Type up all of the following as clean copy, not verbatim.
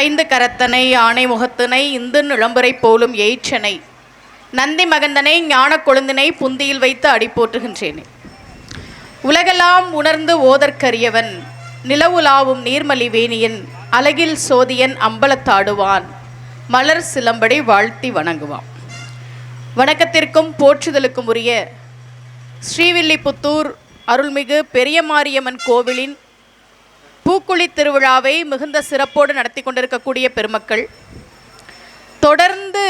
ஐந்து கரத்தனை ஆணை முகத்தினை இந்து நிளம்புரை போலும் எயிற்றனை நந்தி மகந்தனை ஞான கொழுந்தினை புந்தியில் வைத்து அடி போற்றுகின்றேனே. உலகெல்லாம் உணர்ந்து ஓதற்கரியவன் நிலவுலாவும் நீர்மலி வேணியன் அழகில் சோதியன் அம்பலத்தாடுவான் மலர் சிலம்படி வாழ்த்தி வணங்குவான். வணக்கத்திற்கும் போற்றுதலுக்கும் உரிய ஸ்ரீவில்லிபுத்தூர் அருள்மிகு பெரிய மாரியம்மன் கோவிலின் பூக்குழி திருவிழாவை மிகுந்த சிறப்போடு நடத்தி கொண்டிருக்கக்கூடிய பெருமக்கள், தொடர்ந்து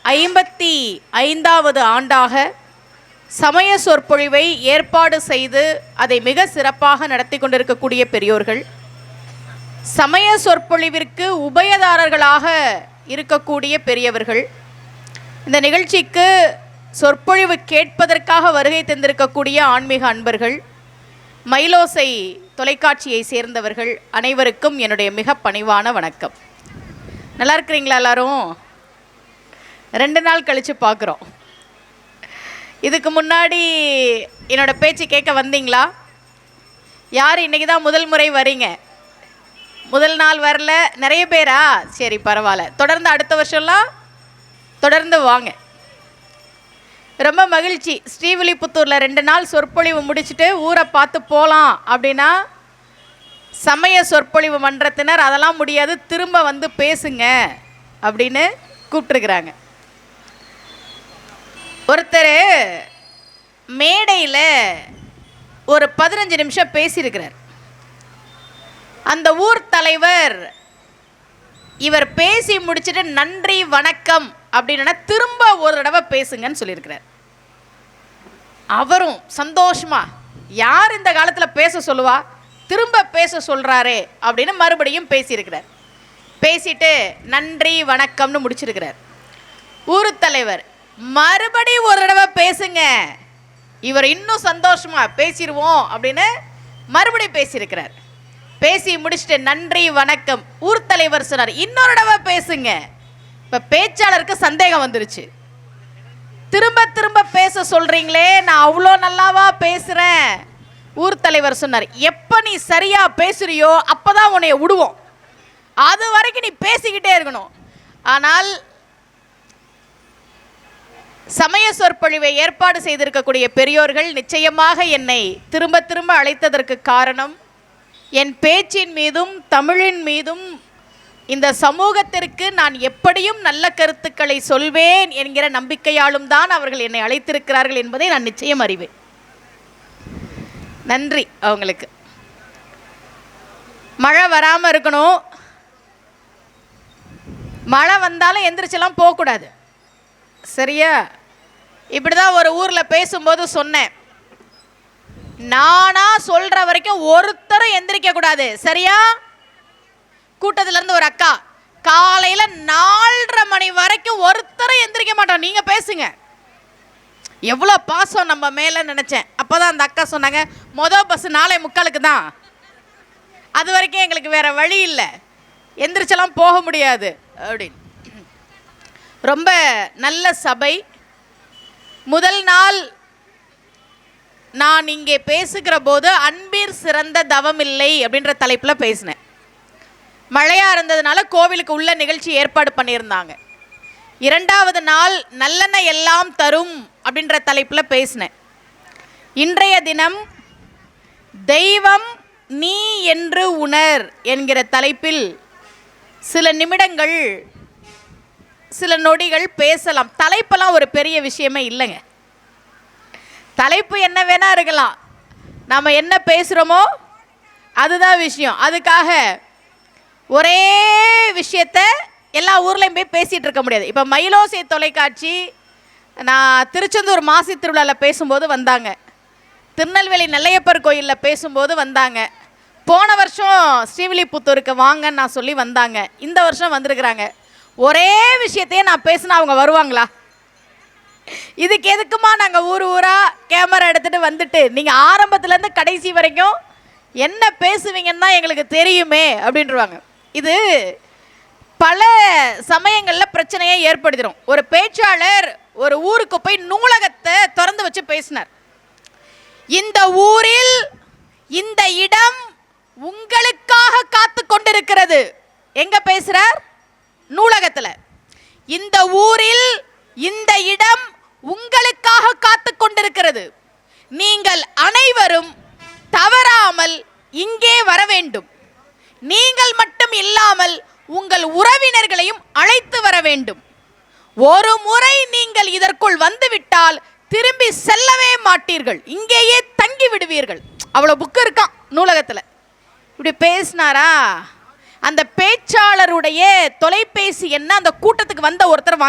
55வது ஆண்டாக சமய சொற்பொழிவை ஏற்பாடு செய்து அதை மிக சிறப்பாக நடத்தி கொண்டிருக்கக்கூடிய பெரியோர்கள், சமய சொற்பொழிவிற்கு உபயதாரர்களாக இருக்கக்கூடிய பெரியவர்கள், இந்த நிகழ்ச்சிக்கு சொற்பொழிவு கேட்பதற்காக வருகை தந்திருக்கக்கூடிய ஆன்மீக அன்பர்கள், மயிலோசை தொலைக்காட்சியை சேர்ந்தவர்கள் அனைவருக்கும் என்னுடைய மிக பணிவான வணக்கம். நல்லா இருக்கிறீங்களா எல்லாரும்? 2 நாள் கழித்து பார்க்குறோம். இதுக்கு முன்னாடி என்னோட பேச்சு கேட்க வந்தீங்களா? யார் இன்றைக்கி தான் முதல் முறை வரீங்க? முதல் நாள் வரல, நிறைய பேரா? சரி, பரவாயில்ல. தொடர்ந்து அடுத்த வருஷம்லாம் தொடர்ந்து வாங்க. ரொம்ப மகிழ்ச்சி. ஸ்ரீவில்லிபுத்தூரில் 2 நாள் சொற்பொழிவு முடிச்சுட்டு ஊரை பார்த்து போகலாம் அப்படின்னா சமய சொற்பொழிவு மன்றத்தினர் அதெல்லாம் முடியாது, திரும்ப வந்து பேசுங்க அப்படின்னு கூப்பிட்டுருக்குறாங்க. ஒருத்தர் மேடையில் ஒரு 15 நிமிஷம் பேசியிருக்கிறார். அந்த ஊர் தலைவர் இவர் பேசி முடிச்சுட்டு நன்றி வணக்கம் அப்படின்னா திரும்ப ஒரு தடவை பேசுங்கன்னு சொல்லியிருக்கிறார். அவரும் சந்தோஷமா, யார் இந்த காலத்தில் பேச சொல்லுவா, திரும்ப பேச சொல்கிறாரே அப்படின்னு மறுபடியும் பேசியிருக்கிறார். பேசிட்டு நன்றி வணக்கம்னு முடிச்சிருக்கிறார். ஊர் தலைவர் மறுபடியும் ஒரு தடவை பேசுங்க, இவர் இன்னும் சந்தோஷமா பேசிடுவோம் அப்படின்னு மறுபடியும் பேசியிருக்கிறார். பேசி முடிச்சுட்டு நன்றி வணக்கம். ஊர் தலைவர் சொன்னார் இன்னொரு தடவை பேசுங்க. இப்போ பேச்சாளருக்கு சந்தேகம் வந்துருச்சு. திரும்ப திரும்ப பேச சொல்கிறீங்களே, நான் அவ்வளோ நல்லாவா பேசுகிறேன்? ஊர் தலைவர் சொன்னார், எப்போ நீ சரியாக பேசுறியோ அப்போ தான் உன்னைய விடுவோம், அது வரைக்கும் நீ பேசிக்கிட்டே இருக்கணும். ஆனால் சமய சொற்பொழிவை ஏற்பாடு செய்திருக்கக்கூடிய பெரியோர்கள் நிச்சயமாக என்னை திரும்ப திரும்ப அழைத்ததற்கு காரணம், என் பேச்சின் மீதும் தமிழின் மீதும் இந்த சமூகத்திற்கு நான் எப்படியும் நல்ல கருத்துக்களை சொல்வேன் என்கிற நம்பிக்கையாலும் தான் அவர்கள் என்னை அழைத்திருக்கிறார்கள் என்பதை நான் நிச்சயம் அறிவேன். நன்றி அவங்களுக்கு. மழை வராமல் இருக்கணும். மழை வந்தாலும் எந்திரிச்செல்லாம் போகக்கூடாது, சரியா? இப்படி தான் ஒரு ஊரில் பேசும்போது சொன்னேன், நானா சொல்கிற வரைக்கும் ஒருத்தரும் எந்திரிக்க கூடாது, சரியா? கூட்டத்திலேருந்து ஒரு அக்கா, காலையில் 4:30 மணி வரைக்கும் ஒருத்தரும் எந்திரிக்க மாட்டோம், நீங்கள் பேசுங்க. எவ்வளோ பாசம் நம்ம மேலே நினச்சேன். அப்போ தான் அந்த அக்கா சொன்னாங்க, மொதல் பஸ் 4:45 தான், அது வரைக்கும் எங்களுக்கு வேறு வழி இல்லை, எந்திரிச்செல்லாம் போக முடியாது அப்படின்னு. ரொம்ப நல்ல சபை. முதல் நாள் நான் இங்கே பேசுகிற போது அன்பிற் சிறந்த தவமில்லை அப்படின்ற தலைப்பில் பேசினேன். மழையாக இருந்ததுனால கோவிலுக்கு உள்ள நிகழ்ச்சி ஏற்பாடு பண்ணியிருந்தாங்க. 2வது நாள் நல்லெண்ணெய் எல்லாம் தரும் அப்படின்ற தலைப்பில் பேசினேன். இன்றைய தினம் தெய்வம் நீ என்று உணர் என்கிற தலைப்பில் சில நிமிடங்கள் சில நொடிகள் பேசலாம். தலைப்பெல்லாம் ஒரு பெரிய விஷயமே இல்லைங்க. தலைப்பு என்ன வேணா இருக்கலாம், நாம் என்ன பேசுகிறோமோ அதுதான் விஷயம். அதுக்காக ஒரே விஷயத்தை எல்லா ஊர்லேயும் போய் பேசிகிட்டு இருக்க முடியாது. இப்போ மயிலோசை தொலைக்காட்சி நான் திருச்செந்தூர் மாசி திருவிழாவில் பேசும்போது வந்தாங்க, திருநெல்வேலி நெல்லையப்பர் கோயிலில் பேசும்போது வந்தாங்க, போன வருஷம் ஸ்ரீவில்லிபுத்தூருக்கு வாங்கன்னு நான் சொல்லி வந்தாங்க, இந்த வருஷம் வந்திருக்கிறாங்க. ஒரே விஷயத்தையே நான் பேசினா அவங்க வருவாங்களா? இதுக்கு எதுக்குமா நாங்கள் ஊர் ஊராக கேமரா எடுத்துகிட்டு வந்துட்டு நீங்கள் ஆரம்பத்துலேருந்து கடைசி வரைக்கும் என்ன பேசுவீங்கன்னா எங்களுக்கு தெரியுமே அப்படின்றாங்க. இது பல சமயங்களில் பிரச்சனையை ஏற்படுத்திடும். ஒரு பேச்சாளர் ஒரு ஊருக்கு போய் நூலகத்தை திறந்து வச்சு பேசினார். இந்த ஊரில் இந்த இடம் உங்களுக்காக காத்து கொண்டிருக்கிறது எங்க பேசுறார்? நூலகத்தில். இந்த ஊரில் இந்த இடம் உங்களுக்காக காத்து கொண்டிருக்கிறது. நீங்கள் அனைவரும் தவறாமல் இங்கே வர வேண்டும். நீங்கள் மட்டும் இல்லாமல் உங்கள் உறவினர்களையும் அழைத்து வர வேண்டும். ஒரு முறை நீங்கள் இதற்குள் வந்துவிட்டால் திரும்பி செல்லவே மாட்டீர்கள், இங்கேயே தங்கி விடுவீர்கள். அவ்வளோ புக்கு இருக்கான் நூலகத்தில். இப்படி பேசினாரா? அந்த பேச்சாளருடைய தொலைபேசி என்ன அந்த கூட்டத்துக்கு வந்த ஒருத்தர்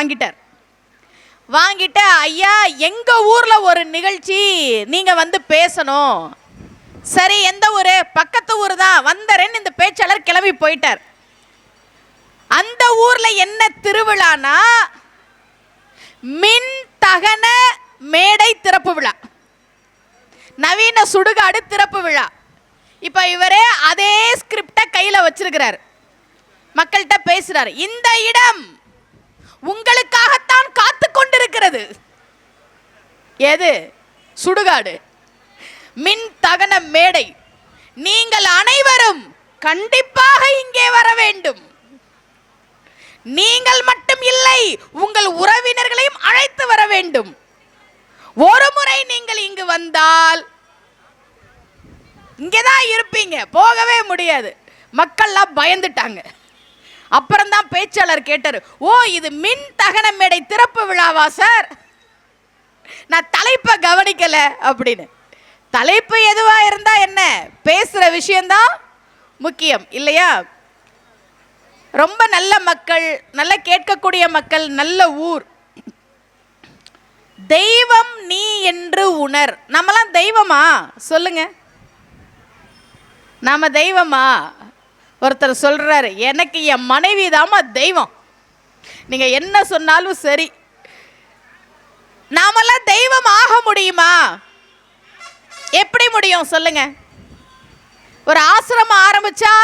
வாங்கிட்டு, ஐயா எங்க ஊர்ல ஒரு நிகழ்ச்சி, நீங்க வந்து பேசணும். சரி, எந்த ஊரு? பக்கத்து ஊர் தான், வந்தரேன்னு இந்த பேச்சாளர் கிளம்பி போயிட்டார். அந்த ஊர்ல என்ன திருவிழானா மின் தகன மேடை திறப்பு விழா, நவீன சுடுகாடு திறப்பு விழா. இப்ப இவரே அதே ஸ்கிரிப்ட கையில வச்சிருக்கிறார், மக்கள்கிட்ட பேசுறாரு. இந்த இடம் உங்களுக்காகத்தான் காத்து கொண்டிருக்கிறது. எது? சுடுகாடு, மின் தகன மேடை. நீங்கள் அனைவரும் கண்டிப்பாக இங்கே வர வேண்டும். நீங்கள் மட்டும் இல்லை, உங்கள் உறவினர்களையும் அழைத்து வர வேண்டும். ஒரு முறை நீங்கள் இங்கு வந்தால் இங்கேதான் இருப்பீங்க, போகவே முடியாது. மக்கள்லாம் பயந்துட்டாங்க. அப்புறம்தான் பேச்சாளர் கேட்டார், ஓ இது மின் தகன மேடை திறப்பு விழாவா சார்? நான் தலைப்பை கவனிக்கல அப்படின்னு. தலைப்பு எதுவா இருந்தா என்ன, பேசுற விஷயம்தான் முக்கியம் இல்லையா? ரொம்ப நல்ல மக்கள், நல்ல கேட்கக்கூடிய மக்கள், நல்ல ஊர். தெய்வம் நீ என்று உணர். நம்மலாம் தெய்வமா சொல்லுங்க? நாம தெய்வமா? ஒருத்தர் சொல்றாரு, எனக்கு என் மனைவி தாமா தெய்வம், நீங்க என்ன சொன்னாலும் சரி. நாமெல்லாம் தெய்வம் ஆக முடியுமா? எப்படி முடியும் சொல்லுங்க? ஒரு ஆசிரமம் ஆரம்பிச்சா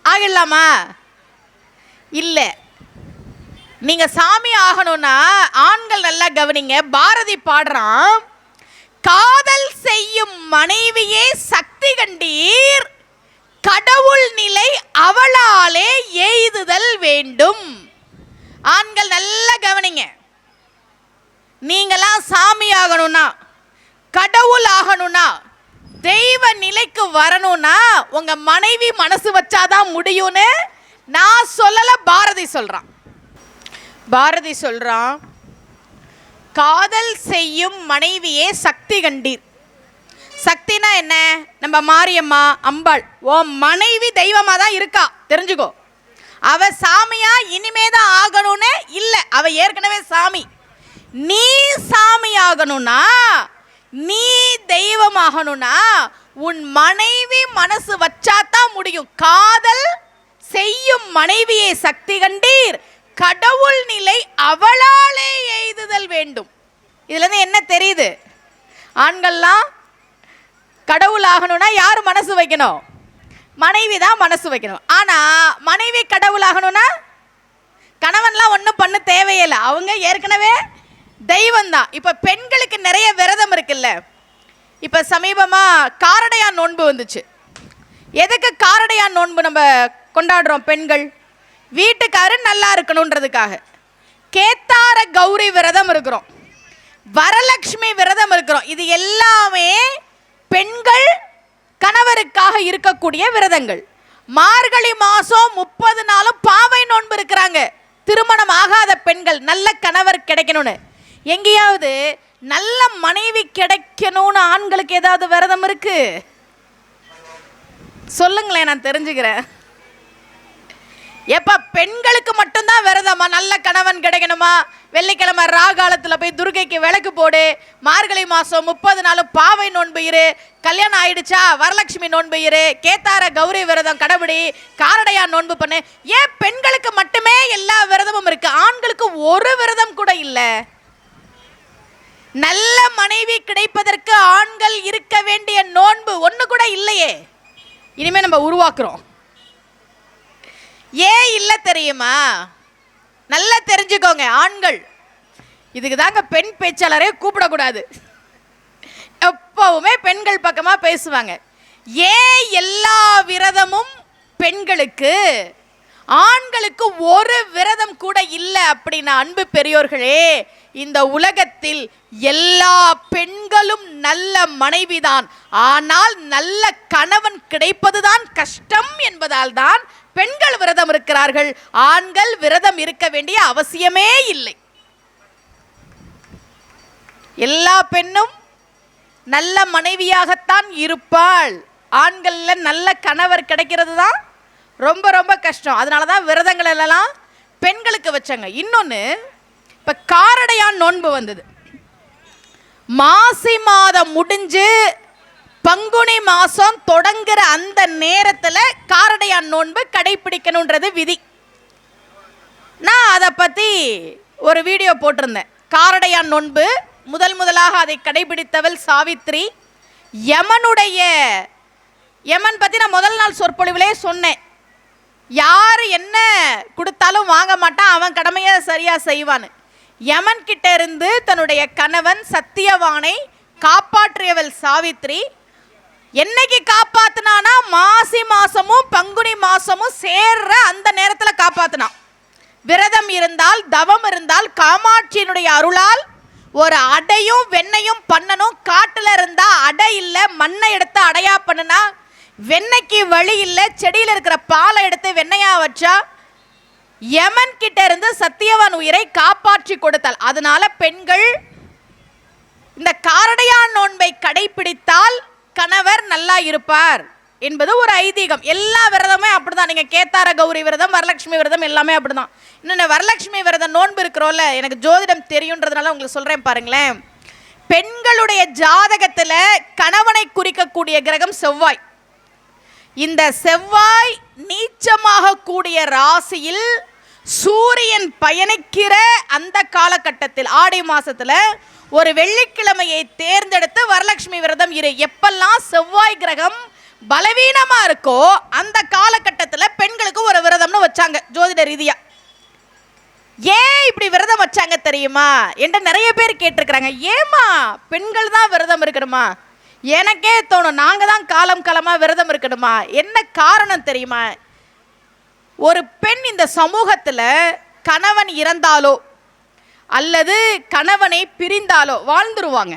ஆகிடலாமா? இல்லை. நீங்க சாமி ஆகணும்னா ஆண்கள் நல்லா கவனிங்க. பாரதி பாடுறான், காதல் செய்யும் மனைவியே சக்தி கண்டீர், கடவுள் நிலை அவளாலே எய்துதல் வேண்டும். ஆண்கள் நல்லா கவனிங்க. நீங்களாம் சாமி ஆகணும்னா, கடவுள் ஆகணும்னா, தெய்வ நிலைக்கு வரணும்னா உங்க மனைவி மனசு வச்சாதான் முடியும்னு நான் சொல்லல, பாரதி சொல்றான். பாரதி சொல்றான், காதல் செய்யும் மனைவியே சக்தி கண்டீர். சக்தினா என்ன? நம்ம மாரியம்மா, அம்பாள். ஓ மனைவி தெய்வமா தான் இருக்கா, தெரிஞ்சுக்கோ. அவ சாமியா இனிமேதான் ஆகணும்னு இல்ல, அவ ஏற்கனவே சாமி. நீ சாமி ஆகணும்னா, நீ தெய்வமாகணும்னா உன் மனைவி மனசு வச்சாதான் முடியும். காதல் செய்யும் மனைவியை சக்தி கண்டீர், கடவுள் நிலை அவளாலே எய்துதல் வேண்டும். இதுல இருந்து என்ன தெரியுது? ஆண்கள்லாம் கடவுள் ஆகணும்னா யார் மனசு வைக்கணும்? மனைவி தான் மனசு வைக்கணும். ஆனா மனைவி கடவுள் ஆகணும்னா கணவன்லாம் ஒன்றும் பண்ண தேவையில்லை, அவங்க ஏற்கனவே தெய்வம் தான். இப்ப பெண்களுக்கு நிறைய விரதம் இருக்குல்ல. இப்ப சமீபமா காரடையான் நோன்பு வந்துச்சு. எதுக்கு காரடையான் நோன்பு நம்ம கொண்டாடுறோம்? பெண்கள் வீட்டுக்காரு நல்லா இருக்கணும்ன்றதுக்காக. கேத்தார கௌரி விரதம் இருக்கிறோம், வரலட்சுமி விரதம் இருக்கிறோம். இது எல்லாமே பெண்கள் கணவருக்காக இருக்கக்கூடிய விரதங்கள். மார்கழி மாசம் 30 நாளும் பாவை நோன்பு இருக்கிறாங்க திருமணம் ஆகாத பெண்கள், நல்ல கணவர் கிடைக்கணும்னு. எங்கேயாவது நல்ல மனைவி கிடைக்கணும்னு ஆண்களுக்கு ஏதாவது விரதம் இருக்கு? சொல்லுங்களேன், நான் தெரிஞ்சுக்கிறேன். எப்ப பெண்களுக்கு மட்டும்தான் விரதமா? நல்ல கணவன் கிடைக்கணுமா? வெள்ளிக்கிழமை ராகாலத்தில் போய் துர்கைக்கு விளக்கு போடு, மார்கழி மாசம் 30 நாளும் பாவை நோன்பு இரு, கல்யாணம் ஆயிடுச்சா வரலட்சுமி நோன்பு இரு, கேத்தார கௌரி விரதம் கடைபிடி, காரடையா நோன்பு பண்ணு. ஏன் பெண்களுக்கு மட்டுமே எல்லா விரதமும் இருக்கு, ஆண்களுக்கு ஒரு விரதம் கூட இல்லை? நல்ல மனைவி கிடைப்பதற்கு ஆண்கள் இருக்க வேண்டிய நோன்பு ஒண்ணு கூட இல்லையே. இனிமே நம்ம உருவாக்குறோம். ஏன் இல்லை தெரியுமா? நல்லா தெரிஞ்சுக்கோங்க ஆண்கள். இதுக்கு தாங்க பெண் பேச்சாளரே கூப்பிடக்கூடாது. எப்பவுமே பெண்கள் பக்கமா பேசுவாங்க. ஏன் எல்லா விரதமும் பெண்களுக்கு ஆண்களுக்கு ஒரு விரதம் கூட இல்லை அப்படின்னா, அன்பு பெரியோர்களே, இந்த உலகத்தில் எல்லா பெண்களும் நல்ல மனைவிதான். ஆனால் நல்ல கணவன் கிடைப்பதுதான் கஷ்டம் என்பதால் தான் பெண்கள் விரதம் இருக்கிறார்கள். ஆண்கள் விரதம் இருக்க வேண்டிய அவசியமே இல்லை. எல்லா பெண்ணும் நல்ல மனைவியாகத்தான் இருப்பாள். ஆண்கள்ல நல்ல கணவர் கிடைக்கிறது தான் ரொம்ப ரொம்ப கஷ்டம். அதனால தான் விரதங்கள் எல்லாம் பெண்களுக்கு வச்சாங்க. இன்னொன்று, இப்போ காரடையான் நோன்பு வந்தது. மாசி மாதம் முடிஞ்சு பங்குனி மாதம் தொடங்குற அந்த நேரத்தில் காரடையான் நோன்பு கடைபிடிக்கணுன்றது விதி. நான் அதை பற்றி ஒரு வீடியோ போட்டிருந்தேன். காரடையான் நோன்பு முதலாக அதை கடைபிடித்தவள் சாவித்ரி. யமன் பற்றி நான் முதல் நாள் சொற்பொழிவிலே சொன்னேன். யார் என்ன கொடுத்தாலும் வாங்க மாட்டான், அவன் கடமையை சரியாக செய்வான்னு. யமன் கிட்ட இருந்து தன்னுடைய கணவன் சத்தியவானை காப்பாற்றியவள் சாவித்ரி. என்னைக்கு காப்பாத்தினானா, மாசி மாசமும் பங்குனி மாசமும் சேர்ற அந்த நேரத்தில் காப்பாத்தினான். விரதம் இருந்தால், தவம் இருந்தால், காமாட்சியினுடைய அருளால் ஒரு அடையும் வெண்ணையும் பண்ணணும். காட்டுல இருந்தா அடை இல்லை, மண்ணை எடுத்து அடையா பண்ணுனா, வெண்ணைக்கு வழி இல்லை, செடியில் இருக்கிற பாலை எடுத்து வெண்ணையா வச்சா, யமன் கிட்ட இருந்து சத்தியவான் உயிரை காப்பாற்றி கொடுத்தாள். அதனால பெண்கள் இந்த காரடையான் நோன்பை கடைபிடித்தால் கணவர் நல்லா இருப்பார் என்பது ஒரு ஐதீகம். எல்லா விரதமே அப்படிதான். நீங்க கேத்தார கௌரி விரதம், வரலட்சுமி விரதம் எல்லாமே அப்படிதான். இன்னும் வரலட்சுமி விரதம் நோன்பு இருக்கிறோம்ல, எனக்கு ஜோதிடம் தெரியுன்றதுனால உங்களுக்கு சொல்றேன் பாருங்களேன். பெண்களுடைய ஜாதகத்துல கணவனை குறிக்கக்கூடிய கிரகம் செவ்வாய். இந்த செவ்வாய் நீச்சமாக கூடிய ராசியில் சூரியன் பயணிக்கிற அந்த காலகட்டத்தில் ஆடி மாசத்துல ஒரு வெள்ளிக்கிழமையை தேர்ந்தெடுத்து வரலட்சுமி விரதம் இரு. எப்பெல்லாம் செவ்வாய் கிரகம் பலவீனமா இருக்கோ அந்த காலகட்டத்தில் பெண்களுக்கு ஒரு விரதம்னு வச்சாங்க ஜோதிட ரீதியா. ஏன் இப்படி விரதம் வச்சாங்க தெரியுமா என்று நிறைய பேர் கேட்டிருக்கிறாங்க. ஏமா பெண்கள் தான் விரதம் இருக்கணுமா? எனக்கே தோணும், நாங்க தான் காலம் காலமா விரதம் இருக்கணுமா? என்ன காரணம் தெரியுமா? ஒரு பெண் இந்த சமூகத்தில் கணவன் இறந்தாலோ அல்லது கணவனை பிரிந்தாலோ வாழ்ந்துருவாங்க,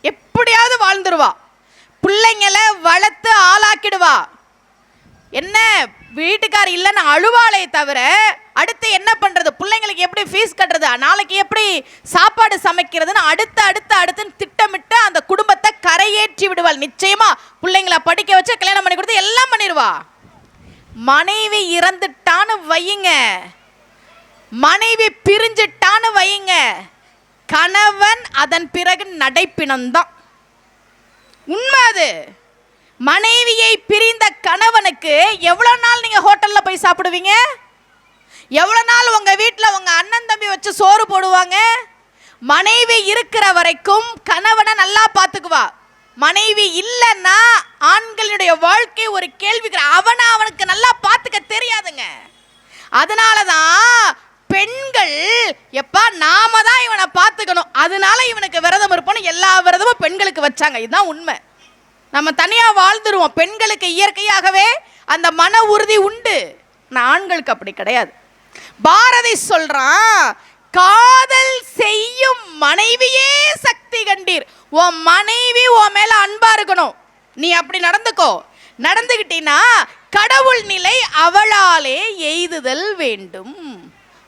எப்படியாவது வாழ்ந்துருவா. பிள்ளைங்களை வளர்த்து ஆளாக்கிடுவா. என்ன வீட்டுக்கார் இல்லைன்னு அழுவாளே தவிர அடுத்து என்ன பண்றது, பிள்ளைங்களுக்கு எப்படி ஃபீஸ் கட்டுறது, நாளைக்கு எப்படி சாப்பாடு சமைக்கிறதுன்னு அடுத்துன்னு திட்டமிட்டு அந்த குடும்பத்தை கரையேற்றி விடுவாள். நிச்சயமா பிள்ளைங்களை படிக்க வச்சு கல்யாணம் பண்ணி கொடுத்து எல்லாம் பண்ணிடுவா. மனைவி இறந்துட்டான்னு வையுங்க, மனைவி பிரிஞ்சிட்டான்னு வையுங்க, கணவன் அதன் பிறகு நடைப்பிணம்தான். உண்மை அது. மனைவியை பிரிந்த கணவனுக்கு எவ்வளவு நாள் நீங்க ஹோட்டல்ல போய் சாப்பிடுவீங்க? எவ்வளவு நாள் உங்க வீட்டில் உங்க அண்ணன் தம்பி வச்சு சோறு போடுவாங்க? மனைவி இருக்கிற வரைக்கும் கணவனை நல்லா பார்த்துக்குவா. மனைவி இல்லைன்னா ஆண்களுடைய வாழ்க்கை ஒரு கேள்விக்கு. அவனுக்கு நல்லா பார்த்துக்க தெரியாதுங்க. அதனாலதான் பெண்கள் எப்பா நாம தான் இவனை பார்த்துக்கணும், அதனால இவனுக்கு விரதம் இருப்போம். எல்லா விரதமும் பெண்களுக்கு வச்சாங்க. இதுதான் உண்மை. நம்ம தனியா வாழ்ந்துருவோம். பெண்களுக்கு இயற்கையாகவே அந்த மன உறுதி உண்டு. ஆண்களுக்கு அப்படி கிடையாது. பாரதி சொல்றான், காதல் செய்யும் மனைவியே சக்தி கண்டீர். உன் மனைவி உன் மேல அன்பா இருக்கணும். நீ அப்படி நடந்துக்கோ. நடந்துகிட்டீன்னா கடவுள் நிலை அவளாலே எய்துதல் வேண்டும்.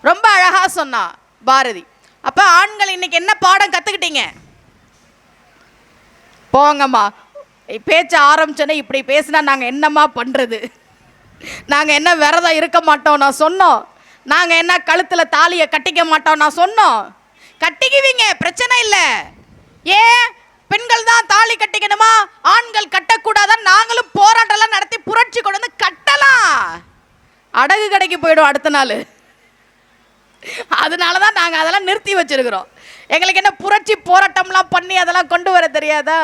ரொம்ப அழகா சொன்னா பாரதி. அப்ப ஆண்கள் இன்னைக்கு என்ன பாடம் கத்துக்கிட்டீங்க? போங்கம்மா, பேச்ச ஆரம்பிச்சோன்னே இப்படி பேசினா நாங்க என்னம்மா பண்றது? நாங்க என்ன விரதம் இருக்க மாட்டோம் நான் சொன்னோம். நாங்க என்ன கழுத்துல தாலியை கட்டிக்க மாட்டோம் நான் சொன்னோம். கட்டிக்குவீங்க, பிரச்சனை இல்லை. ஏன் பெண்கள் தான் தாலி கட்டிக்கணுமா, ஆண்கள் கட்டக்கூடாதான்? நாங்களும் போராட்டம்லாம் நடத்தி புரட்சி கொண்டு வந்து கட்டலாம். அடகு கடைக்கு போயிடும் அடுத்த நாள். அதனாலதான் நாங்க அதெல்லாம் நிறுத்தி வச்சிருக்கிறோம். எங்களுக்கு என்ன புரட்சி போராட்டம்லாம் பண்ணி அதெல்லாம் கொண்டு வர தெரியாதா?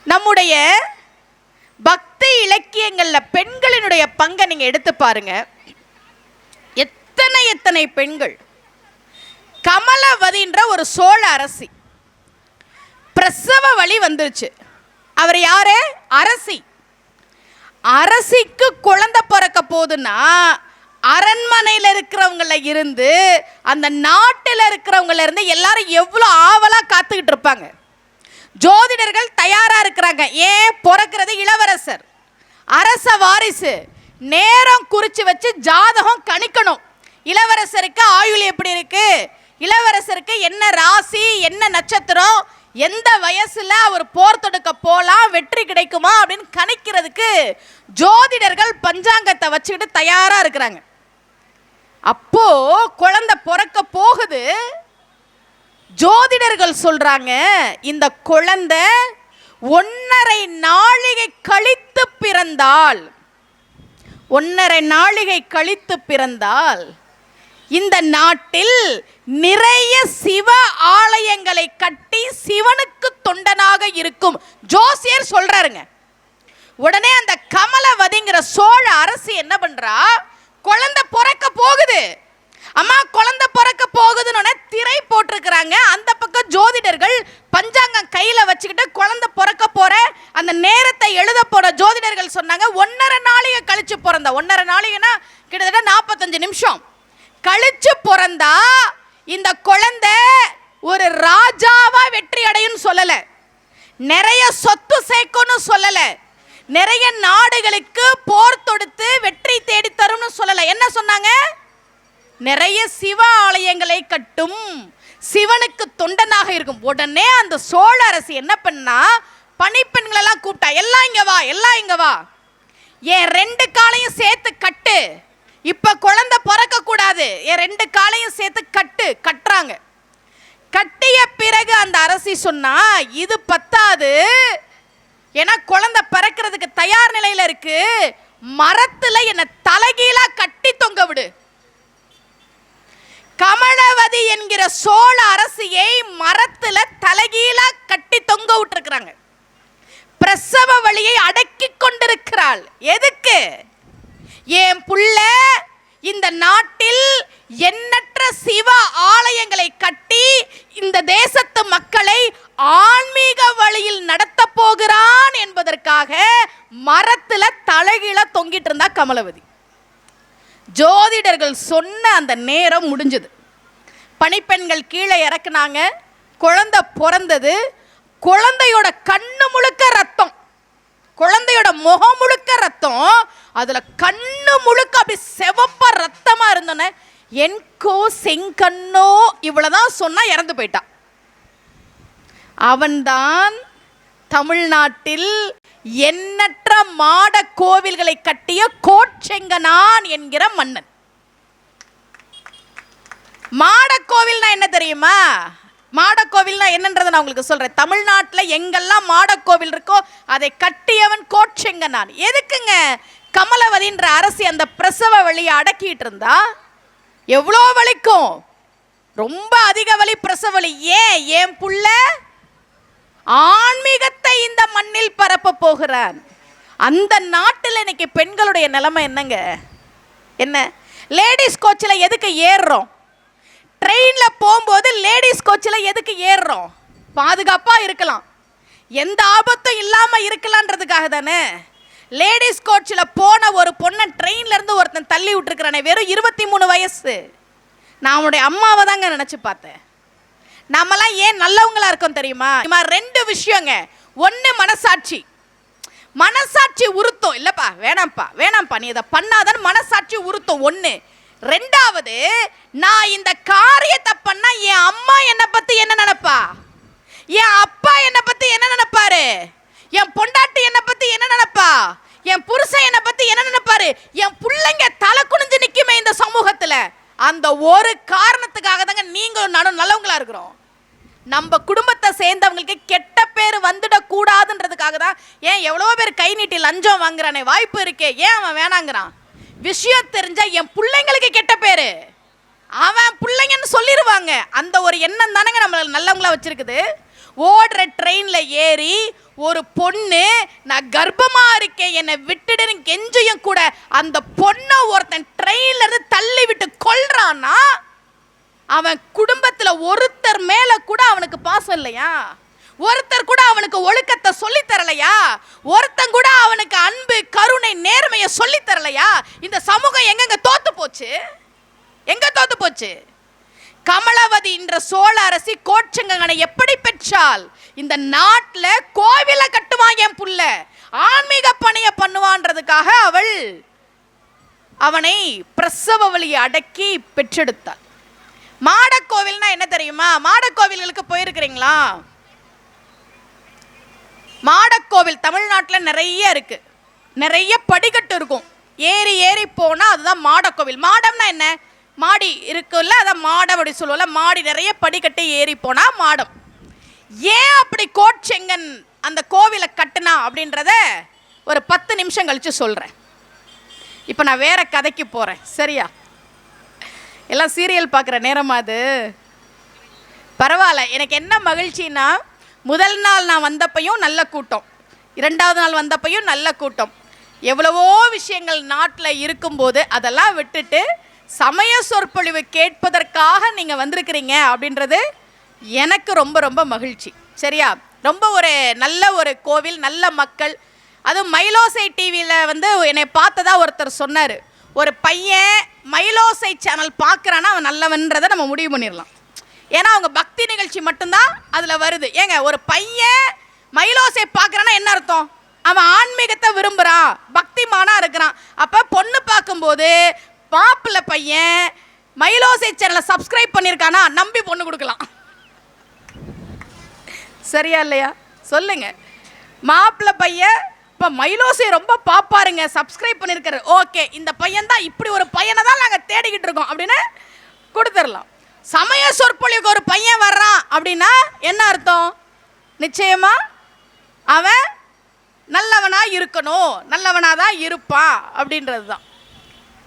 நம்முடைய பக்தி இலக்கியங்கள்ல பெண்களினுடைய பங்கை நீங்க எடுத்து பாருங்க. எத்தனை பெண்கள். கமலவதின்ற ஒரு சோழ அரசி, பிரசவ வலி வந்துருச்சு. அவர் யாரு? அரசி. அரசிக்கு குழந்தை பிறக்க போதுன்னா அரண்மனையில் இருக்கிறவங்கள இருந்து அந்த நாட்டில் இருக்கிறவங்கள இருந்து எல்லாரும் எவ்வளோ ஆவலாக காத்துக்கிட்டு இருப்பாங்க. ஜோதிடர்கள் தயாராக இருக்கிறாங்க. ஏன் பிறக்கிறது இளவரசர், அரச வாரிசு, நேரம் குறித்து வச்சு ஜாதகம் கணிக்கணும். இளவரசருக்கு ஆயுள் எப்படி இருக்கு, இளவரசருக்கு என்ன ராசி, என்ன நட்சத்திரம், எந்த வயசுல அவர் போர் தொடுக்க போலாம், வெற்றி கிடைக்குமா அப்படின்னு கணிக்கிறதுக்கு ஜோதிடர்கள் பஞ்சாங்கத்தை வச்சுக்கிட்டு தயாரா இருக்கிறாங்க. அப்போ குழந்தை பிறக்க போகுது. ஜோதிடர்கள் சொல்றாங்க, இந்த குழந்தை 1.5 நாழிகை கழித்து பிறந்தால், 1.5 நாழிகை கழித்து பிறந்தால் இந்த நாட்டில் நிறைய சிவ ஆலயங்களை கட்டி சிவனுக்கு தொண்டனாக இருக்கும் ஜோசியர் சொல்றாருங்க. உடனே அந்த கமலவதிங்கிற சோழ அரசி என்ன பண்றா, குழந்தை பிறக்க போகுது, அம்மா குழந்தை பிறக்க போகுதுன்னு திரை போட்டிருக்கிறாங்க. அந்த பக்கம் ஜோதிடர்கள் பஞ்சாங்கம் கையில வச்சுக்கிட்டு குழந்தை பிறக்க போற அந்த நேரத்தை எழுத போற ஜோதிடர்கள் சொன்னாங்க 1.5 நாளிகை கழிச்சு பிறந்த. 1.5 நாளிகைனா கிட்டத்தட்ட 45 நிமிஷம் கழிச்சு பிறந்தா இந்த குழந்தை ஒரு ராஜாவா வெற்றி அடையும் சொல்லல, நிறைய சொத்து சேர்க்கும்னு சொல்லல, நிறைய நாடுகளுக்கு போர் தொடுத்து வெற்றி தேடி தரும்னு சொல்லல. என்ன சொன்னாங்க, நிறைய சிவ ஆலயங்களை கட்டும், சிவனுக்கு தொண்டனாக இருக்கும். உடனே அந்த சோழ அரசு என்ன பண்ணா, பணிப்பெண்கள் எல்லாம் கூப்பிட்டா, எல்லாம் இங்க வா, எல்லாம் இங்க வா, என் 2 காலையும் சேர்த்து கட்டு, இப்ப குழந்தை பிறக்க கூடாது, என் 2 காலையும் சேர்த்து கட்டு. கட்டுறாங்க. கட்டிய பிறகு அந்த அரசி சொன்னா, இது பத்தாது, ஏன்னா குழந்தை பிறக்கிறதுக்கு தயார் நிலையில இருக்கு, மரத்துல என்ன தலைகீழா கட்டி தொங்க விடு. கமலவதி என்கிற சோழ அரசியை மரத்துல தலைகீழா கட்டி தொங்க விட்டுருக்கிறாங்க. பிரசவ வலியை அடக்கி கொண்டிருக்கிறாள். எதுக்கு? என் புள்ள இந்த நாட்டில் எண்ணற்ற சிவ ஆலயங்களை கட்டி இந்த தேசத்து மக்களை ஆன்மீக வழியில் நடத்த போகிறான் என்பதற்காக மரத்துல தலைகீழ தொங்கிட்டு இருந்தா கமலவதி. ஜோதிடர்கள் சொன்ன அந்த நேரம் முடிஞ்சது. பணிப்பெண்கள் கீழே இறக்குனாங்க. குழந்தை பிறந்தது. குழந்தையோட கண்ணு முழுக்க ரத்தம், குழந்தையோட முகம் முழுக்க ரத்தம், அதுல கண்ணு முழுக்க அப்படி செவப்ப ரத்தமா இருந்தோன்னே என்கோ செங்கண்ணோ இவ்வளவுதான் சொன்னா இறந்து போயிட்டான். அவன்தான் தமிழ்நாட்டில் எண்ணற்ற மாட கோவில்களை கட்டிய கோட்செங்கனான் என்கிற மன்னன். மாட கோவில்னா என்ன தெரியுமா? மாடக்கோவில்னா என்னன்றதை நான் உங்களுக்கு சொல்றேன். தமிழ்நாட்டில் எங்கெல்லாம் மாடக்கோவில் இருக்கோ அதை கட்டியவன் கோட்செங்கனான். எதுக்குங்க? கமலவதின்ற அரசி அந்த பிரசவ வலியை அடக்கிட்டு இருந்தா எவ்வளோ வலிக்கும், ரொம்ப அதிக வலி, பிரசவ வலி. ஏன்? என் புள்ள ஆன்மீகத்தை இந்த மண்ணில் பரப்ப போகிறான். அந்த நாட்டில் இன்னைக்கு பெண்களுடைய நிலைமை என்னங்க? என்ன? லேடிஸ் கோச்சில் எதுக்கு ஏறுறோம்? ட்ரெயின்ல போகும்போது லேடிஸ் கோச்சில் எதுக்கு ஏறுறோம்? பாதுகாப்பா இருக்கலாம், எந்த ஆபத்தும் இல்லாம இருக்கலான்றதுக்காக தானே. லேடிஸ் கோச்சில் போன ஒரு பொண்ணை ட்ரெயின்ல இருந்து ஒருத்தன் தள்ளி விட்டுருக்கிறானே, வெறும் 23 வயசு. நான் அவனுடைய அம்மாவை தாங்க நினைச்சு பார்த்தேன். நம்மலாம் ஏன் நல்லவங்களா இருக்கோம் தெரியுமா? 2 விஷயங்க. ஒன்று மனசாட்சி. மனசாட்சி உறுத்தம். இல்லப்பா வேணாம்ப்பா வேணாம்ப்பா நீ இதை பண்ணாதான் மனசாட்சி உறுத்தம். ஒன்று. 2வது, நான் இந்த காரியத்தை பண்ணா என் அம்மா என்னை பத்தி என்ன நினைப்பா, என் அப்பா என்னை பத்தி என்ன நினைப்பாரு, என் பொண்டாட்டி என்னை பத்தி என்ன நினைப்பா, என் புருஷன் என்னை பத்தி என்ன நினைப்பாரு, என் பிள்ளைங்க தலை குனிஞ்சு நிக்குமே இந்த சமூகத்துல. அந்த ஒரு காரணத்துக்காக தாங்க நீங்களும் நானும் நல்லவங்களா இருக்கிறோம். நம்ம குடும்பத்தை சேர்ந்தவங்களுக்கு கெட்ட பேர் வந்துடக்கூடாதுன்றதுக்காக தான். ஏன் எவ்வளோ பேர் கை நீட்டி லஞ்சம் வாங்குறானே, வாய்ப்பு இருக்கே, ஏன் அவன் வேணாங்கிறான்? விஷயம் தெரிஞ்சா என் பிள்ளைங்களுக்கு கெட்ட பேரு, அவன் பிள்ளைங்கன்னு சொல்லிடுவாங்க. அந்த ஒரு எண்ணம் தானங்க நம்மள நல்லவங்களா வச்சிருக்குது. ஓடுற ட்ரெயின்ல ஏறி ஒரு பொண்ணு நான் கர்ப்பமா இருக்கேன் என்னை விட்டுடுன்னு கெஞ்சியும் கூட அந்த பொண்ணை ஒருத்தன் ட்ரெயின்ல இருந்து தள்ளி விட்டு கொல்றான்னா அவன் குடும்பத்துல ஒருத்தர் மேல கூட அவனுக்கு பாசம் இல்லையா? ஒருத்தர் கூட அவனுக்கு ஒழுக்கத்தை சொல்லி தரலையா? ஒருத்தன் கூட அவனுக்கு அன்பு, கருணை, நேர்மையை சொல்லி தரலையா? இந்த சமூகம் எங்கெங்க தோத்து போச்சு? எங்க தோத்து போச்சு? கமலவதி என்ற சோழ அரசி கோச்சங்கனை எப்படி பெற்றால்? இந்த நாட்டில் கோவிலை கட்டுவான் என் புள்ள, ஆன்மீக பணியை பண்ணுவான்றதுக்காக அவனை பிரசவ வலியை அடக்கி பெற்றெடுத்தாள். மாடக்கோவில்னா என்ன தெரியுமா? மாடக்கோவில்களுக்கு போயிருக்கிறீங்களா? மாடக்கோவில் தமிழ்நாட்டில் நிறைய இருக்கு, நிறைய படிக்கட்டு இருக்கும். ஏறி ஏறி போனா அதுதான் மாடக்கோவில். மாடம்னா என்ன? மாடி இருக்குல்ல, அதான் மாடம் அப்படி சொல்லுவோம்ல. மாடி நிறைய படிக்கட்டு ஏறி போனா மாடம். ஏன் அப்படி கோட்செங்கன் அந்த கோவிலை கட்டுனா அப்படின்றத ஒரு 10 நிமிஷம் கழிச்சு சொல்றேன். இப்போ நான் வேற கதைக்கு போறேன், சரியா? எல்லாம் சீரியல் பார்க்குற நேரமா அது? பரவாயில்ல. எனக்கு என்ன மகிழ்ச்சின்னா, முதல் நாள் நான் வந்தப்பையும் நல்ல கூட்டம், 2வது நாள் வந்தப்பையும் நல்ல கூட்டம். எவ்வளவோ விஷயங்கள் நாட்டில் இருக்கும்போது அதெல்லாம் விட்டுட்டு சமய சொற்பொழிவு கேட்பதற்காக நீங்கள் வந்திருக்கிறீங்க அப்படின்றது எனக்கு ரொம்ப ரொம்ப மகிழ்ச்சி, சரியா? ரொம்ப ஒரு நல்ல ஒரு கோவில், நல்ல மக்கள். அதுவும் மயிலோசை டிவியில் வந்து என்னை பார்த்ததா ஒருத்தர் சொன்னார், ஒரு பையன் மயிலோசை சேனல் பார்க்குறான்னா அவன் நல்லவன்றதை நம்ம முடிவு பண்ணிடலாம். ஏன்னா அவங்க பக்தி நிகழ்ச்சி மட்டும்தான் அதில் வருது. ஏங்க, ஒரு பையன் மயிலோசை பார்க்குறான்னா என்ன அர்த்தம்? அவன் ஆன்மீகத்தை விரும்புகிறான், பக்திமானா இருக்கிறான். அப்போ பொண்ணு பார்க்கும்போது மாப்பிள்ளை பையன் மயிலோசை சேனலை சப்ஸ்கிரைப் பண்ணியிருக்கானா நம்பி பொண்ணு கொடுக்கலாம். சரியா இல்லையா சொல்லுங்க? மாப்பிள்ளை பையன் இப்போ மயிலோசை ரொம்ப பாப்பாருங்க, சப்ஸ்கிரைப் பண்ணியிருக்காரு, ஓகே இந்த பையன் தான், இப்படி ஒரு பையனை தான் நாங்கள் தேடிக்கிட்டு இருக்கோம் அப்படின்னு கொடுத்துடலாம். சமய சொற்பொழிவுக்கு ஒரு பையன் வர்றான் அப்படின்னா என்ன அர்த்தம்? நிச்சயமா அவன் நல்லவனா இருக்கணும், நல்லவனா தான் இருப்பான் அப்படின்றது தான்.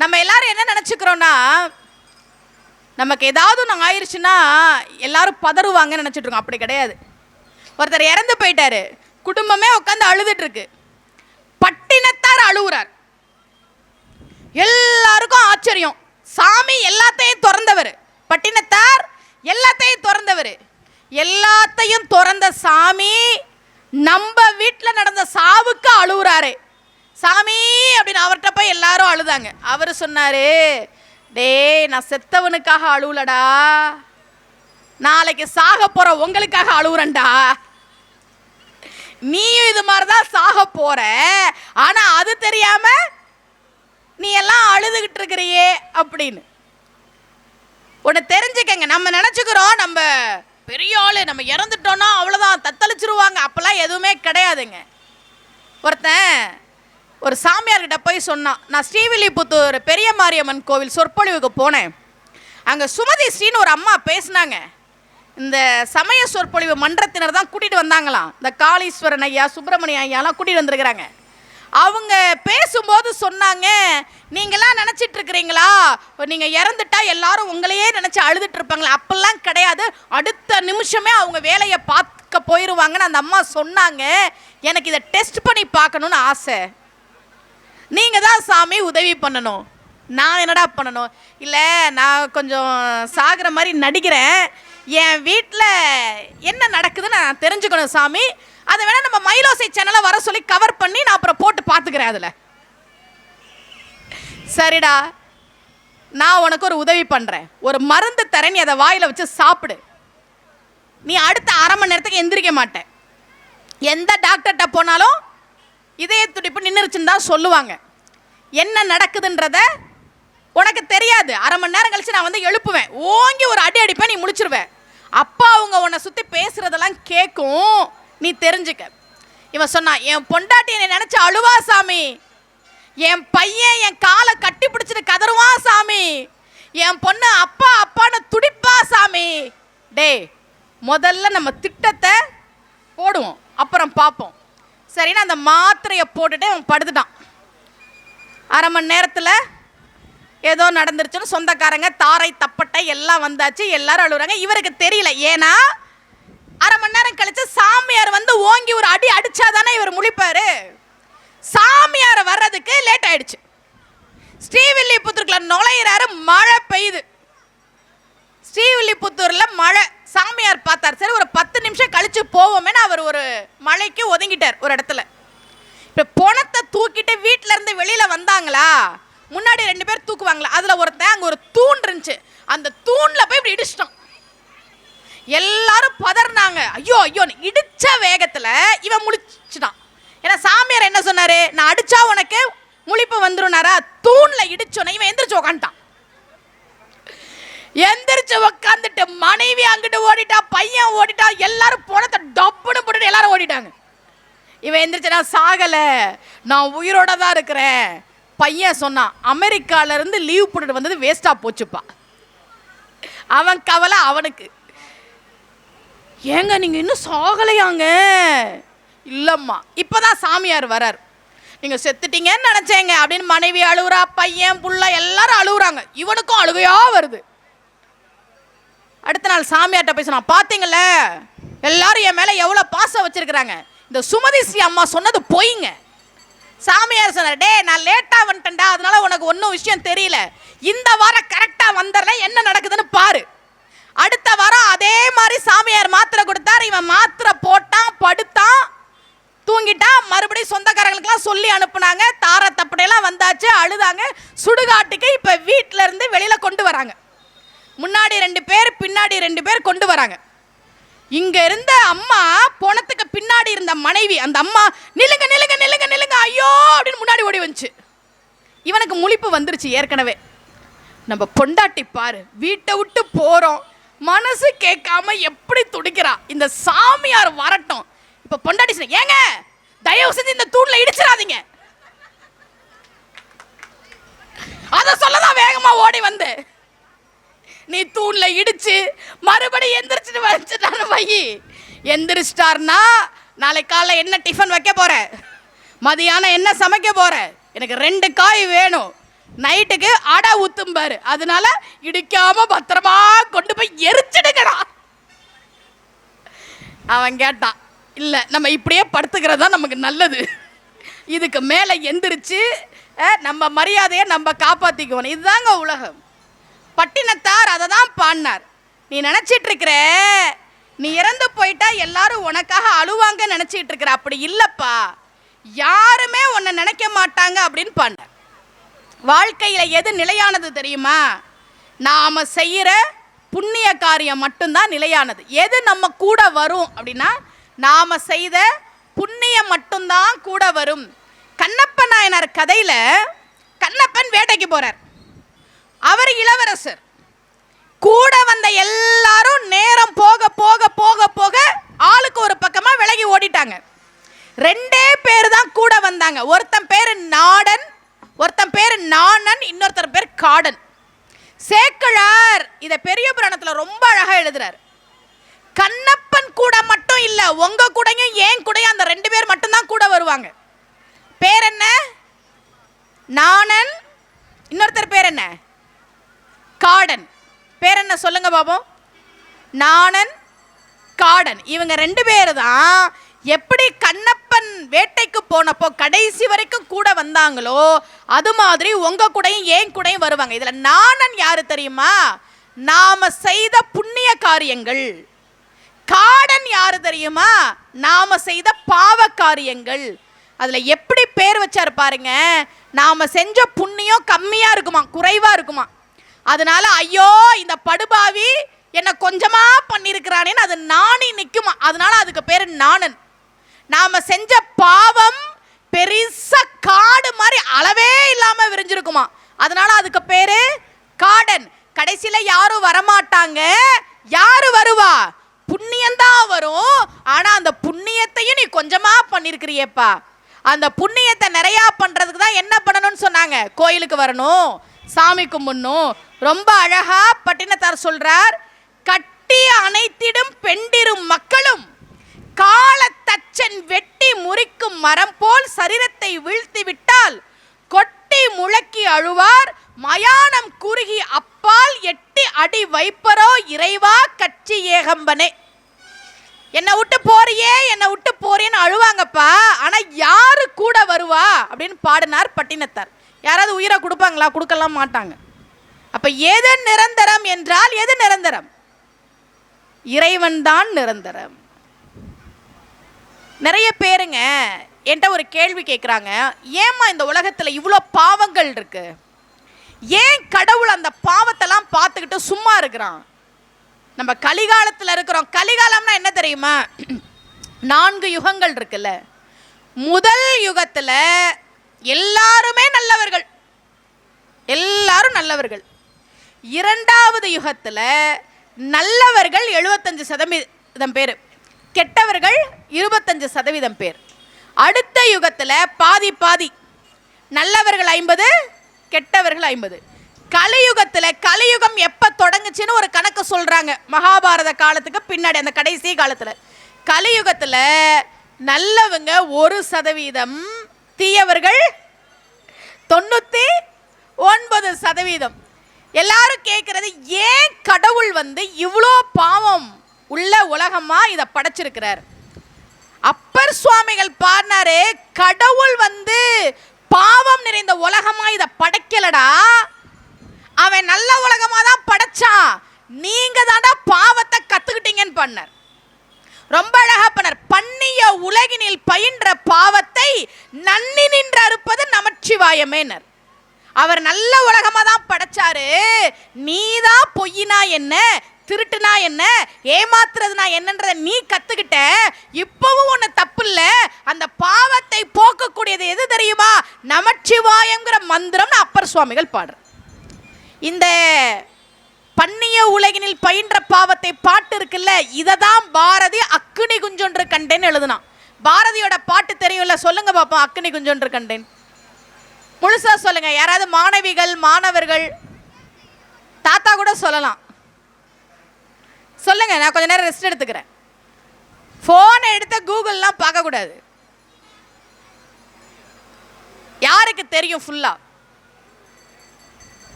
நம்ம எல்லாரும் என்ன நினச்சிக்கிறோன்னா, நமக்கு ஏதாவது ஒன்று ஆயிடுச்சுன்னா எல்லாரும் பதறுவாங்கன்னு நினச்சிட்டு இருக்கோம். அப்படி கிடையாது. ஒருத்தர் இறந்து போயிட்டாரு, குடும்பமே உட்காந்து அழுதுட்டு இருக்கு, பட்டினத்தார் அழுகுறார். எல்லாருக்கும் ஆச்சரியம், சாமி எல்லாத்தையும் திறந்தவர், பட்டினத்தார் எல்லாத்தையும் திறந்தவர். எல்லாத்தையும் திறந்த சாமி நம்ம வீட்டில் நடந்த சாவுக்கு அழுகுறாரு. சாமி அப்படின்னு அவர்கிட்ட போய் எல்லாரும் அழுதாங்க. அவர் சொன்னாரு, டேய் நான் செத்தவனுக்காக அழுவலடா, நாளைக்கு சாக போற உங்களுக்காக அழுகுறேன்டா. நீயும் இது மாதிரிதான் சாக போற, ஆனா அது தெரியாம நீ எல்லாம் அழுதுகிட்டு இருக்கிறியே அப்படின்னு. உன்னை தெரிஞ்சுக்கங்க, நம்ம நினைச்சுக்கிறோம் நம்ம பெரிய ஆளு, நம்ம இறந்துட்டோம்னா அவ்வளோதான் தத்தளிச்சிருவாங்க. அப்பெல்லாம் எதுவுமே கிடையாதுங்க. ஒருத்தன் ஒரு சாமியார்கிட்ட போய் சொன்னான், நான் ஸ்ரீவில்லிபுத்தூர் பெரிய மாரியம்மன் கோவில் சொற்பொழிவுக்கு போனேன், அங்கே சுமதி ஸ்ரீன்னு ஒரு அம்மா பேசினாங்க. இந்த சமய சொற்பொழிவு மன்றத்தினர் தான் கூட்டிகிட்டு வந்தாங்களாம். இந்த காளீஸ்வரன் ஐயா, சுப்பிரமணிய ஐயாலாம் கூட்டிகிட்டு வந்திருக்கிறாங்க. அவங்க பேசும்போது சொன்னாங்க, நீங்களாம் நினச்சிட்டு இருக்கிறீங்களா நீங்கள் இறந்துட்டா எல்லாரும் உங்களையே நினச்சி அழுதுட்டு இருப்பாங்களா? அப்பெல்லாம் கிடையாது, அடுத்த நிமிஷமே அவங்க வேலையை பார்க்க போயிடுவாங்கன்னு அந்த அம்மா சொன்னாங்க. எனக்கு இதை டெஸ்ட் பண்ணி பார்க்கணுன்னு ஆசை. நீங்கள் தான் சாமி உதவி பண்ணணும், நான் என்னடா பண்ணணும்? இல்லை நான் கொஞ்சம் சாகிற மாதிரி நடிக்கிறேன், என் வீட்டில் என்ன நடக்குதுன்னு நான் தெரிஞ்சுக்கணும் சாமி, அதை வேணா நம்ம மயிலோசை சேனலை வர சொல்லி கவர் பண்ணி நான் அப்புறம் போட்டு பார்த்துக்கிறேன். அதில் சரிடா, நான் உனக்கு ஒரு உதவி பண்ணுறேன், ஒரு மருந்து தரேன், நீ அதை வாயில் வச்சு சாப்பிடு, நீ அடுத்த அரை மணி நேரத்துக்கு எந்திரிக்க மாட்டேன். எந்த டாக்டர்கிட்ட போனாலும் இதய துடிப்பு நின்றுச்சுன்னு தான் சொல்லுவாங்க. என்ன நடக்குதுன்றத உனக்கு தெரியாது. அரை மணி நேரம் கழிச்சு நான் வந்து எழுப்புவேன், ஓங்கி ஒரு அடி அடிப்பேன், நீ முடிச்சிருவேன். அப்போ அவங்க உன்னை சுற்றி பேசுகிறதெல்லாம் கேட்கும், நீ தெரிஞ்சுக்க. இவன் சொன்னான், என் பொண்டாட்டி என்னை நினச்சி அழுவா சாமி, என் பையன் என் காலை கட்டி பிடிச்சிட்டு கதறுவான் சாமி, என் பொண்ணு அப்பா அப்பான்னு துடிப்பா சாமி. டே, முதல்ல நம்ம திட்டத்தை போடுவோம், அப்புறம் பார்ப்போம். சரின்னு அந்த மாத்திரையை போட்டுட்டு அவன் படுத்துட்டான். அரை மணி நேரத்தில் ஏதோ நடந்துருச்சுன்னு சொந்தக்காரங்க தாரை தப்பட்டை எல்லாம் வந்தாச்சு, எல்லாரும் அழுகுறாங்க. இவருக்கு தெரியல, ஏன்னா அரை மணி நேரம் கழிச்சு சாமியார் வந்து ஓங்கி ஒரு அடி அடிச்சாதானே இவர் முழிப்பாரு. சாமியார் வர்றதுக்கு லேட் ஆயிடுச்சு. ஸ்ரீவில்லிபுத்தூருக்குள்ள நுழையிறாரு, மழை பெய்யுது. ஸ்ரீவில்லிபுத்தூர்ல மழை, சாமியார் பார்த்தார். சரி ஒரு 10 நிமிஷம் கழிச்சு போவோமேன்னு அவர் ஒரு மலைக்கு ஒதுங்கிட்டார் ஒரு இடத்துல. இப்போ பணத்தை தூக்கிட்டு வீட்டில இருந்து வெளியில வந்தாங்களா, முன்னாடி 2 பேர் தூக்குவாங்களா, அதுல ஒருத்தன் அங்க ஒரு தூண் இருந்துச்சு, அந்த தூண்ல போய் இப்படி இடிச்சிட்டான். எல்லாரும் பதறினாங்க. ஐயோ ஐயோ, இடிச்ச வேகத்துல இவன் முழிச்சிட்டான். ஏன்னா சாமியார் என்ன சொன்னாரு, நான் அடிச்சா உனக்கு முழிப்பு வந்துருனாரா, தூண்ல இடிச்சோன்னு இவன் எந்திரிச்சு உக்காந்துட்டான். எந்திரிச்சு உக்காந்துட்டு மனைவி அங்கிட்டு ஓடிட்டா, பையன் ஓடிட்டா, எல்லாரும் பணத்தை டப்புன்னு போட்டுட்டு எல்லாரும் ஓடிட்டாங்க. இவன் எந்திரிச்சு, நான் சாகல, நான் உயிரோட தான் இருக்கிறேன். பையன் சொன்னான், அமெரிக்கால இருந்து லீவ் போட்டுட்டு வந்தது வேஸ்டா போச்சுப்பா. அவன் கவலை அவனுக்கு. ஏங்க நீங்க இன்னும் சாகலையாங்க? இல்லம்மா, இப்பதான் சாமியார் வரார், நீங்க செத்துட்டீங்கன்னு நினைச்சேங்க அப்படின்னு மனைவி அழுகுறா, பையன் புள்ள எல்லாரும் அழுகுறாங்க. இவனுக்கும் அழுகையா வருது. அடுத்த நாள் சாமியார்ட்ட பேசினா, பாத்தீங்கல்ல எல்லாரும் என் மேல எவ்வளவு பாசம் வச்சிருக்கிறாங்க, இந்த சுமதி ஸ்ரீ அம்மா சொன்னது பொய்ங்க. சாமியார் சொன்னார், டே நான் லேட்டா வந்துட்டேன்டா, அதனால உனக்கு ஒன்றும் விஷயம் தெரியல, இந்த வாரம் கரெக்டா வந்துடுற, என்ன நடக்குதுன்னு பாரு. அடுத்த வாரம் அதே மாதிரி சாமியார் மாத்திரை கொடுத்தார். இவன் மாத்திரை போட்டான், படுத்தான், தூங்கிட்டான். மறுபடியும் சொந்தக்காரங்களுக்கெல்லாம் சொல்லி அனுப்புனாங்க. தார தப்படையெல்லாம் வந்தாச்சு, அழுதாங்க. சுடுகாட்டுக்கு இப்ப வீட்டில இருந்து வெளியில கொண்டு வராங்க. முன்னாடி 2 பேர், பின்னாடி 2 பேர் கொண்டு வராங்க. இங்க இருந்த அம்மா போனத்துக்கு பின்னாடி இருந்த மனைவி, அந்த அம்மா நிலுங்க நிலுங்க நிலுங்க நிலுங்க ஐயோ அப்படின்னு முன்னாடி ஓடி வந்துச்சு. இவனுக்கு முழிப்பு வந்துருச்சு ஏற்கனவே. நம்ம பொண்டாட்டி பாரு, வீட்டை விட்டு போறோம், மனசு கேட்காம எப்படி துடிக்கிறா, இந்த சாமியார் வரட்டும். இப்ப பொண்டாட்டி சொன்ன, ஏங்க தயவு செஞ்சு இந்த தூண்ல இடிச்சிடாதீங்க, அத சொல்லதான் வேகமா ஓடி வந்து, நீ தூண்ல இடிச்சு மறுபடியும் எந்திரிச்சிட்டு வச்சுட்டாரு பையி. எந்திரிச்சிட்டாருன்னா நாளை காலை என்ன டிஃபன் வைக்க போற, மதியானம் என்ன சமைக்க போற, எனக்கு 2 காய் வேணும், நைட்டுக்கு அடை ஊத்தும்பாரு, அதனால இடிக்காம பத்திரமா கொண்டு போய் எரிச்சிடுங்கடா. அவன் கேட்டான், இல்ல நம்ம இப்படியே படுத்துக்கிறதா நமக்கு நல்லது, இதுக்கு மேல எந்திரிச்சு நம்ம மரியாதையை நம்ம காப்பாத்திக்குவோம். இதுதாங்க உலகம். பட்டினத்தார் அதை தான் பாடினார். நீ நினைச்சிட்டு இருக்கிற நீ இறந்து போயிட்டா எல்லாரும் உனக்காக அழுவாங்க நினைச்சிட்டு இருக்கிற, அப்படி இல்லப்பா, யாருமே உன்னை நினைக்க மாட்டாங்க அப்படின்னு பாடினார். வாழ்க்கையில எது நிலையானது தெரியுமா? நாம செய்யற புண்ணிய காரியம் மட்டும்தான் நிலையானது. எது நம்ம கூட வரும் அப்படின்னா, நாம செய்த புண்ணியம் மட்டும்தான் கூட வரும். கண்ணப்ப நாயனார் கதையில கண்ணப்பன் வேட்டைக்கு போறார். அவர் இளவரசர். கூட வந்த எல்லாரும் நேரம் போக போக போக போக ஆளுக்கு ஒரு பக்கமா விலகி ஓடிட்டாங்க. 2 பேர் தான் கூட வந்தாங்க. ஒருத்தன் பேரு நாடன், ஒருத்தன் பேரு நாணன், இன்னொருத்தர் பேர் காடன். சேக்கிழார் இத பெரிய புராணத்துல ரொம்ப அழகா எழுதுறார். கண்ணப்பன் கூட மட்டும் இல்ல, உங்க கூடயும் ஏன் கூடயும் அந்த 2 பேர் மட்டும் தான் கூட வருவாங்க. பேர் என்ன? நாணன். இன்னொருத்தர் பேர் என்ன? காடன். பேர் என்ன சொல்லுங்க பாபம்? நாணன், காடன். இவங்க 2 பேர் தான் எப்படி கண்ணப்பன் வேட்டைக்கு போனப்போ கடைசி வரைக்கும் கூட வந்தாங்களோ, அது மாதிரி உங்க கூடயும் ஏன் கூடயும் வருவாங்க. இதுல நாணன் யாரு தெரியுமா? நாம செய்த புண்ணிய காரியங்கள். காடன் யாரு தெரியுமா? நாம செய்த பாவ காரியங்கள். அதுல எப்படி பேர் வச்சாரு பாருங்க. நாம செஞ்ச புண்ணியம் கம்மியா இருக்குமா, குறைவா இருக்குமா. அதனால ஐயோ இந்த படுபாவி என்ன கொஞ்சமா பண்ணிருக்கிறானேன்னு அது நாணி நிக்குமா, அதனால அதுக்கு பேரு நாணன். நாம செஞ்ச பாவம் பெருசா காடு மாதிரி அளவே இல்லாம விரிஞ்சிருக்குமா, அதனால அதுக்கு பேரு காடன். கடைசியில யாரும் வரமாட்டாங்க. யாரு வருவா? புண்ணியம்தான் வரும். ஆனா அந்த புண்ணியத்தையும் நீ கொஞ்சமா பண்ணிருக்கிறியப்பா, அந்த புண்ணியத்தை நிறைய பண்றதுக்கு தான் என்ன பண்ணணும்னு சொன்னாங்க? கோயிலுக்கு வரணும், சாமி கும்பிடணும். ரொம்ப அழகா பட்டினத்தார் சொல்றார், கட்டி அணைத்திடும் பெண்டிரும் மக்களும் கால தச்சன் வெட்டி முறிக்கும் மரம் போல் சரீரத்தை வீழ்த்தி விட்டால் கொட்டி முழக்கி அழுவார், மயானம் குறுகி அப்பால் எட்டி அடி வைப்பரோ இறைவா கட்சி ஏகம்பனே. என்னை விட்டு போறியே என்னை விட்டு போறியேன்னு அழுவாங்கப்பா, ஆனா யாரு கூட வருவா அப்படின்னு பாடினார் பட்டினத்தார். யாராவது உயிரை கொடுப்பாங்களா? கொடுக்கலாம் மாட்டாங்க. அப்ப எது நிரந்தரம் என்றால் எது நிரந்தரம்? இறைவன் தான் நிரந்தரம். நிறைய பேருங்க என்கிட்ட ஒரு கேள்வி கேட்குறாங்க, ஏம்மா இந்த உலகத்தில் இவ்வளோ பாவங்கள் இருக்கு, ஏன் கடவுள் அந்த பாவத்தெல்லாம் பார்த்துக்கிட்டு சும்மா இருக்கிறான்? நம்ம கலிகாலத்தில் இருக்கிறோம். கலிகாலம்னா என்ன தெரியுமா? 4 யுகங்கள் இருக்குல்ல. முதல் யுகத்தில் எல்லாருமே நல்லவர்கள், எல்லாரும் நல்லவர்கள். இரண்டாவது யுகத்தில் நல்லவர்கள் 75% பேர், கெட்டவர்கள் 25% பேர். அடுத்த யுகத்தில் பாதி பாதி, நல்லவர்கள் 50, கெட்டவர்கள் 50. கலியுகத்தில், கலியுகம் எப்போ தொடங்குச்சுன்னு ஒரு கணக்கு சொல்கிறாங்க. மகாபாரத காலத்துக்கு பின்னாடி, அந்த கடைசி காலத்தில் கலியுகத்தில் நல்லவங்க 1%, தீயவர்கள் 99%. எல்லாரும் கேட்குறது, ஏன் கடவுள் இவ்வளோ பாவம் உள்ள உலகமா இதை படைச்சிருக்கிறார்? அப்பர் சுவாமிகள் பாடினாரு, கடவுள் பாவம் நிறைந்த உலகமா இதை படைக்கலடா, அவன் நல்ல உலகமா தான் படைச்சான், நீங்க தாண்டா பாவத்தை கத்துக்கிட்டீங்கன்னு பண்ணார். ரொம்ப அழகா பண்ணார். பண்ணிய உலகினில் பயின்ற பாவத்தை நன்னி நின்று அறுப்பது நமச்சிவாயமேனர். அவர் நல்ல உலகமா தான் படைச்சாரு, நீதான் பொய்யினா என்ன, திருட்டுனா என்ன, ஏமாத்துறதுனா என்னன்றத நீ கத்துக்கிட்ட, இப்பவும் ஒண்ணு தப்பு இல்ல. அந்த பாவத்தை போக்கக்கூடியது எது தெரியுமா? நமச்சிவாயங்கிற மந்திரம் அப்பர் சுவாமிகள் பாடுற. இந்த பண்ணிய உலகினில் பயின்ற பாவத்தை பாட்டு இருக்குல்ல, இததான் பாரதி அக்குனி குஞ்சொன்று கண்டேன் எழுதுனான். பாரதியோட பாட்டு தெரியும்ல, சொல்லுங்க பாப்போம். அக்குனி குஞ்சொன்று கண்டேன் முழுசா சொல்லுங்க. யாராவது மாணவிகள், மாணவர்கள், தாத்தா கூட சொல்லலாம். சொல்லுங்க, நான் கொஞ்ச நேரம் ரெஸ்ட் எடுத்துக்கிறேன். போனை எடுத்த கூகுள்லாம் பார்க்க கூடாது. யாருக்கு தெரியும் ஃபுல்லா?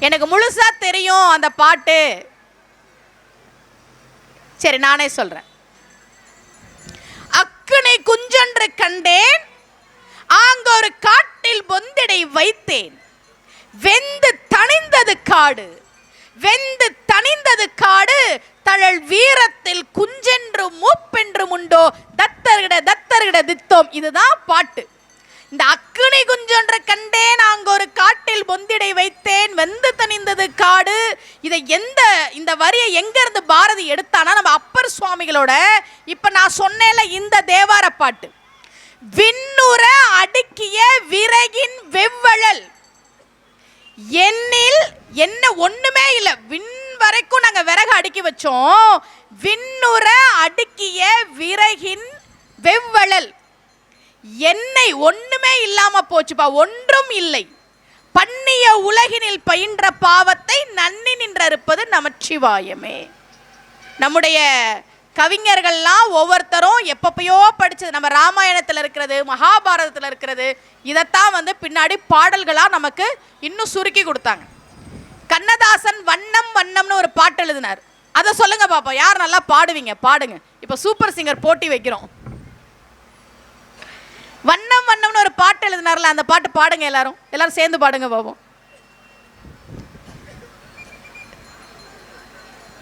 எனக்கு முழுசா தெரியும் அந்த பாட்டு. சரி, நானே சொல்றேன். அக்குனை குஞ்சொன்று கண்டேன், ஆங்கொரு காட்டில் பொந்திடை வைத்தேன், வெந்து தணிந்தது காடு, வெந்து தணிந்தது காடு, தழல் வீரத்தில் குஞ்சென்று மூப்பென்று உண்டோ, தத்தர்கிட தத்தர்கிட தித்தோம். இதுதான் பாட்டு. இந்த அக்குனி குஞ்சொன்று கண்டேன், அங்க ஒரு காட்டில் பொந்திடை வைத்தேன், வெந்து தணிந்தது காடு, இதை இந்த வரியை எங்க இருந்து பாரதி எடுத்தானா? நம்ம அப்பர் சுவாமிகளோட இப்ப நான் சொன்னேன்ல இந்த தேவார பாட்டு. விண்ணுற அடுக்கிய விறகின் வெவ்வழல், என்னில் என்ன ஒண்ணுமே இல்லை, விண் வரைக்கும் நாங்க விறகு அடுக்கி வச்சோம். விண்ணுற அடுக்கிய விறகின் வெவ்வழல், எண்ணெய் ஒண்ணுமே இல்லாம போச்சுப்பா, ஒன்றும் இல்லை. பண்ணிய உலகினில் பயின்ற பாவத்தை நன்னி நின்றறுப்பது நமச்சிவாயமே. நம்முடைய கவிஞர்கள்லாம் ஒவ்வொருத்தரும் எப்பப்பயோ படிச்சது, நம்ம ராமாயணத்தில் இருக்கிறது, மகாபாரதத்தில் இருக்கிறது, இதைத்தான் பின்னாடி பாடல்களா நமக்கு இன்னும் சுருக்கி கொடுத்தாங்க. கண்ணதாசன் வண்ணம் வண்ணம்னு ஒரு பாட்டு எழுதினார். அதை சொல்லுங்க பாப்பா, யார் நல்லா பாடுவீங்க பாடுங்க. இப்ப சூப்பர் சிங்கர் போட்டி வைக்கிறோம். வண்ணம் வண்ணம்னு ஒரு பாட்டு எழுதினார்ல, அந்த பாட்டு பாடுங்க. எல்லாரும் சேர்ந்து பாடுங்க பாப்போம்.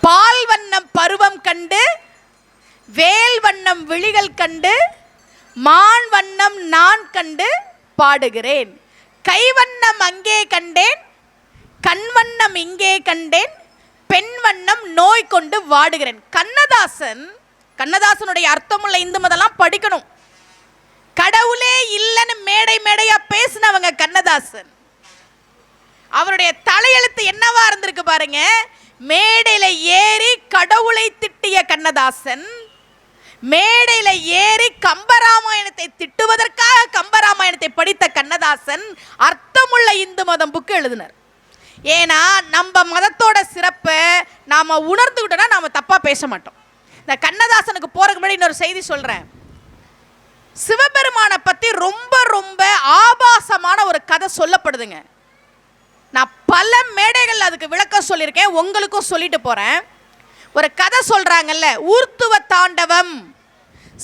பால் வண்ணம் பருவம் கண்டு, வேல் வண்ணம் விழிகள் கண்டு, மான் வண்ணம் நான் கண்டு பாடுகிறேன், கை வண்ணம் அங்கே கண்டேன், கண் வண்ணம் இங்கே கண்டேன், பெண் வண்ணம் நோய் கொண்டு வாடுகிறேன். கண்ணதாசனுடைய அர்த்தமுள்ள இந்து மதெல்லாம் படிக்கணும். கடவுளே இல்லைன்னு மேடை மேடையா பேசினவங்க கண்ணதாசன். அவருடைய தலையெழுத்து என்னவா இருந்திருக்கு பாருங்க. மேடையில ஏறி கடவுளை திட்டிய கண்ணதாசன், மேடையில ஏறி கம்பராமாயணத்தை திட்டுவதற்காக கம்பராமாயணத்தை படித்த கண்ணதாசன் அர்த்தமுள்ள இந்து மதம் புக்கு எழுதினார். ஏன்னா நம்ம மதத்தோட சிறப்பை நாம உணர்ந்துக்கிட்டோம்னா நாம தப்பா பேச மாட்டோம். இந்த கண்ணதாசனுக்கு போறதுக்கு முன்னாடி இன்னொரு செய்தி சொல்றேன். சிவபெருமானை பத்தி ரொம்ப ரொம்ப ஆபாசமான ஒரு கதை சொல்லப்படுதுங்க. நான் பல மேடைகள் அதுக்கு விளக்கம் சொல்லியிருக்கேன், உங்களுக்கும் சொல்லிட்டு போறேன். ஒரு கதை சொல்றாங்கல்ல, ஊர்த்துவ தாண்டவம்.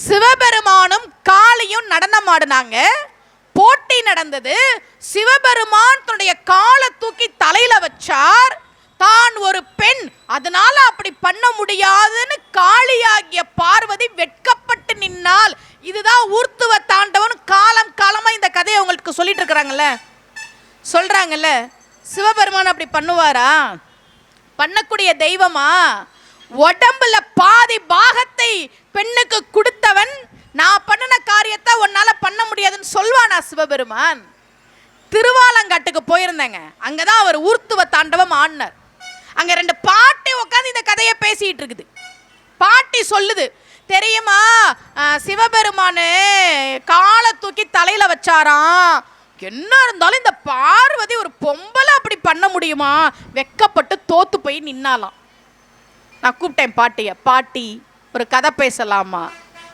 சிவபெருமானும் காளியும் நடனம் ஆடினாங்க, போட்டி நடந்தது. சிவபெருமான் தன்னுடைய காலை தூக்கி தலையில வச்சார், தான் ஒரு பெண், அதனால அப்படி பண்ண முடியாதுன்னு காளியாகிய பார்வதி வெட்கப்பட்டு நின்னால். இதுதான் ஊர்த்துவ தாண்டவன் காலம் காலமா இந்த கதையை உங்களுக்கு சொல்லிட்டு இருக்கிறாங்கல்ல, சொல்றாங்கல்ல. சிவபெருமான் அப்படி பண்ணுவாரா? பண்ணக்கூடிய தெய்வமா? உடம்புல பாதி பாகத்தை பெண்ணுக்கு கொடுத்தவன் நான் பண்ணின காரியத்தை உன்னால பண்ண முடியாதுன்னு சொல்வானா சிவபெருமான்? திருவாலங்காட்டுக்கு போயிருந்தேங்க. அங்கதான் அவர் ஊர்த்துவ தாண்டவம் ஆடினார். அங்க 2 பாட்டி உட்காந்து இந்த கதையை பேசிட்டு இருக்குது. பாட்டி சொல்லுது, தெரியுமா சிவபெருமானு காலை தூக்கி தலையில வச்சாராம். என்ன இருந்தாலும் இந்த பார்வதி ஒரு பொம்பளை அப்படி பண்ண முடியுமா? வெக்கப்பட்டு தோத்து போய் நின்னாலாம். நான் கூப்பிட்டேன் பாட்டிய, பாட்டி ஒரு கதை பேசலாமா?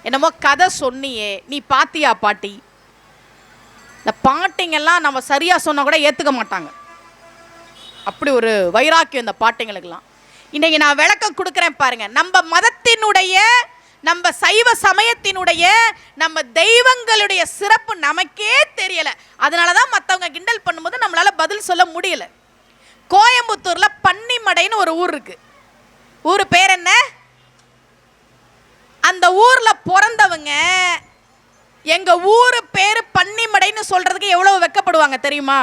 என்னமோ கதை சொன்னியே, நீ பாத்தியா பாட்டி? இந்த பாட்டிங்கெல்லாம் நம்ம சரியா சொன்னா கூட ஏத்துக்க மாட்டாங்க. அப்படி ஒரு வைராக்கியம் இந்த பாட்டிங்களுக்கெல்லாம். இன்னைக்கு நான் விளக்கம் கொடுக்குறேன் பாருங்க. நம்ம மதத்தினுடைய, நம்ம சைவ சமயத்தினுடைய, நம்ம தெய்வங்களுடைய சிறப்பு நமக்கே தெரியல. அதனாலதான் மற்றவங்க கிண்டல் பண்ணும்போது நம்மளால பதில் சொல்ல முடியல. கோயம்புத்தூர்ல பன்னிமடைன்னு ஒரு ஊர் இருக்கு. ஊர் பேர் என்ன? அந்த ஊர்ல பிறந்தவங்க எங்க ஊரு பேரு பன்னிமடைன்னு சொல்றதுக்கு எவ்வளவு வெக்கப்படுவாங்க தெரியுமா?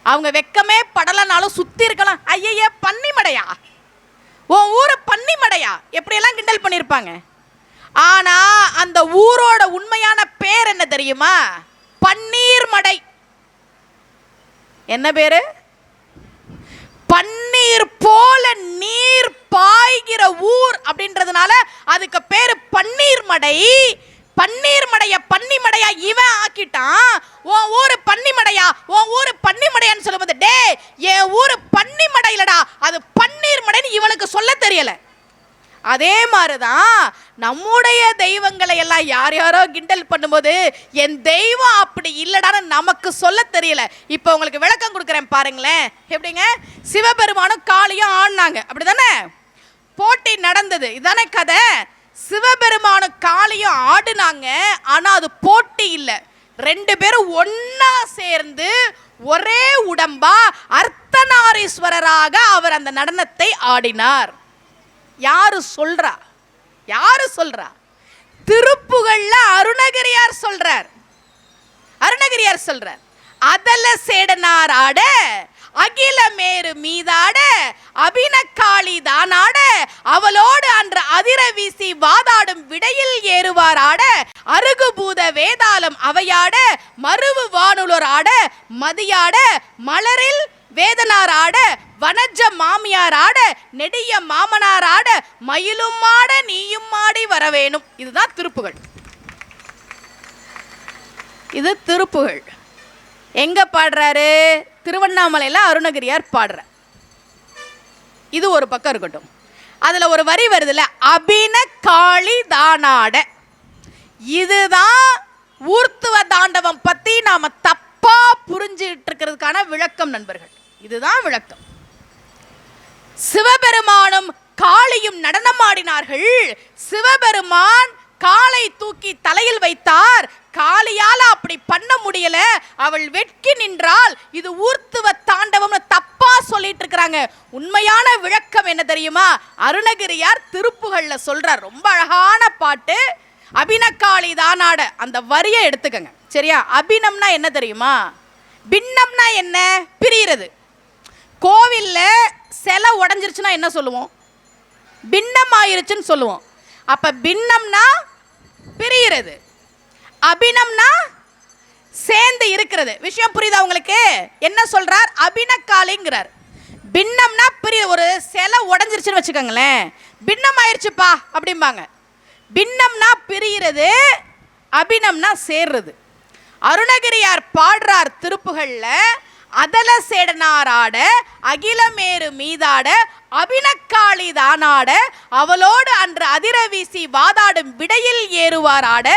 அவங்க வெக்கமே படலனாலும் சுத்தி இருக்கலாம். ஐய பன்னிமடையா, உன் ஊரு பன்னிமடையா, எப்படியெல்லாம் கிண்டல் பண்ணியிருப்பாங்க. ஆனா அந்த ஊரோட உண்மையான பேர் என்ன தெரியுமா? பன்னீர்மடை. என்ன பேரு? பன்னீர் போல நீர் பாய்கிற ஊர் அப்படின்றதுனால அதுக்கு பேரு பன்னீர்மடை. பன்னீர்மடைய பன்னிமடையா இவன் ஆக்கிட்டான். உன் ஊரு பன்னிமடையா, உன் ஊரு பன்னிமடையான்னு சொல்லும்போது, டே என் ஊரு பன்னிமடை இல்லடா, அது பன்னீர்மடைன்னு இவனுக்கு சொல்ல தெரியல. அதே மாதிரிதான் நம்முடைய தெய்வங்களை எல்லாம் யார் யாரோ கிண்டல் பண்ணும்போது என் தெய்வம் அப்படி இல்லடான்னு நமக்கு சொல்ல தெரியல. இப்போ உங்களுக்கு விளக்கம் கொடுக்குறேன் பாருங்களேன். எப்படிங்க? சிவபெருமானும் காளியும் ஆடினாங்க, அப்படிதானே? போட்டி நடந்தது, இதுதானே கதை. சிவபெருமானும் காளியும் ஆடினாங்க. ஆனா அது போட்டி இல்லை. 2 பேரும் ஒன்னா சேர்ந்து ஒரே உடம்பா அர்த்தநாரீஸ்வரராக அவர் அந்த நடனத்தை ஆடினார். யாரு சொல்றா? யாரு சொல்றா? திருப்புகள்ல அருணகிரியார் சொல்றார். அருணகிரியார் சொல்றார், அதல சேடனார் ஆட, அகில மேரு மீதாட, அபினக்காளி தானாட, அவளோடு அன்று அதிர வீசி வாதாடும் விடையில் ஏறுவார் ஆட, அருகுபூத வேதாளம் அவையாட, மருவு வானுலர் ஆட, மதியாட, மலரில் வேதனார் ஆட, வனஜ மாமியார் ஆட, நெடிய மாமனார் ஆட, மயிலும் ஆட நீயும் ஆடி வரவேணும். இதுதான் திருப்புகள். இது திருப்புகள். எங்க பாடுறாரு? திருவண்ணாமலையில அருணகிரியார் பாடுற. இது ஒரு பக்கம் இருக்கட்டும். அதுல ஒரு வரி வருதுல, அபின காளி தானாட. இதுதான் ஊர்த்துவ தாண்டவம் பத்தி நாம தப்பா புரிஞ்சிட்டு இருக்கிறதுக்கான விளக்கம் நண்பர்கள். இதுதான் விளக்கம். சிவபெருமானும் காளியும் நடனமாடினார்கள். சிவபெருமான் காலை தூக்கி தலையில் வைத்தார். காளியால அப்படி பண்ண முடியல, அவள் வெட்கி நின்றாள். இது ஊர்த்துவ தாண்டவம்னு தப்பா சொல்லிட்டு இருக்கிறாங்க. உண்மையான விளக்கம் என்ன தெரியுமா? அருணகிரியார் திருப்புகள்ல சொல்றார். ரொம்ப அழகான பாட்டு. அபினக்காளி தானாட அந்த வரியை எடுத்துக்கங்க, சரியா? அபினம்னா என்ன தெரியுமா? பின்னம்னா என்ன? பிரிகிறது. கோவில்ல சிலை உடைஞ்சிருச்சுன்னா என்ன சொல்லுவோம்? பின்னம் ஆயிருச்சுன்னு சொல்லுவோம். அப்ப பின்னம்னா பிரிகிறது, அபினம்னா சேர்ந்து இருக்கிறது. விஷயம் புரியுதா உங்களுக்கு? என்ன சொல்றார்? அபினக்காளிங்கிறார். பின்னம்னா பிரிய, ஒரு சிலை உடைஞ்சிருச்சுன்னு வச்சுக்கோங்களேன், பின்னம் ஆயிருச்சுப்பா அப்படிம்பாங்க. பின்னம்னா பிரிகிறது, அபினம்னா சேர்றது. அருணகிரியார் பாடுறார் திருப்புகள்ல, அதல சேடனார் ஆட, அகிலமேரு மீதாட, அபினக்காளி தானாட, அவளோடு அன்று அதிர வீசி வாதாடும் விடையில் ஏறுவார் ஆட,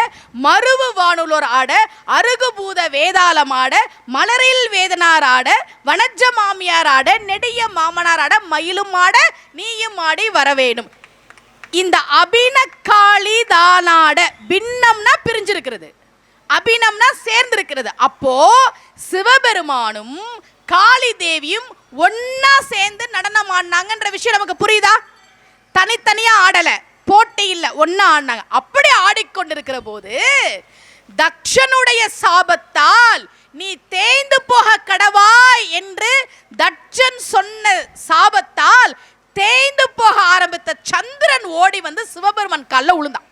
மருவு வானுலோர் ஆட, அருகுபூத வேதாளம் ஆட, மலரில் வேதனார் ஆட, வனஜ மாமியார் ஆட, நெடிய மாமனார் ஆட, மயிலும் ஆட நீயும் ஆடி வரவேணும். இந்த அபினக்காளி தானாட, பின்னம்னா பிரிஞ்சிருக்கிறது, அபினம்னா சேர்ந்திருக்கிறது. அப்போ சிவபெருமானும் காளி தேவியும் ஒன்னா சேர்ந்து நடனம் ஆடினாங்கன்ற விஷயம் நமக்கு புரியுதா? தனித்தனியா ஆடல, போட்டி இல்ல, ஒன்னா ஆடினாங்க. அப்படி ஆடிக்கொண்டிருக்கிற போது தக்ஷனுடைய சாபத்தால் நீ தேய்ந்து போக கடவாய் என்று தட்சன் சொன்ன சாபத்தால் தேய்ந்து போக ஆரம்பித்த சந்திரன் ஓடி வந்து சிவபெருமான் கால்ல விழுந்தான்.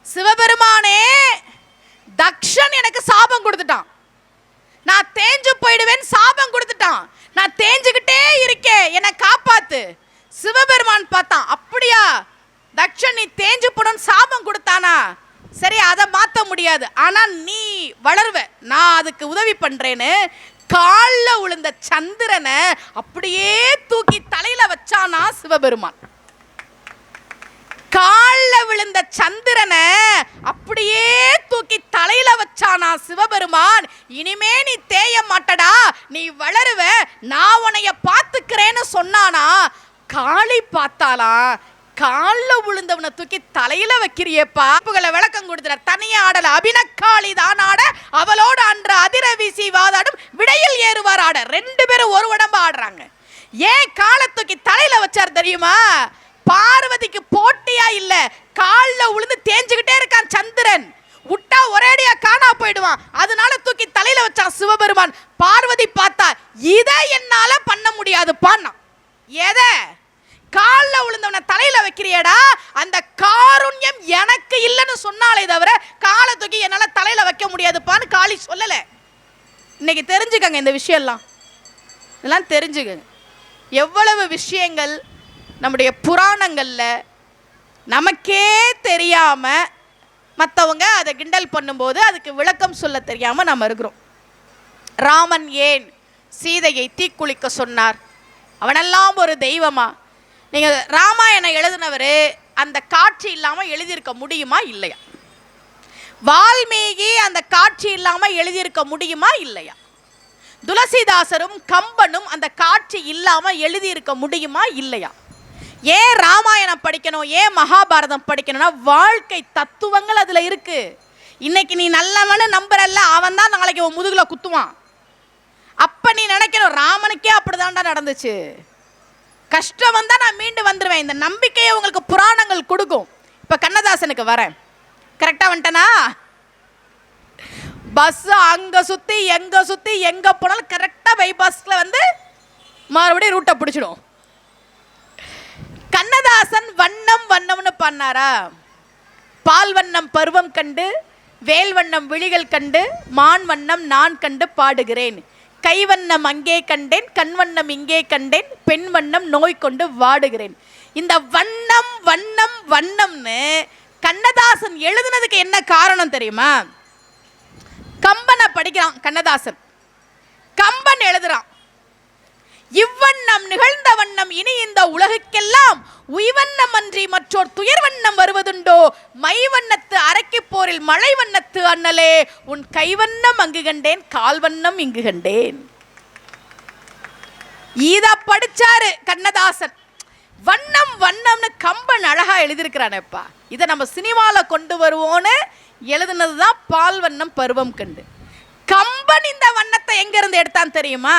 சிவபெருமானே, தக்ஷன் எனக்கு சாபம் கொடுத்துட்டான், நான் தேஞ்சு போயிடுவேன் சாபம் கொடுத்துட்டான், நான் தேஞ்சுக்கிட்டே இருக்கேன், என்னை காப்பாத்து. சிவபெருமான் பார்த்தான், அப்படியா தக்ஷன் நீ தேஞ்சு போடும் சாபம் கொடுத்தானா, சரி அதை மாற்ற முடியாது, ஆனா நீ வளர்வ, நான் அதுக்கு உதவி பண்றேன்னு காலில் விழுந்த சந்திரனை அப்படியே தூக்கி தலையில வச்சானா சிவபெருமான். காலில் விழுந்த சந்திரனை அப்படியே தூக்கி தலையில வச்சானா சிவபெருமான். இனிமே நீ தேய மாட்டடா, நீ வளருவ, நான் உன்னைய பார்த்துக்கிறேன்னு சொன்னானா. காளி பார்த்தாளா, காலில் விழுந்தவனை தூக்கி தலையில வைக்கிறியப்பா. விளக்கம் கொடுத்தார். தனியா ஆடல, அபினக்காளி தான் ஆட, அவளோடு அன்று அதிர வீசி வாதாடும் விடையில் ஏறுவார் ஆட. ரெண்டு பேரும் ஒரு உடம்பு ஆடுறாங்க. ஏன் காலை தூக்கி தலையில வச்சார் தெரியுமா? பார்வதிக்கு போட்டியா இல்ல, காலில் விழுந்து தேஞ்சுக்கிட்டே இருக்கான் சந்திரன், விட்டா ஒரேடியா காணா போயிடுவான், அதனால தூக்கி தலையில வச்சான் சிவபெருமான். பார்வதி பார்த்தா, இதை என்னால பண்ண முடியாதுப்பான்னா. எதை? காலில் விழுந்தவனை தலையில வைக்கிறியடா, அந்த காருண்யம் எனக்கு இல்லைன்னு சொன்னாலே தவிர காலை தூக்கி என்னால தலையில வைக்க முடியாதுப்பான்னு காளி சொல்லல. இன்னைக்கு தெரிஞ்சுக்கங்க இந்த விஷயம்லாம், இதெல்லாம் தெரிஞ்சுக்கங்க. எவ்வளவு விஷயங்கள் நம்முடைய புராணங்கள்ல நமக்கே தெரியாம மற்றவங்க அதை கிண்டல் பண்ணும்போது அதுக்கு விளக்கம் சொல்ல தெரியாம நம்ம இருக்கிறோம். ராமன் ஏன் சீதையை தீக்குளிக்க சொன்னார்? அவனெல்லாம் ஒரு தெய்வமா? நீங்க ராமாயணம் எழுதினவர் அந்த காட்சி இல்லாம எழுதியிருக்க முடியுமா இல்லையா? வால்மீகி அந்த காட்சி இல்லாம எழுதியிருக்க முடியுமா இல்லையா? துளசிதாசரும் கம்பனும் அந்த காட்சி இல்லாம எழுதியிருக்க முடியுமா இல்லையா? ஏன் ராமாயணம் படிக்கணும், ஏன் மகாபாரதம் படிக்கணும்னா வாழ்க்கை தத்துவங்கள் அதுல இருக்கு. இன்னைக்கு நீ நல்லவனு நம்புறல்ல, அவன் தான் நாளைக்கு உன் முதுகுல குத்துவான். அப்ப நீ நினைக்கணும், ராமனுக்கே அப்படிதான்டா நடந்துச்சு, கஷ்டம் வந்தா நான் மீண்டு வந்துருவேன். இந்த நம்பிக்கையை உங்களுக்கு புராணங்கள் கொடுக்கும். இப்ப கண்ணதாசனுக்கு வரேன், கரெக்டா வந்துட்டனா? பஸ் அங்க சுத்தி எங்க போனாலும் கரெக்டா பைபாஸ்ல வந்து மறுபடியும் ரூட்டை பிடிச்சிடும். கண்ணதாசன் வண்ணம் வண்ணம்னு பண்ணாரா? பால் வண்ணம் பருவம் கண்டு, வேல் வண்ணம் விழிகள் கண்டு, மான் வண்ணம் நான் கண்டு பாடுகிறேன், கைவண்ணம் அங்கே கண்டேன், கண் வண்ணம் இங்கே கண்டேன், பெண் வண்ணம் நோய் கொண்டு வாடுகிறேன். இந்த வண்ணம் வண்ணம் வண்ணம்னு கண்ணதாசன் எழுதுனதுக்கு என்ன காரணம் தெரியுமா? கம்பனை படிக்கிறான் கண்ணதாசன், கம்பன் எழுதுறான், இவ்வண்ணம் நிகழ்ந்த வண்ணம் இனி இந்த உலகுக்கெல்லாம் உய்வண்ணம் அன்றி மற்றோர் துயர் வண்ணம் வருவதுண்டோ, மைவண்ணத்து அரக்கி போரில் மழை வண்ணத்து அண்ணலே, உன் கைவண்ணம் அங்கு கண்டேன், கால்வண்ணம் இங்கு கண்டேன். இத படிச்சாரு கண்ணதாசன். வண்ணம் வண்ணம்னு கம்பன் அழகா எழுதியிருக்கிறானேப்பா. இதை நம்ம சினிமால கொண்டு வருவோன்னு எழுதுனதுதான் பால் வண்ணம் பருவம் கண்டு. கம்பன் இந்த வண்ணத்தை எங்க இருந்து எடுத்தான் தெரியுமா?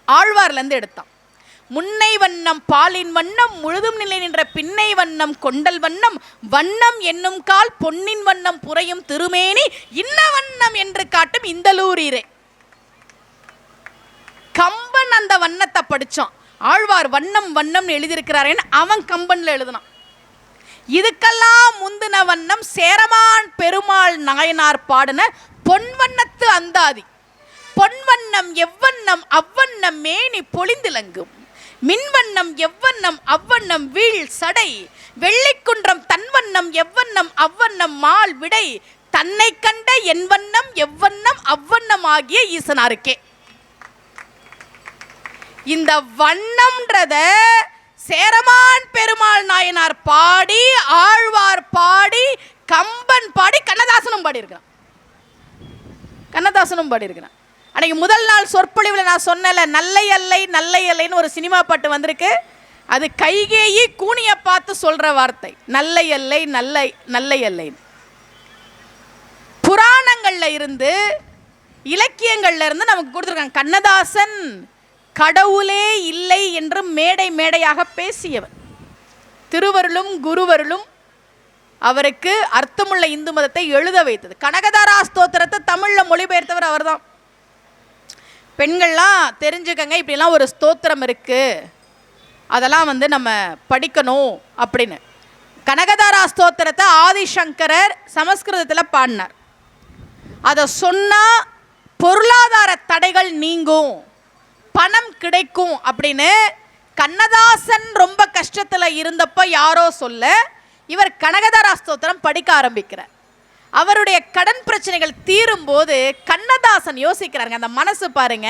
ஆழ்வார்ல இருந்து எடுத்தான். முன்னை வண்ணம் பாலின் வண்ணம் முழுதும் நிலை நின்ற பின்னை வண்ணம் கொண்டல் வண்ணம், வண்ணம் என்னும் கால் பொன்னின் வண்ணம் புரையும் திருமேனி இன்ன வண்ணம் என்று காட்டும் இந்தலூரீரே. கம்பன் அந்த வண்ணத்தை படிச்சான். ஆழ்வார் வண்ணம் வண்ணம் எழுதியிருக்கிறாரேன்னு அவன் கம்பன்ல எழுதினான். இதுக்கெல்லாம் முந்தின வண்ணம் சேரமான் பெருமாள் நாயனார் பாடின பொன்வண்ணத்து அந்தாதி. பொன்வண்ணம் எவ்வண்ணம் அவ்வண்ணம் மேனி பொழிந்திலங்கும், மின்வண்ணம் எவ்வண்ணம் அவ்வண்ணம் வீழ் சடை, வெள்ளிக்குன்றம் தன்வண்ணம் எவ்வண்ணம் அவ்வண்ணம் மால் விடை, தன்னை கண்ட என் வண்ணம் எவ்வண்ணம் அவ்வண்ணம் ஆகிய ஈசனாருக்கே. இந்த வண்ணம்ன்றத சேரமான் பெருமாள் நாயனார் பாடி, ஆழ்வார் பாடி, கம்பன் பாடி, கண்ணதாசனும் பாடியிருக்கிறான். கண்ணதாசனும் பாடியிருக்கிறான். அன்னைக்கு முதல் நாள் சொற்பொழிவில் நான் சொன்னல, நல்லை அல்லை நல்லை அல்லைன்னு ஒரு சினிமா பாட்டு வந்திருக்கு. அது கைகேயி கூனிய பார்த்து சொல்ற வார்த்தை, நல்லை அல்லை நல்லை நல்லை அல்லை. புராணங்கள்ல இருந்து இலக்கியங்கள்ல இருந்து நமக்கு கொடுத்துருக்காங்க. கண்ணதாசன் கடவுளே இல்லை என்று மேடை மேடையாக பேசியவர். திருவருளும் குருவருளும் அவருக்கு அர்த்தமுள்ள இந்து மதத்தை எழுத வைத்தது. கனகதாரா ஸ்தோத்திரத்தை தமிழில் மொழிபெயர்த்தவர் அவர் தான். பெண்கள்லாம் தெரிஞ்சுக்கங்க, இப்படிலாம் ஒரு ஸ்தோத்திரம் இருக்குது, அதெல்லாம் நம்ம படிக்கணும் அப்படின்னு. கனகதாரா ஸ்தோத்திரத்தை ஆதிசங்கரர் சமஸ்கிருதத்தில் பாடினார். அதை சொன்னால் பொருளாதார தடைகள் நீங்கும், பணம் கிடைக்கும் அப்படின்னு கண்ணதாசன் ரொம்ப கஷ்டத்தில் இருந்தப்போ யாரோ சொல்ல இவர் கனகதாரா ஸ்தோத்திரம் படிக்க ஆரம்பிக்கிறார். அவருடைய கடன் பிரச்சனைகள் தீரும் போது கண்ணதாசன் யோசிக்கிறாருங்க, அந்த மனசு பாருங்க,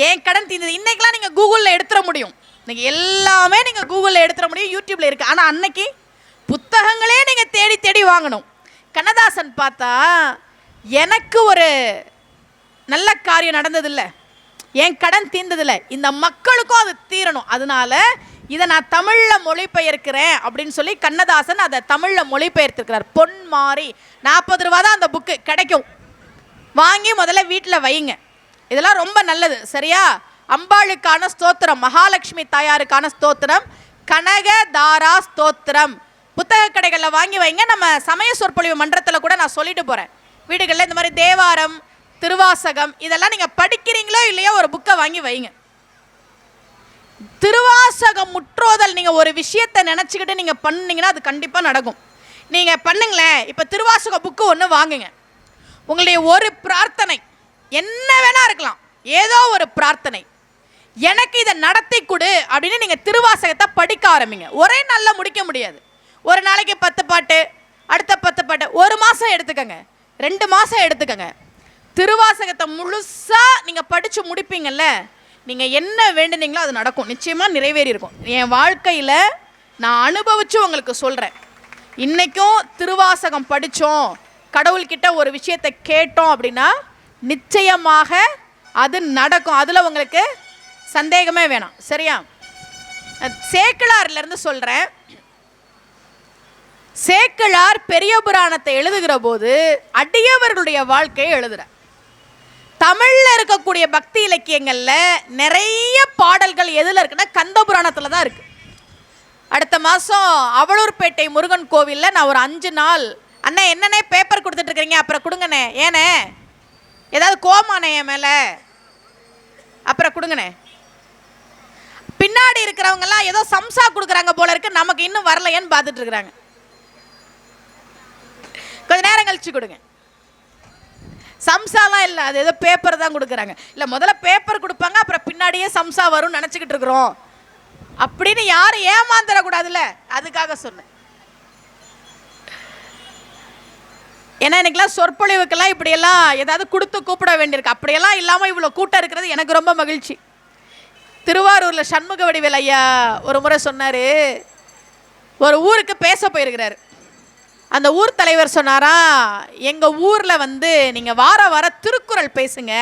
ஏன் கடன் தீர்ந்தது. இன்னைக்கெல்லாம் நீங்கள் கூகுளில் எடுத்துட முடியும், இன்னைக்கு எல்லாமே நீங்கள் கூகுளில் எடுத்துட முடியும், யூடியூப்ல இருக்கு. ஆனால் அன்னைக்கு புத்தகங்களே நீங்கள் தேடி தேடி வாங்கணும். கண்ணதாசன் பார்த்தா எனக்கு ஒரு நல்ல காரியம் நடந்ததில்லை, என் கடன் தீர்ந்ததில்லை, இந்த மக்களுக்கும் அது தீரணும், அதனால இதை நான் தமிழில் மொழிபெயர்க்கிறேன் அப்படின்னு சொல்லி கண்ணதாசன் அதை தமிழில் மொழிபெயர்த்திருக்கிறார். பொன்மாரி 40 ரூபா தான் அந்த புக்கு கிடைக்கும், வாங்கி முதல்ல வீட்டில் வைங்க. இதெல்லாம் ரொம்ப நல்லது, சரியா? அம்பாளுக்கான ஸ்தோத்திரம், மகாலட்சுமி தாயாருக்கான ஸ்தோத்திரம், கனகதாரா ஸ்தோத்திரம் புத்தக கடைகளில் வாங்கி வைங்க. நம்ம சமய சொற்பொழிவு மன்றத்தில் கூட நான் சொல்லிட்டு போகிறேன், வீடுகளில் இந்த மாதிரி தேவாரம், திருவாசகம் இதெல்லாம் நீங்கள் படிக்கிறீங்களோ இல்லையோ ஒரு புக்கை வாங்கி வைங்க. திருவாசகம் முற்றோதல் நீங்கள் ஒரு விஷயத்தை நினச்சிக்கிட்டு நீங்கள் பண்ணீங்கன்னா அது கண்டிப்பாக நடக்கும். நீங்கள் பண்ணுங்களேன், இப்போ திருவாசக புக்கு ஒன்று வாங்குங்க, உங்களுடைய ஒரு பிரார்த்தனை என்ன வேணா இருக்கலாம், ஏதோ ஒரு பிரார்த்தனை, எனக்கு இதை நடத்தி கொடு அப்படின்னு நீங்கள் திருவாசகத்தை படிக்க ஆரம்பிங்க. ஒரே நாளில் முடிக்க முடியாது, ஒரு நாளைக்கு 10 பாட்டு, அடுத்த 10 பாட்டு, ஒரு மாதம் எடுத்துக்கங்க, 2 மாதம் எடுத்துக்கங்க. திருவாசகத்தை முழுசாக நீங்கள் படித்து முடிப்பீங்கல்ல, நீங்கள் என்ன வேண்டுனீங்களோ அது நடக்கும், நிச்சயமாக நிறைவேறி இருக்கும். என் வாழ்க்கையில் நான் அனுபவித்து உங்களுக்கு சொல்கிறேன். இன்றைக்கும் திருவாசகம் படித்தோம், கடவுள்கிட்ட ஒரு விஷயத்தை கேட்டோம் அப்படின்னா நிச்சயமாக அது நடக்கும், அதில் உங்களுக்கு சந்தேகமே வேணாம், சரியா? சேக்கிழார்லேருந்து சொல்கிறேன். சேக்கிழார் பெரிய புராணத்தை எழுதுகிற போது அடியவர்களுடைய வாழ்க்கையை எழுதுகிறார். தமிழில் இருக்கக்கூடிய பக்தி இலக்கியங்களில் நிறைய பாடல்கள் எதில் இருக்குன்னா கந்த புராணத்தில் தான் இருக்குது. அடுத்த மாதம் அவலூர்பேட்டை முருகன் கோவிலில் நான் ஒரு 5 நாள், அண்ணே என்னண்ணே பேப்பர் கொடுத்துட்ருக்கிறீங்க, அப்புறம் கொடுங்கண்ணே, ஏண்ணே ஏதாவது கோமாண்ணே என் மேலே, அப்புறம் கொடுங்கண்ணே. பின்னாடி இருக்கிறவங்கெல்லாம் ஏதோ சம்சா கொடுக்குறாங்க போல இருக்கு, நமக்கு இன்னும் வரலையேன்னு பார்த்துட்டு இருக்கிறாங்க. கொஞ்ச நேரம் கழிச்சு கொடுங்க. சம்சாலாம் இல்லை, அது ஏதோ பேப்பர் தான் கொடுக்குறாங்க. இல்லை முதல்ல பேப்பர் கொடுப்பாங்க, அப்புறம் பின்னாடியே சம்சா வரும்னு நினச்சிக்கிட்டு இருக்கிறோம் அப்படின்னு யாரும் ஏமாந்துடக்கூடாதுல்ல, அதுக்காக சொன்னேன். ஏன்னா இன்னைக்கெல்லாம் சொற்பொழிவுக்கெல்லாம் இப்படியெல்லாம் ஏதாவது கொடுத்து கூப்பிட வேண்டியிருக்கு, அப்படியெல்லாம் இல்லாமல் இவ்வளோ கூட்டம் இருக்கிறது எனக்கு ரொம்ப மகிழ்ச்சி. திருவாரூரில் சண்முக வடிவேல் ஐயா ஒரு முறை சொன்னார், ஒரு ஊருக்கு பேச போயிருக்கிறாரு. அந்த ஊர் தலைவர் சொன்னாரா, எங்கள் ஊரில் நீங்கள் வார திருக்குறள் பேசுங்க,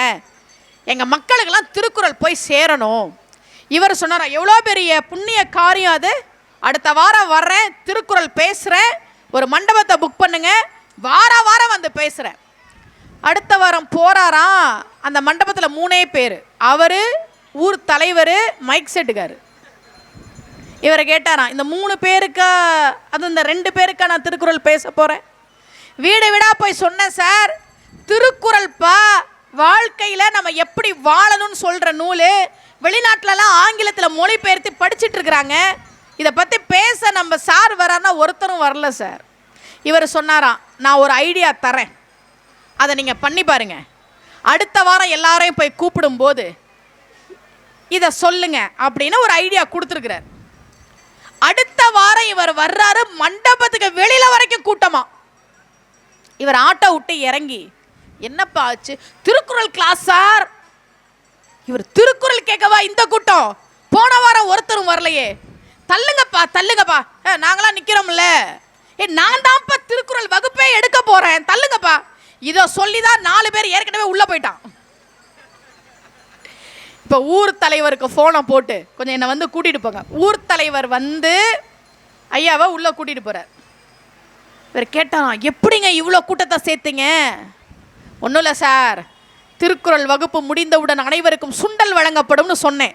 எங்கள் மக்களுக்கெல்லாம் திருக்குறள் போய் சேரணும். இவர் சொன்னாரா, எவ்வளோ பெரிய புண்ணிய காரியம் அது, அடுத்த வாரம் வர்றேன், திருக்குறள் பேசுகிறேன், ஒரு மண்டபத்தை புக் பண்ணுங்க, வாரம் வந்து பேசுகிறேன். அடுத்த வாரம் போகிறாராம், அந்த மண்டபத்தில் 3 பேர், அவர், ஊர் தலைவர், மைக் செட்டுக்காரு. இவரை கேட்டாராம், இந்த 3 பேருக்கா, அது இந்த 2 பேருக்கா நான் திருக்குறள் பேச போகிறேன்? வீடு வீடாக போய் சொன்னேன் சார், திருக்குறள்ப்பா வாழ்க்கையில் நம்ம எப்படி வாழணும்னு சொல்கிற நூல், வெளிநாட்டிலலாம் ஆங்கிலத்தில் மொழிபெயர்த்து படிச்சுட்டு இருக்கிறாங்க, இதை பற்றி பேச நம்ம சார் வரான்னா ஒருத்தரும் வரல சார். இவர் சொன்னாராம், நான் ஒரு ஐடியா தரேன், அதை நீங்கள் பண்ணி பாருங்க, அடுத்த வாரம் எல்லாரையும் போய் கூப்பிடும்போது இதை சொல்லுங்க அப்படின்னு ஒரு ஐடியா கொடுத்துருக்கிறார். அடுத்த வாரம் இவர் வர்றாரு, மண்டபத்துக்கு வெளியில வரைக்கும் கூட்டமா. இவர் ஆட்டோ விட்டு இறங்கி, என்னப்பா ஆச்சு? Thirukkural class sir. இவர் திருக்குறள் கேட்கவா இந்த கூட்டம்? போன வாரம் ஒருத்தரும் வரலையே, தள்ளுங்கப்பா தள்ளுங்கப்பா, நாங்களாம் நிக்கிறோம்ல, நான் தான்ப்பா திருக்குறள் வகுப்பே எடுக்க போறேன், தள்ளுங்கப்பா. இதை சொல்லிதான் 4 பேர் ஏற்கனவே உள்ள போயிட்டான். இப்போ ஊர் தலைவருக்கு ஃபோனை போட்டு கொஞ்சம் என்னை கூட்டிகிட்டு போங்க. ஊர் தலைவர் ஐயாவை உள்ளே கூட்டிகிட்டு போகிறார். இவர் கேட்டான், எப்படிங்க இவ்வளோ கூட்டத்தை சேர்த்தீங்க? ஒன்றும் இல்லை சார், திருக்குறள் வகுப்பு முடிந்தவுடன் அனைவருக்கும் சுண்டல் வழங்கப்படும்னு சொன்னேன்.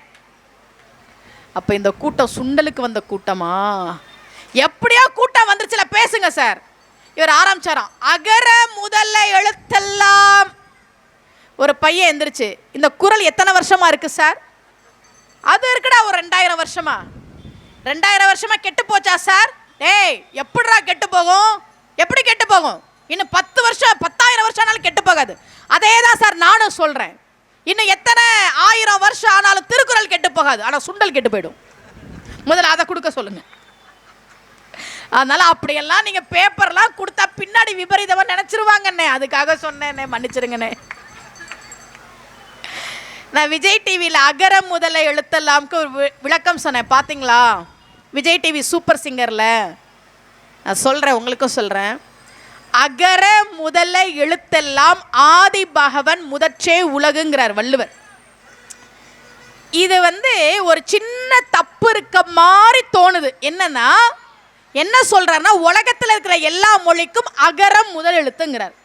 அப்ப இந்த கூட்டம் சுண்டலுக்கு வந்த கூட்டமா? எப்படியோ கூட்டம் வந்துருச்சுல, பேசுங்க சார். இவர் ஆரம்பிச்சாராம், அகர முதல்ல எழுத்தெல்லாம். ஒரு பையன் எந்திரிச்சு, இந்த குறள் எத்தனை வருஷமா இருக்கு சார்? அது இருக்குடா ஒரு 2000 வருஷமா. 2000 வருஷமா கெட்டு போச்சா சார்? டேய், எப்படிடா கெட்டு போகும்? எப்படி கெட்டு போகும்? இன்னும் 10 வருஷம் 10,000 வருஷம் ஆனாலும் கெட்டு போகாது. அதே தான் சார் நானும் சொல்றேன். இன்னும் எத்தனை 1000 வருஷம் ஆனாலும் திருக்குறள் கெட்டு போகாது, ஆனா சுண்டல் கெட்டு போயிடும். முதல்ல அதை கொடுக்க சொல்லுங்க. அதனால அப்படியெல்லாம் நீங்க பேப்பர்லாம் கொடுத்தா பின்னாடி விபரீதமா நினைச்சிருவாங்கண்ணே, அதுக்காக சொன்னேன்னே, மன்னிச்சிருங்கண்ணே. நான் விஜய் டிவியில் அகர முதல எழுத்தெல்லாம்க்கு ஒரு விளக்கம் சொன்னேன், பார்த்தீங்களா? விஜய் டிவி சூப்பர் சிங்கரில் நான் சொல்கிறேன், உங்களுக்கும் சொல்கிறேன். அகர முதல எழுத்தெல்லாம் ஆதி பகவன் முதற்றே உலகுங்கிறார் வள்ளுவர். இது ஒரு சின்ன தப்பு இருக்க மாதிரி தோணுது. என்னன்னா, என்ன சொல்றாருன்னா, உலகத்தில் இருக்கிற எல்லா மொழிக்கும் அகரம் முதல் எழுத்துங்கிறார்.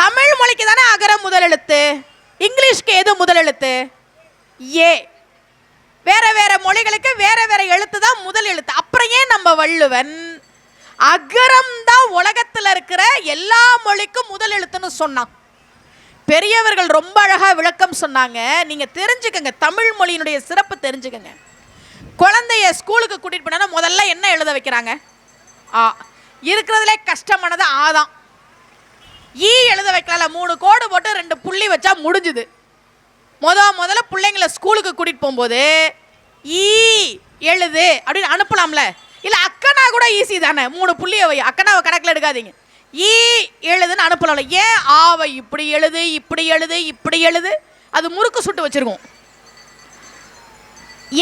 தமிழ் மொழிக்கு தானே அகரம் முதல் எழுத்து, இங்கிலீஷ்க்கு எது முதல் எழுத்து? ஏ. வேற வேற மொழிகளுக்கு வேற வேற எழுத்து தான் முதல் எழுத்து. அப்புறம் ஏன் நம்ம வள்ளுவன் அகரம் தான் உலகத்தில் இருக்கிற எல்லா மொழிக்கும் முதல் எழுத்துன்னு சொன்னான்? பெரியவர்கள் ரொம்ப அழகா விளக்கம் சொன்னாங்க. நீங்க தெரிஞ்சுக்கங்க, தமிழ் மொழியினுடைய சிறப்பு தெரிஞ்சுக்கங்க. குழந்தைய ஸ்கூலுக்கு கூட்டிட்டு போனா முதல்ல என்ன எழுத வைக்கிறாங்க? ஆ. இருக்கிறதுலே கஷ்டமானது ஆதான். ஈ எழுத வைக்கல, 3 கோடு போட்டு 2 புள்ளி வச்சா முடிஞ்சுது. முதல்ல பிள்ளைங்களை ஸ்கூலுக்கு கூட்டிட்டு போகும்போது ஈ எழுது அப்படின்னு அனுப்பலாம்ல. இல்ல அக்கனா கூட ஈஸி தானே, 3 புள்ளியை வை, அக்கனாவை கணக்கில் எடுக்காதீங்க, ஈ எழுதுன்னு அனுப்பலாம்ல. ஏன் ஆவை இப்படி எழுது இப்படி எழுது இப்படி எழுது? அது முறுக்கு சுட்டு வச்சிருக்கோம்.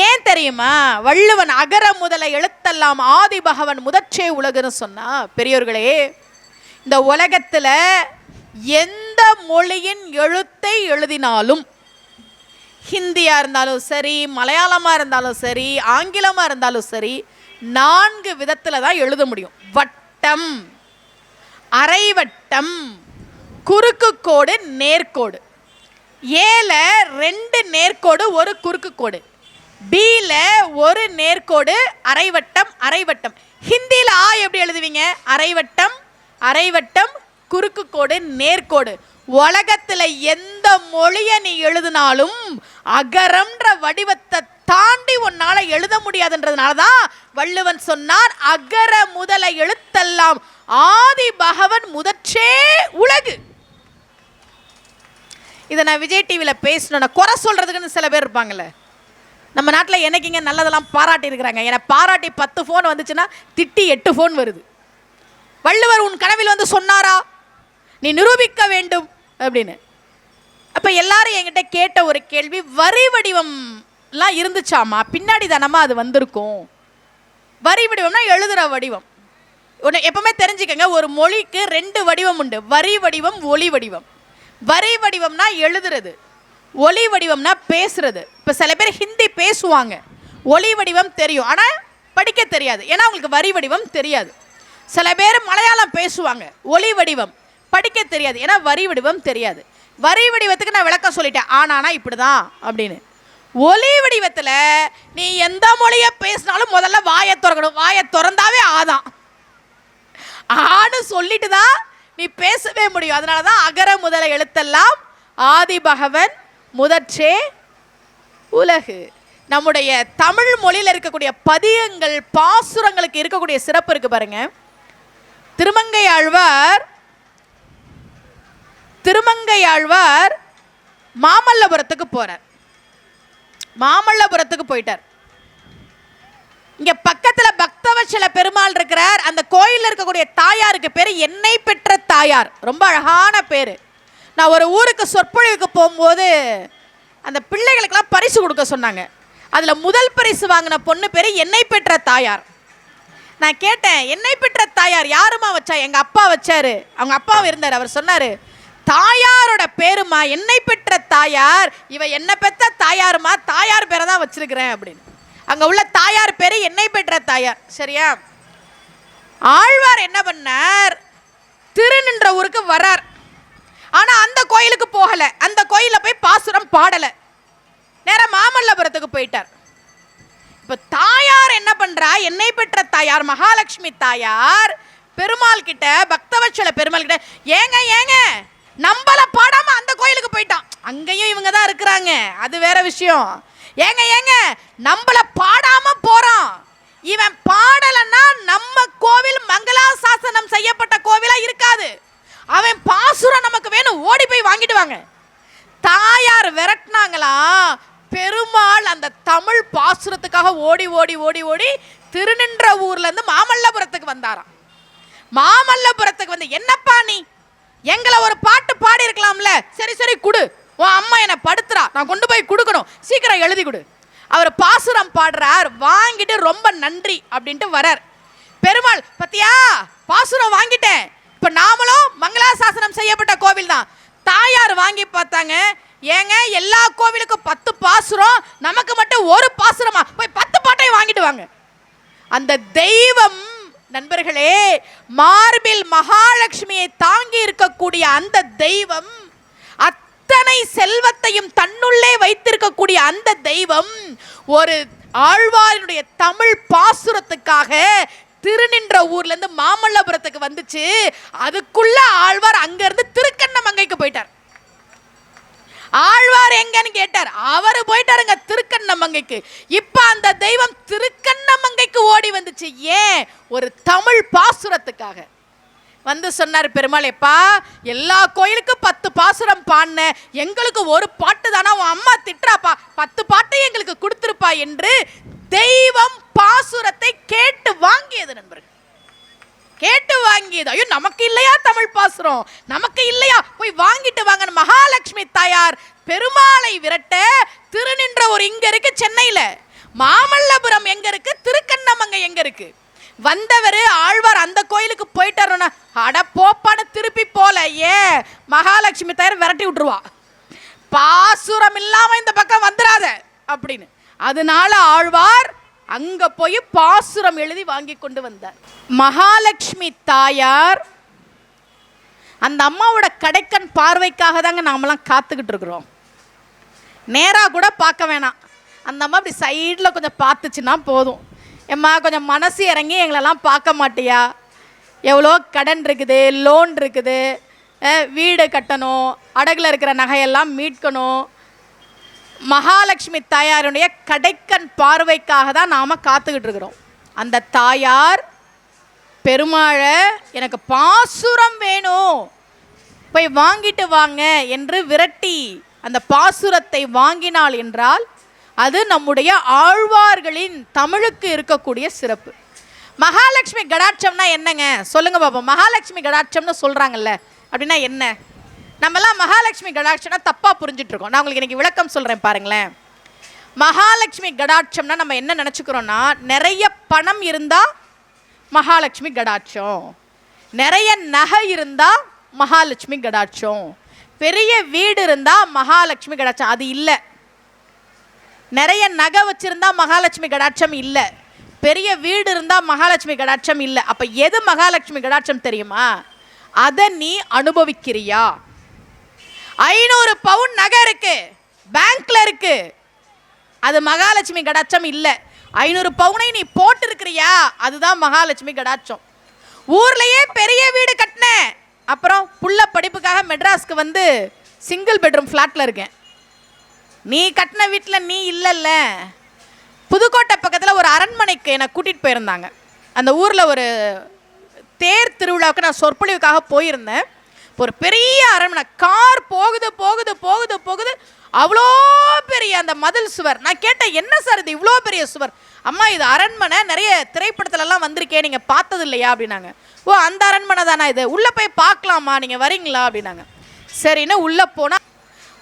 ஏன் தெரியுமா? வள்ளுவன் அகர முதல எழுத்தெல்லாம் ஆதி பகவன் முதற்றே உலகுன்னு சொன்னா, பெரியோர்களே, இந்த உலகத்தில் எந்த மொழியின் எழுத்தை எழுதினாலும், ஹிந்தியா இருந்தாலும் சரி, மலையாளமா இருந்தாலும் சரி, ஆங்கிலமா இருந்தாலும் சரி, 4 விதத்தில் தான் எழுத முடியும். வட்டம், அரைவட்டம், குறுக்கு கோடு, நேர்கோடு. ஏல 2 நேர்கோடு 1 குறுக்கு கோடு, பில 1 நேர்கோடு, அரைவட்டம் அரைவட்டம். ஹிந்தியில் ஆ எப்படி எழுதுவீங்க? அரைவட்டம் அரைவட்டம், குறுக்கு கோடு, நேர்கோடு. உலகத்தில் எந்த மொழியை நீ எழுதினாலும் அகரம்ன்ற வடிவத்தை தாண்டி உன்னால எழுத முடியாதுன்றதுனால தான் வள்ளுவன் சொன்னார், அகர முதல எழுத்தெல்லாம் ஆதி பகவன் முதற்றே உலகு. இதை நான் விஜய் டிவியில் பேசணும். குறை சொல்றதுக்குன்னு சில பேர் இருப்பாங்கல்ல. நம்ம நாட்டில் எனக்குங்க நல்லதெல்லாம் பாராட்டி இருக்கிறாங்க. என்னை பாராட்டி 10 ஃபோன் வந்துச்சுன்னா திட்டி 8 ஃபோன் வருது. வள்ளுவர் உன் கனவில் சொன்னாரா, நீ நிரூபிக்க வேண்டும் அப்படின்னு. அப்போ எல்லாரும் என்கிட்ட கேட்ட ஒரு கேள்வி, வரி வடிவம்லாம் இருந்துச்சாமா? பின்னாடி தானமா அது வந்திருக்கும். வரி வடிவம்னா எழுதுகிற வடிவம். ஒன்று எப்பவுமே தெரிஞ்சுக்கங்க, ஒரு மொழிக்கு 2 வடிவம் உண்டு, வரி வடிவம், ஒலி வடிவம். வரி வடிவம்னா எழுதுறது, ஒலி வடிவம்னா பேசுறது. இப்போ சில பேர் ஹிந்தி பேசுவாங்க, ஒலி வடிவம் தெரியும், ஆனால் படிக்க தெரியாது, ஏன்னா அவங்களுக்கு வரி வடிவம் தெரியாது. சில பேர் மலையாளம் பேசுவாங்க, ஒலி வடிவம், படிக்க தெரியாது, ஏன்னா வரி வடிவம் தெரியாது. வரி வடிவத்துக்கு நான் விளக்கம் சொல்லிட்டேன், ஆனா இப்படி தான் அப்படின்னு. ஒலி வடிவத்தில் நீ எந்த மொழியை பேசினாலும் முதல்ல வாயை திறக்கணும். வாயை திறந்தாவே ஆதான், ஆன்னு சொல்லிட்டு தான் நீ பேசவே முடியும். அதனால தான் அகர முதல எழுத்தெல்லாம் ஆதி பகவன் முதற்றே உலகு. நம்முடைய தமிழ் மொழியில் இருக்கக்கூடிய பதியங்கள், பாசுரங்களுக்கு இருக்கக்கூடிய சிறப்பு இருக்கு பாருங்க. திருமங்கையாழ்வார் மாமல்லபுரத்துக்கு போறார். மாமல்லபுரத்துக்கு போயிட்டார். இங்க பக்கத்துல பக்தவச்சல பெருமாள் இருக்கிறார். அந்த கோயிலில் இருக்கக்கூடிய தாயாருக்கு பேரு என்னை பெற்ற தாயார், ரொம்ப அழகான பேரு. நான் ஒரு ஊருக்கு சொற்பொழிவுக்கு போகும்போது அந்த பிள்ளைகளுக்கெல்லாம் பரிசு கொடுக்க சொன்னாங்க. அதுல முதல் பரிசு வாங்கின பொண்ணு பேரு என்னை பெற்ற தாயார். நான் கேட்டேன், என்னை பெற்ற தாயார் யாருமா வச்சா? எங்க அப்பா வச்சாரு. அவங்க அப்பாவும் இருந்தார். அவர் சொன்னாரு, தாயாரோட பேருமா என்னை பெற்ற தாயார், இவ என்ன பெற்ற தாயாருமா, தாயார் பேரை தான் வச்சிருக்கிறேன் அப்படின்னு. அங்க உள்ள தாயார் பேரு என்னை பெற்ற தாயார். சரியா? ஆழ்வார் என்ன பண்ணார், திருநின்ற ஊருக்கு வரார். ஆனா அந்த கோயிலுக்கு போகல, அந்த கோயில போய் பாசுரம் பாடல, நேரா மாமல்லபுரத்துக்கு போயிட்டார். இப்ப தாயார் என்ன பண்றா, என்னை பெற்ற தாயார் மகாலட்சுமி தாயார் பெருமாள் கிட்ட, பக்தவச்சல பெருமாள் கிட்ட, ஏங்க ஏங்க நம்மள பாடாம அந்த கோயிலுக்கு போயிட்டான், அங்கேயும் இவங்க தான் இருக்கிறாங்க, அது வேற விஷயம். ஏங்க ஏங்க நம்மள பாடாம போறான், இவன் பாடலன்னா நம்ம கோவில் மங்களாசாசனம் செய்யப்பட்ட கோவிலா இருக்காது, அவன் பாசுரம் நமக்கு வேணும், ஓடி போய் வாங்கிட்டு வாங்க. தாயார் விரட்டினாங்களா, பெருமாள் அந்த தமிழ் பாசுரத்துக்காக ஓடி ஓடி ஓடி ஓடி திருநின்ற ஊர்ல இருந்து மாமல்லபுரத்துக்கு வந்தாராம். மாமல்லபுரத்துக்கு வந்து, என்னப்பா நீ எங்களை ஒரு பாட்டு பாடி இருக்கலாம்ல, சரி சரி குடு, உன் அம்மா என்னை படுத்துறா, நான் கொண்டு போய் கொடுக்கணும், சீக்கிரம் எழுதி கொடு. அவர் பாசுரம் பாடுறார், வாங்கிட்டு ரொம்ப நன்றி அப்படின்ட்டு வரார். பெருமாள், பத்தியா பாசுரம் வாங்கிட்டேன், இப்ப நாமளும் மங்களாசாசனம் செய்யப்பட்ட கோவில் தான். தாயார் வாங்கி பார்த்தாங்க, ஏங்க எல்லா கோவிலுக்கும் 10 பாசுரம், நமக்கு மட்டும் ஒரு பாசுரமா, போய் 10 பாட்டையும் வாங்கிட்டு வாங்க. அந்த தெய்வம் நண்பர்களே, மார்பில் மகாலட்சுமியை தாங்கி இருக்கக்கூடிய அந்த தெய்வம், அத்தனை செல்வத்தையும் தன்னுள்ளே வைத்திருக்கக்கூடிய அந்த தெய்வம், ஒரு ஆழ்வாரினுடைய தமிழ் பாசுரத்துக்காக திருநின்ற ஊர்ல இருந்து மாமல்லபுரத்துக்கு வந்துச்சு. அதுக்குள்ள ஆழ்வார் அங்க இருந்து திருக்கண்ணமங்கைக்கு போயிட்டார். ஆழ்வார் எங்கன்னு கேட்டார், அவரு போயிட்டாருங்க திருக்கண்ணமங்கைக்கு. இப்ப அந்த தெய்வம் திருக்கண்ணமங்கைக்கு ஓடி வந்துச்சு. ஏன்? ஒரு தமிழ் பாசுரத்துக்காக வந்து சொன்னார் பெருமாள், எப்பா எல்லா கோயிலுக்கும் 10 பாசுரம் பாடின, எங்களுக்கு ஒரு பாட்டு தானா, உன் அம்மா திட்டுறாப்பா, 10 பாட்டை எங்களுக்கு கொடுத்துருப்பா என்று தெய்வம் பாசுரத்தை கேட்டு வாங்கியது நண்பர்கள், கேட்டு வாங்கியது. ஐயோ நமக்கு இல்லையா தமிழ் பாசுரம், நமக்கு இல்லையா, போய் வாங்கிட்டு வாங்க. மகாலட்சுமி தாயார் பெருமாளை விரட்ட திருநின்ற ஒரு இங்க இருக்கு சென்னையில, மாமல்லபுரம் எங்க இருக்கு, திருக்கண்ணமங்கை எங்க இருக்கு. வந்தவர் ஆழ்வார் அந்த கோயிலுக்கு போயிட்டாருன்னா, அட போப்பான திருப்பி போல, ஏன் மகாலட்சுமி தாயார் விரட்டி விட்டுருவா, பாசுரம் இல்லாம இந்த பக்கம் வந்துடாத அப்படின்னு. அதனால ஆழ்வார் அங்க போய் பாசுரம் எழுதி வாங்கி கொண்டு வந்தார். மகாலட்சுமி தாயார் அந்த அம்மாவோட கடைக்கண் பார்வைக்காக தாங்க நாமெல்லாம் காத்துக்கிட்டு இருக்கிறோம். நேரா கூட பார்க்க வேணாம், அந்த அம்மா அப்படி சைடில் கொஞ்சம் பார்த்துச்சுன்னா போதும், எம்மா கொஞ்சம் மனசு இறங்கி எங்களெல்லாம் பார்க்க மாட்டியா, எவ்வளோ கடன் இருக்குது, லோன் இருக்குது, வீடு கட்டணும், அடகுல இருக்கிற நகையெல்லாம் மீட்கணும். மகாலட்சுமி தாயாருடைய கடைக்கண் பார்வைக்காக தான் நாம் காத்துக்கிட்டு இருக்கிறோம். அந்த தாயார் பெருமாளை எனக்கு பாசுரம் வேணும், போய் வாங்கிட்டு வாங்க என்று விரட்டி அந்த பாசுரத்தை வாங்கினாள் என்றால் அது நம்முடைய ஆழ்வார்களின் தமிழுக்கு இருக்கக்கூடிய சிறப்பு. மகாலட்சுமி கடாட்சம்னா என்னங்க சொல்லுங்க பாப்போம். மகாலட்சுமி கடாட்சம்னு சொல்றாங்கல்ல, அப்படின்னா என்ன? நம்மெல்லாம் மகாலட்சுமி கடாட்சம்னா தப்பா புரிஞ்சுட்டு இருக்கோம். நான் உங்களுக்கு இன்னைக்கு விளக்கம் சொல்றேன் பாருங்களேன். மகாலட்சுமி கடாட்சம்னா நம்ம என்ன நினைச்சுக்கிறோம்னா, நிறைய பணம் இருந்தா மகாலட்சுமி கடாட்சம், நிறைய நகை இருந்தா மகாலட்சுமி கடாட்சம், பெரிய வீடு இருந்தா மகாலட்சுமி கடாட்சம். அது இல்லை. நிறைய நகை வச்சிருந்தா மகாலட்சுமி கடாட்சம் இல்லை, பெரிய வீடு இருந்தா மகாலட்சுமி கடாட்சம் இல்லை. அப்ப எது மகாலட்சுமி கடாட்சம் தெரியுமா? அதை நீ அனுபவிக்கிறியா? 500 பவுன் நகை இருக்கு, பேங்க்ல இருக்கு, அது மகாலட்சுமி கடாட்சம் இல்லை. 500 பவுனை நீ போட்டு இருக்கிறியா, அதுதான் மகாலட்சுமி கடாட்சம். ஊர்லயே பெரிய வீடு கட்டின, அப்புறம் புள்ள படிப்புக்காக மெட்ராஸ்க்கு வந்து சிங்கிள் பெட்ரூம் ஃப்ளாட்ல இருக்கேன், நீ கட்டின வீட்டில் நீ இல்லைல்ல. புதுக்கோட்டை பக்கத்தில் ஒரு அரண்மனைக்கு என்னை கூட்டிகிட்டு போயிருந்தாங்க. அந்த ஊரில் ஒரு தேர் திருவிழாவுக்கு நான் சொற்பொழிவுக்காக போயிருந்தேன். ஒரு பெரிய அரண்மனை, கார் போகுது போகுது போகுது போகுது, அவ்வளோ பெரிய அந்த மதில் சுவர். நான் கேட்டேன், என்ன சார் இது இவ்வளோ பெரிய சுவர்? அம்மா இது அரண்மனை, நிறைய திரைப்படத்துலலாம் வந்திருக்கேன், நீங்கள் பார்த்தது இல்லையா அப்படின்னாங்க. ஓ அந்த அரண்மனை தானா இது, உள்ளே போய் பார்க்கலாமா, நீங்கள் வரீங்களா அப்படின்னாங்க. சரின்னு உள்ளே போனால்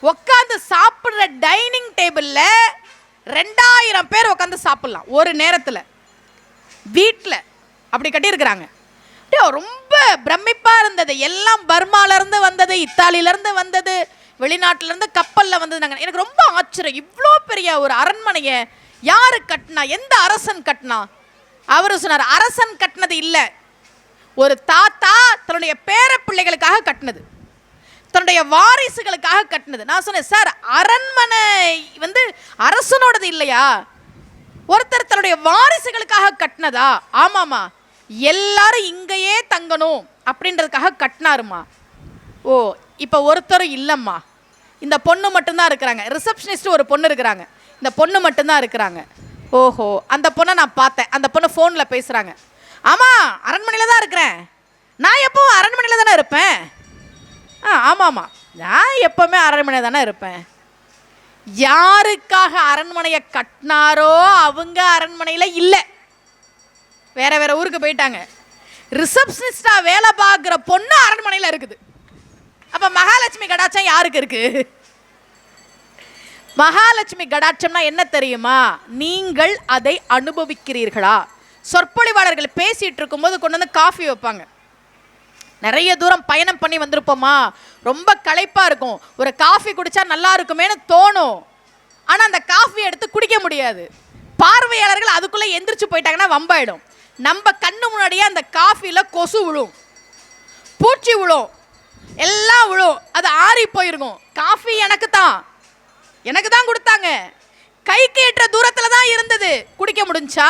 உட்காந்து சாப்பிட்ற டைனிங் டேபிளில் 2000 பேர் உட்காந்து சாப்பிட்லாம் ஒரு நேரத்தில். வீட்டில் அப்படி கட்டியிருக்கிறாங்க. ரொம்ப பிரமிப்பாக இருந்தது. எல்லாம் பர்மாலேருந்து வந்தது, இத்தாலியிலேருந்து வந்தது, வெளிநாட்டிலேருந்து கப்பலில் வந்தது. எனக்கு ரொம்ப ஆச்சரியம், இவ்வளோ பெரிய ஒரு அரண்மனையை யாரு கட்டினா, எந்த அரசன் கட்டினா? அவர் சொன்னார், அரசன் கட்டினது இல்லை, ஒரு தாத்தா தன்னுடைய பேர பிள்ளைகளுக்காக கட்டினது. தன்னுடைய வாரிசுகளுக்காக கட்டினது. நான் சொன்னேன், சார் அரண்மனை வந்து அரசனோடது இல்லையா, ஒருத்தர் தன்னுடைய வாரிசுகளுக்காக கட்டினதா? ஆமாமா, எல்லாரும் இங்கேயே தங்கணும் அப்படின்றதுக்காக கட்டினாருமா. ஓ, இப்போ ஒருத்தரும் இல்லைம்மா, இந்த பொண்ணு மட்டும்தான் இருக்கிறாங்க, ரிசப்ஷனிஸ்ட் ஒரு பொண்ணு இருக்கிறாங்க, இந்த பொண்ணு மட்டும்தான் இருக்கிறாங்க. ஓஹோ, அந்த பொண்ணை நான் பார்த்தேன், அந்த பொண்ணு ஃபோனில் பேசுகிறாங்க. ஆமாம், அரண்மனையில் தான் இருக்கிறேன். நான் எப்போவும் அரண்மனையில் தானே இருப்பேன். ஆமாம்மா, நான் எப்போவுமே அரண்மனை தானே இருப்பேன். யாருக்காக அரண்மனையை கட்டினாரோ அவங்க அரண்மனையில் இல்லை, வேற வேற ஊருக்கு போயிட்டாங்க. ரிசப்ஷனிஸ்டாக வேலை பார்க்குற பொண்ணு அரண்மனையில் இருக்குது. அப்போ மகாலட்சுமி கடாட்சம் யாருக்கு இருக்கு? மகாலட்சுமி கடாட்சம்னா என்ன தெரியுமா? நீங்கள் அதை அனுபவிக்கிறீர்களா? சொற்பொழிவாளர்கள் பேசிட்டு இருக்கும்போது கொண்டு வந்து காஃபி வைப்பாங்க. நிறைய தூரம் பயணம் பண்ணி வந்திருப்போமா, ரொம்ப களைப்பாக இருக்கும், ஒரு காஃபி குடித்தா நல்லா இருக்குமேனு தோணும். ஆனால் அந்த காஃபி எடுத்து குடிக்க முடியாது. பார்வையாளர்கள் அதுக்குள்ளே எந்திரிச்சு போயிட்டாங்கன்னா வம்பாயிடும். நம்ம கண்ணு முன்னாடியே அந்த காஃபியில் கொசு விழும், பூச்சி விழும், எல்லாம் விழும். அது ஆறி போயிருக்கும். காஃபி எனக்கு தான் கொடுத்தாங்க, கைக்கு ஏற்ற தூரத்தில் தான் இருந்தது, குடிக்க முடிஞ்சா?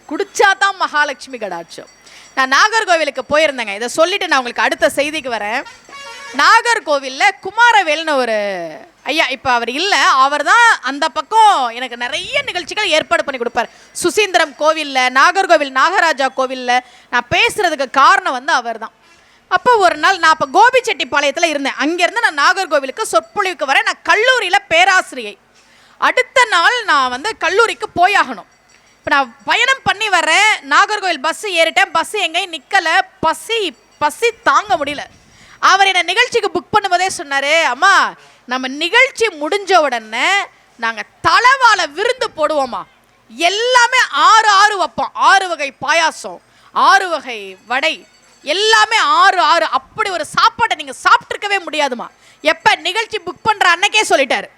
குடிச்சா தான் மகாலட்சுமி கடாட்சம். நான் நாகர்கோவிலுக்கு போயிருந்தேங்க. இதை சொல்லிட்டு நான் உங்களுக்கு அடுத்த செய்திக்கு வரேன். நாகர்கோவிலில் குமாரவேல்னு ஒரு ஐயா, இப்போ அவர் இல்லை, அவர் தான் அந்த பக்கம் எனக்கு நிறைய நிகழ்ச்சிகள் ஏற்பாடு பண்ணி கொடுப்பார். சுசீந்திரம் கோவிலில், நாகர்கோவில் நாகராஜா கோவிலில் நான் பேசுகிறதுக்கு காரணம் வந்து அவர் தான். அப்போ ஒரு நாள் நான் அப்போ கோபிச்செட்டிப்பாளையத்தில் இருந்தேன். அங்கேருந்து நான் நாகர்கோவிலுக்கு சொற்பொழிவுக்கு வரேன். நான் கல்லூரியில் பேராசிரியை. அடுத்த நாள் நான் வந்து கல்லூரிக்கு போயாகணும். இப்போ நான் பயணம் பண்ணி வரேன், நாகர்கோவில் பஸ்ஸு ஏறிட்டேன். பஸ்ஸு எங்கேயும் நிற்கலை, பசி தாங்க முடியல. அவர் என்னை நிகழ்ச்சிக்கு புக் பண்ணும்போதே சொன்னார், அம்மா நம்ம நிகழ்ச்சி முடிஞ்ச உடனே நாங்கள் தலைவாழை விருந்து போடுவோம்மா, எல்லாமே 6 வைப்போம், 6 வகை பாயாசம், 6 வகை வடை, எல்லாமே 6 அப்படி ஒரு சாப்பாட்டை நீங்கள் சாப்பிட்ருக்கவே முடியாதுமா. எப்போ நிகழ்ச்சி புக் பண்ணுற அன்னைக்கே சொல்லிட்டார்.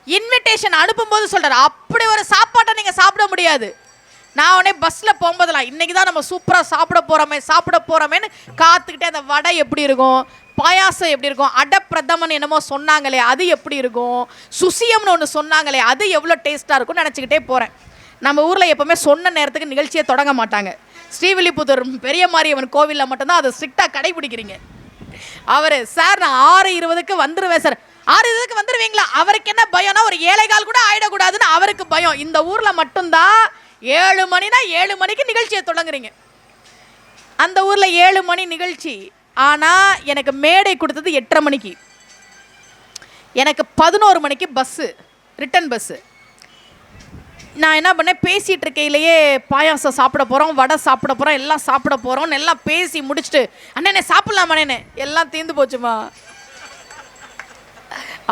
இன்விடேஷன் அனுப்பும்போது சொல்கிறார், அப்படி ஒரு சாப்பாட்டை நீங்கள் சாப்பிட முடியாது. நான் உடனே பஸ்ஸில் போகும்போதெல்லாம் இன்றைக்கி தான் நம்ம சூப்பராக சாப்பிட போகிறோமேன்னு காத்துக்கிட்டே அந்த வடை எப்படி இருக்கும், பாயாசம் எப்படி இருக்கும், அடப்பிரதமன் என்னமோ சொன்னாங்களே அது எப்படி இருக்கும், சுசியம்னு ஒன்று சொன்னாங்களே அது எவ்வளோ டேஸ்ட்டாக இருக்கும்னு நினச்சிக்கிட்டே போகிறேன். நம்ம ஊரில் எப்போவுமே சொன்ன நேரத்துக்கு நிகழ்ச்சியை தொடங்க மாட்டாங்க. ஸ்ரீவில்லிபுத்தூர் பெரிய மாரியம்மன் கோவிலில் மட்டும்தான் அதை ஸ்ட்ரிக்டாக கடைபிடிக்கிறீங்க. அவர் சார் நான் 6:20க்கு வந்துடுவேன் சார். 6:20க்கு வந்துடுவீங்களா? அவருக்கு என்ன பயம்னா ஒரு 7:15 கூட ஆகிடக்கூடாதுன்னு அவருக்கு பயம். இந்த ஊரில் மட்டும்தான் 7 மணினா 7 மணிக்கு நிகழ்ச்சியை தொடங்குறீங்க. அந்த ஊரில் 7 மணி நிகழ்ச்சி. ஆனால் எனக்கு மேடை கொடுத்தது 8:30 மணிக்கு, எனக்கு 11 மணிக்கு பஸ்ஸு, ரிட்டன் பஸ்ஸு. நான் என்ன பண்ணேன், பேசிகிட்டு இருக்கையிலேயே பாயாசம் சாப்பிட போகிறோம், வடை சாப்பிட போகிறோம், எல்லாம் சாப்பிட போகிறோம்னு எல்லாம் பேசி முடிச்சுட்டு, அண்ணனே சாப்பிட்லாமாண்ணே, எல்லாம் தீர்ந்து போச்சுமா.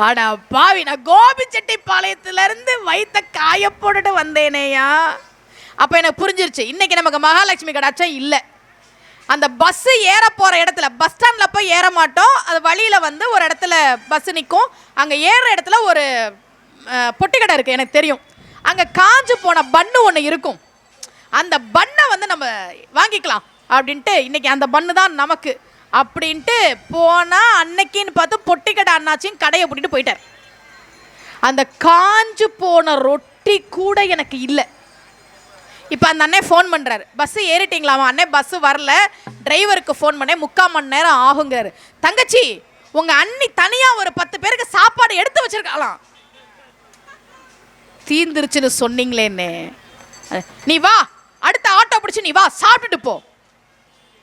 ஆனா பாவி, நான் கோபிச்செட்டிப்பாளையத்திலேருந்து வயிற்ற காய போட்டுட்டு வந்தேனேயா. அப்போ எனக்கு புரிஞ்சிருச்சு, இன்றைக்கி நமக்கு மகாலட்சுமி கடாட்சம் இல்லை. அந்த பஸ்ஸு ஏற போகிற இடத்துல, பஸ் ஸ்டாண்டில் போய் ஏற மாட்டோம், அது வழியில் வந்து ஒரு இடத்துல பஸ்ஸு நிற்கும். அங்கே ஏறுற இடத்துல ஒரு பொட்டி கடை இருக்குது, எனக்கு தெரியும். அங்கே காஞ்சு போன பன்னு ஒன்று இருக்கும். அந்த பண்ணை வந்து நம்ம வாங்கிக்கலாம் அப்படின்ட்டு, இன்றைக்கி அந்த பண்ணு தான் நமக்கு அப்படின்ட்டு போனால், அன்னைக்கின்னு பார்த்து பொட்டி கடை அண்ணாச்சியும் கடையை பூட்டிட்டு போயிட்டார். அந்த காஞ்சு போன ரொட்டி கூட எனக்கு இல்லை. இப்போ அந்த அண்ணே ஃபோன் பண்ணுறாரு, பஸ்ஸு ஏறிட்டிங்களாமா? அண்ணே பஸ்ஸு வரல, டிரைவருக்கு ஃபோன் பண்ணேன், 3/4 மணி நேரம் ஆகுங்கிறாரு. தங்கச்சி உங்கள் அண்ணி தனியாக ஒரு 10 பேருக்கு சாப்பாடு எடுத்து வச்சிருக்கலாம். தீந்துருச்சுன்னு சொன்னீங்களேன்னு, நீ வா, அடுத்த ஆட்டோ பிடிச்சி நீ வா, சாப்பிட்டுட்டு போ.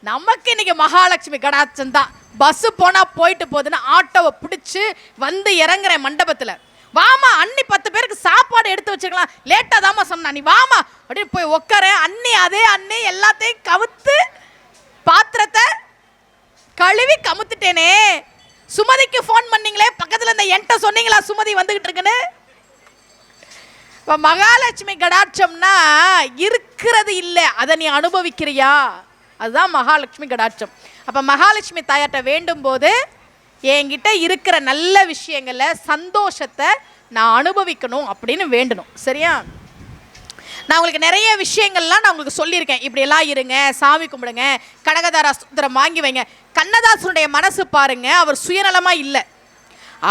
நமக்கு இன்னைக்கு மகாலட்சுமி கடாட்சம் தான். பஸ்ஸு போனால் போயிட்டு போகுதுன்னு ஆட்டோவை பிடிச்சி வந்து இறங்குறேன் மண்டபத்தில். வாமா, அண்ணி 10 பேருக்கு சாப்பாடு எடுத்து வச்சுக்கலாம், லேட்டாக தாம்மா சொன்னா, நீ வாமா அப்படின்னு போய் உட்காரேன். அண்ணி அதே அண்ணி எல்லாத்தையும் கவுத்து பாத்திரத்தை கழுவி கமுத்துட்டேனே. சுமதிக்கு ஃபோன் பண்ணீங்களே, பக்கத்தில் இந்த என்கிட்ட சொன்னீங்களா சுமதி வந்துகிட்டு இருக்குன்னு? இப்போ மகாலட்சுமி கடாட்சம்னா இருக்கிறது இல்லை, அதை நீ அனுபவிக்கிறியா? அதுதான் மகாலட்சுமி கடாட்சம். அப்போ மகாலட்சுமி தாயாட்ட வேண்டும் போது என்கிட்ட இருக்கிற நல்ல விஷயங்களை, சந்தோஷத்தை நான் அனுபவிக்கணும் அப்படின்னு வேண்டணும். சரியா? நான் உங்களுக்கு நிறைய விஷயங்கள்லாம் நான் உங்களுக்கு சொல்லியிருக்கேன். இப்படியெல்லாம் இருங்க, சாமி கும்பிடுங்க, கனகதாரா ஸ்தோத்திரம் வாங்கி வைங்க. கண்ணதாசனுடைய மனசு பாருங்க, அவர் சுயநலமாக இல்லை.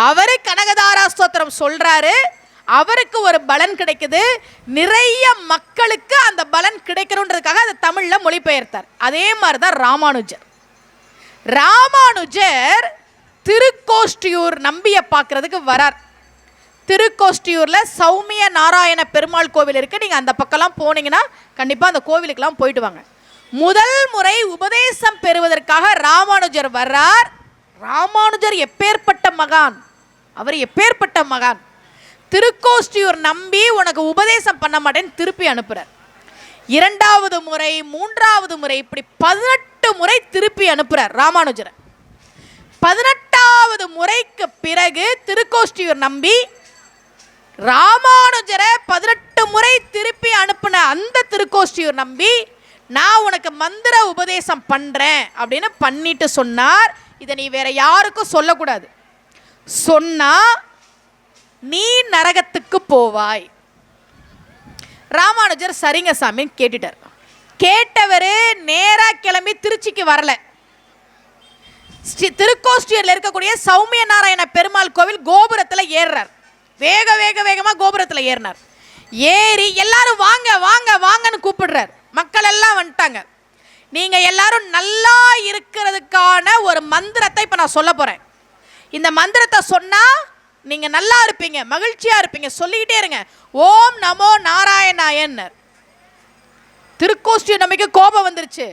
அவர் கனகதாரா ஸ்தோத்திரம் சொல்கிறாரு, அவருக்கு ஒரு பலன் கிடைக்குது, நிறைய மக்களுக்கு அந்த பலன் கிடைக்கணுன்றதுக்காக அதை தமிழில் மொழிபெயர்த்தார். அதே மாதிரி தான் ராமானுஜர் திருக்கோஷ்டியூர் நம்பியை பார்க்கறதுக்கு வரார். திருக்கோஷ்டியூரில் சௌமிய நாராயண பெருமாள் கோவில் இருக்குது. நீங்கள் அந்த பக்கம்லாம் போனீங்கன்னா கண்டிப்பாக அந்த கோவிலுக்கெல்லாம் போயிட்டு வாங்க. முதல் முறை உபதேசம் பெறுவதற்காக ராமானுஜர் வர்றார். ராமானுஜர் எப்பேற்பட்ட மகான், அவர் எப்பேற்பட்ட மகான். திருக்கோஷ்டியூர் நம்பி உனக்கு உபதேசம் பண்ண மாட்டேன்னு திருப்பி அனுப்புகிறார். இரண்டாவது முறை, மூன்றாவது முறை, இப்படி 18 முறை திருப்பி அனுப்புகிறார் ராமானுஜரை. 18வது முறைக்கு பிறகு திருக்கோஷ்டியூர் நம்பி ராமானுஜரை 18 முறை திருப்பி அனுப்பின அந்த திருக்கோஷ்டியூர் நம்பி, நான் உனக்கு மந்திர உபதேசம் பண்ணுறேன் அப்படின்னு பண்ணிட்டு சொன்னார். இதை நீ வேற யாருக்கும் சொல்லக்கூடாது, சொன்னா நீ நரகத்துக்கு போவாய். ராமானுஜர் சரிங்க சாமின்னு கேட்டுட்டார். கேட்டவர் நேராக கிளம்பி திருச்சிக்கு வரல. திருக்கோஷ்டியூரில் இருக்கக்கூடிய சௌமிய நாராயண பெருமாள் கோவில் கோபுரத்தில் ஏறுறார். வேகமாக கோபுரத்தில் ஏறினார். ஏறி எல்லாரும் வாங்க வாங்க வாங்கன்னு கூப்பிடுறார். மக்கள் எல்லாம் வந்துட்டாங்க. நீங்கள் எல்லாரும் நல்லா இருக்கிறதுக்கான ஒரு மந்திரத்தை இப்போ நான் சொல்ல போகிறேன். இந்த மந்திரத்தை சொன்னால் நீங்கள் நல்லா இருப்பீங்க, மகிழ்ச்சியாக இருப்பீங்க, சொல்லிக்கிட்டே இருங்க. ஓம் நமோ நாராயணாயன்னர். திருக்கோஷ்டியூர் நம்பிக்கை கோபம் வந்துருச்சு.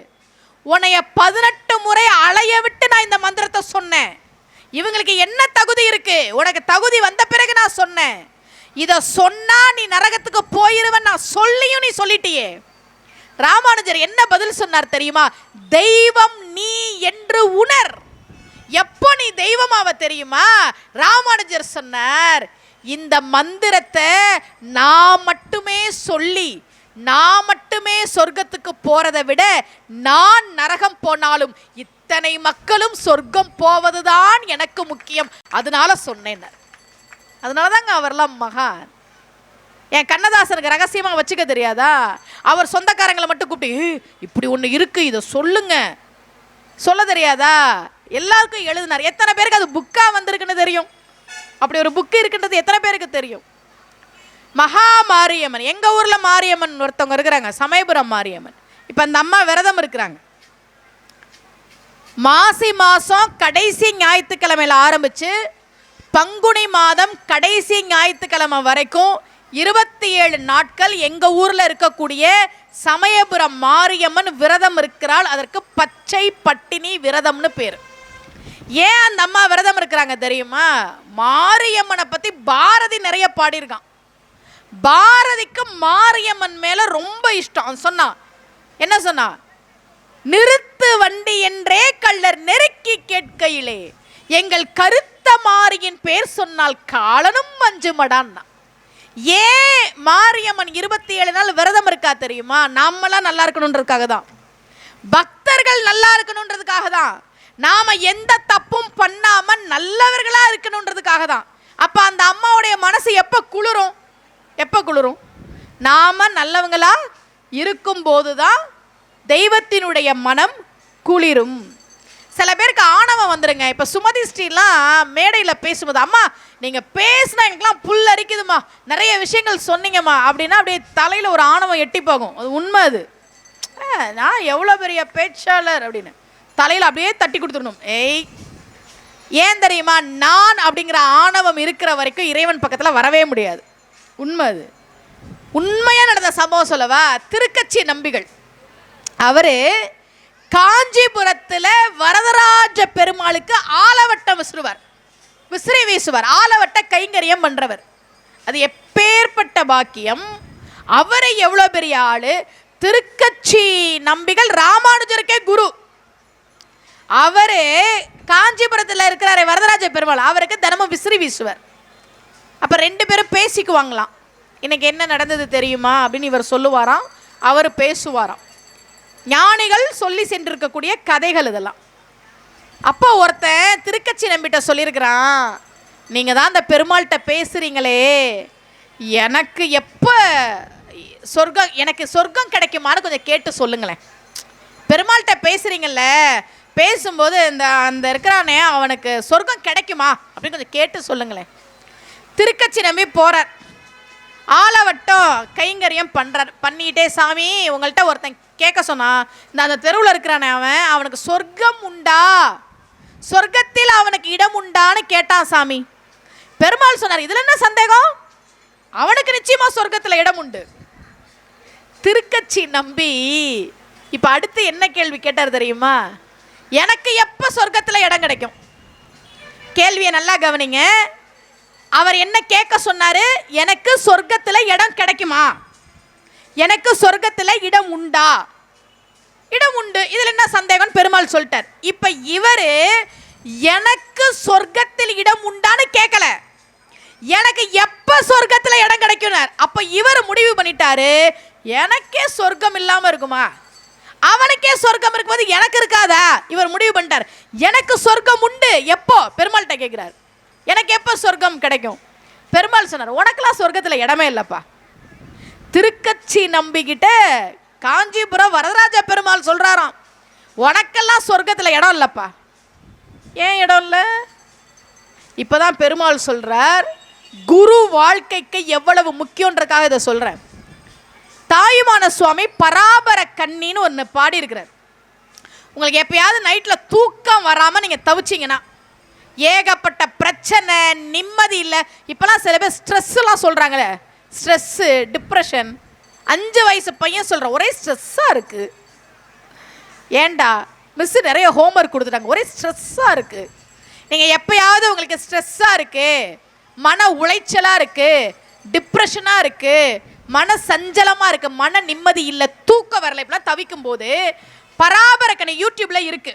உன்னைய 18 முறை அலைய விட்டு நான் இந்த மந்திரத்தை சொன்னேன். இவங்களுக்கு என்ன தகுதி இருக்கு? உனக்கு தகுதி வந்த பிறகு நான் சொன்னேன். இதை சொன்னா நீ நரகத்துக்கு போயிருவன் நான் சொல்லியும் நீ சொல்லிட்டியே. ராமானுஜர் என்ன பதில் சொன்னார் தெரியுமா? தெய்வம் நீ என்று உணர். எப்போ நீ தெய்வமாவ தெரியுமா? ராமானுஜர் சொன்னார், இந்த மந்திரத்தை நான் மட்டுமே சொல்லி நான் மட்டுமே சொர்க்கத்துக்கு போறதை விட நான் நரகம் போனாலும் இத்தனை மக்களும் சொர்க்கம் போவதுதான் எனக்கு முக்கியம், அதனால சொன்னேன். அதனால தாங்க அவர்லாம் மகான். என் கண்ணதாசனுக்கு ரகசியமாக வச்சுக்க தெரியாதா? அவர் சொந்தக்காரங்களை மட்டும் கூப்பிட்டு இப்படி ஒன்று இருக்கு, இதை சொல்லுங்க சொல்ல தெரியாதா? எல்லாருக்கும் எழுதினார். எத்தனை பேருக்கு அது புக்கா வந்திருக்குன்னு தெரியும்? அப்படி ஒரு புக்கு இருக்குன்றது எத்தனை பேருக்கு தெரியும்? மகா மாரியம்மன், எங்க ஊர்ல மாரியம்மன் ஒருத்தவங்க இருக்கிறாங்க, சமயபுரம் மாரியம்மன். இப்ப அந்த அம்மா விரதம் இருக்கிறாங்க. மாசி மாசம் கடைசி ஞாயிற்றுக்கிழமையில ஆரம்பிச்சு பங்குனி மாதம் கடைசி ஞாயிற்றுக்கிழமை வரைக்கும் 27 நாட்கள் எங்க ஊர்ல இருக்கக்கூடிய சமயபுரம் மாரியம்மன் விரதம் இருக்கிறாள். அதற்கு பச்சை பட்டினி விரதம்னு பேர். ஏன் அந்த அம்மா விரதம் இருக்கிறாங்க தெரியுமா? மாரியம்மனை பத்தி பாரதி நிறைய பாடியிருக்கான். பாரதிக்கு மாரியம்மன் மேல ரொம்ப இஷ்டம். சொன்னா என்ன சொன்னா? நிறுத்து வண்டி என்றே கள்ளர் நெருக்கி கேட்கையிலே எங்கள் கருத்த மாரியின் பேர் சொன்னால் காலனும் மஞ்சுமடான்னா. ஏன் மாரியம்மன் 27 நாள் விரதம் இருக்கா தெரியுமா? நாமெல்லாம் நல்லா இருக்கணுன்றதுக்காக தான், பக்தர்கள் நல்லா இருக்கணுன்றதுக்காக தான், நாம எந்த தப்பும் பண்ணாம நல்லவர்களா இருக்கணுன்றதுக்காக தான். அப்ப அந்த அம்மாவுடைய மனசு எப்ப குளிரும்? எப்ப குளிரும்? நாம நல்லவங்களா இருக்கும் போதுதான் தெய்வத்தினுடைய மனம் குளிரும். சில பேருக்கு ஆணவம் வந்துருங்க. இப்போ சுமதி ஸ்ரீலாம் மேடையில் பேசும்போது, அம்மா நீங்கள் பேசினா எனக்குலாம் புல் அரிக்குதுமா, நிறைய விஷயங்கள் சொன்னீங்கம்மா அப்படின்னா அப்படியே தலையில் ஒரு ஆணவம் எட்டி போகும். அது உண்மை. அது நான் எவ்வளோ பெரிய பேச்சாளர் அப்படின்னு தலையில் அப்படியே தட்டி கொடுத்துடணும். ஏன் தெரியுமா? நான் அப்படிங்கிற ஆணவம் இருக்கிற வரைக்கும் இறைவன் பக்கத்தில் வரவே முடியாது. உண்மை. அது உண்மையாக நடந்த சம்பவம் சொல்லவா? திருக்கச்சி நம்பிகள் அவரு காஞ்சிபுரத்தில் வரதராஜ பெருமாளுக்கு ஆலவட்டம் விசிறி வீசுவார். ஆலவட்ட கைங்கரியம் பண்றவர். அது எப்பேற்பட்ட பாக்கியம்! அவரை எவ்வளோ பெரிய ஆளு! திருக்கச்சி நம்பிகள் ராமானுஜருக்கே குரு. அவரு காஞ்சிபுரத்தில் இருக்கிறாரு வரதராஜ பெருமாள், அவருக்கு தினமும் விசிறி வீசுவார். அப்ப 2 பேரும் பேசிக்குவாங்களாம். இன்னைக்கு என்ன நடந்தது தெரியுமா அப்படின்னு இவர் சொல்லுவாராம், அவர் பேசுவாராம். ஞானிகள் சொல்லி சென்றிருக்கக்கூடிய கதைகள் இதெல்லாம். அப்போ ஒருத்தன் திருக்கச்சி நம்பிட்ட சொல்லியிருக்கிறான், நீங்கள் தான் அந்த பெருமாள்கிட்ட பேசுகிறீங்களே, எனக்கு எப்போ சொர்க்கம், எனக்கு சொர்க்கம் கிடைக்குமான்னு கொஞ்சம் கேட்டு சொல்லுங்களேன். பெருமாள்கிட்ட பேசுறீங்கல்ல, பேசும்போது அந்த இருக்கிறானே அவனுக்கு சொர்க்கம் கிடைக்குமா அப்படின்னு கொஞ்சம் கேட்டு சொல்லுங்களேன். திருக்கச்சி நம்பி போறார், ஆளவட்டம் கைங்கரியம் பண்றார். பண்ணிட்டே, சாமி உங்கள்கிட்ட ஒருத்தன் கேட்க சொன்னா, அந்த தெருவில் இருக்கிறானே அவனுக்கு சொர்க்கம் உண்டா, சொர்க்கத்தில் அவனுக்கு இடம் உண்டான்னு கேட்டான் சாமி. பெருமாள் சொன்னார், இதுல என்ன சந்தேகம், அவனுக்கு நிச்சயமா சொர்க்கத்தில் இடம் உண்டு. திருக்கச்சி நம்பி இப்ப அடுத்து என்ன கேள்வி கேட்டார் தெரியுமா? எனக்கு எப்ப சொர்க்கத்தில் இடம் கிடைக்கும்? கேள்வியை நல்லா கவனிங்க. அவர் என்ன கேட்க சொன்னாரு? எனக்கு சொர்க்கத்தில் இடம் கிடைக்குமா, எனக்கு சொர்க்கத்தில் இடம் உண்டா? இடம் உண்டு, இதுல என்ன சந்தேகம் பெருமாள் சொல்லிட்டார். இப்ப இவரு எனக்கு சொர்க்கத்தில் இடம் உண்டான்னு கேட்கல, எனக்கு எப்ப சொர்க்கத்தில் இடம் கிடைக்கும். அப்ப இவர் முடிவு பண்ணிட்டாரு, எனக்கே சொர்க்கம் இல்லாம இருக்குமா, அவனுக்கே சொர்க்கம் இருக்கும்போது எனக்கு இருக்காதா? இவர் முடிவு பண்ணிட்டார், எனக்கு சொர்க்கம் உண்டு. எப்போ? பெருமாள்கிட்ட கேட்கிறார், எனக்கு எப்போ சொர்க்கம் கிடைக்கும்? பெருமாள் சொன்னார், உனக்கெல்லாம் சொர்க்கத்தில் இடமே இல்லைப்பா. திருக்கச்சி நம்பிக்கிட்ட காஞ்சிபுரம் வரதராஜ பெருமாள் சொல்றாராம், உனக்கெல்லாம் சொர்க்கத்தில் இடம் இல்லைப்பா. ஏன் இடம் இல்லை? இப்போதான் பெருமாள் சொல்றார், குரு வாழ்க்கைக்கு எவ்வளவு முக்கியன்றக்காக இதை சொல்றேன். தாயுமான சுவாமி பராபர கண்ணின்னு ஒன்று பாடி இருக்கிறார். உங்களுக்கு எப்பயாவது நைட்டில் தூக்கம் வராமல் நீங்கள் தவிச்சிங்கன்னா, ஏகப்பட்ட பிரச்சனை, நிம்மதி இல்லை. இப்போலாம் சில பேர் ஸ்ட்ரெஸ்லாம் சொல்கிறாங்களே, ஸ்ட்ரெஸ்ஸு, டிப்ரெஷன். 5 வயசு பையன் சொல்கிற, ஒரே ஸ்ட்ரெஸ்ஸாக இருக்குது. ஏண்டா மிஸ்ஸு நிறைய ஹோம்ஒர்க் கொடுத்துட்டாங்க, ஒரே ஸ்ட்ரெஸ்ஸாக இருக்குது. நீங்கள் எப்பயாவது உங்களுக்கு ஸ்ட்ரெஸ்ஸாக இருக்குது, மன உளைச்சலாக இருக்குது, டிப்ரெஷனாக இருக்குது, மன சஞ்சலமாக இருக்குது, மன நிம்மதி இல்லை, தூக்கம் வரல, இப்பெல்லாம் தவிக்கும் போது பராபர கண்ணி யூடியூப்ல இருக்கு,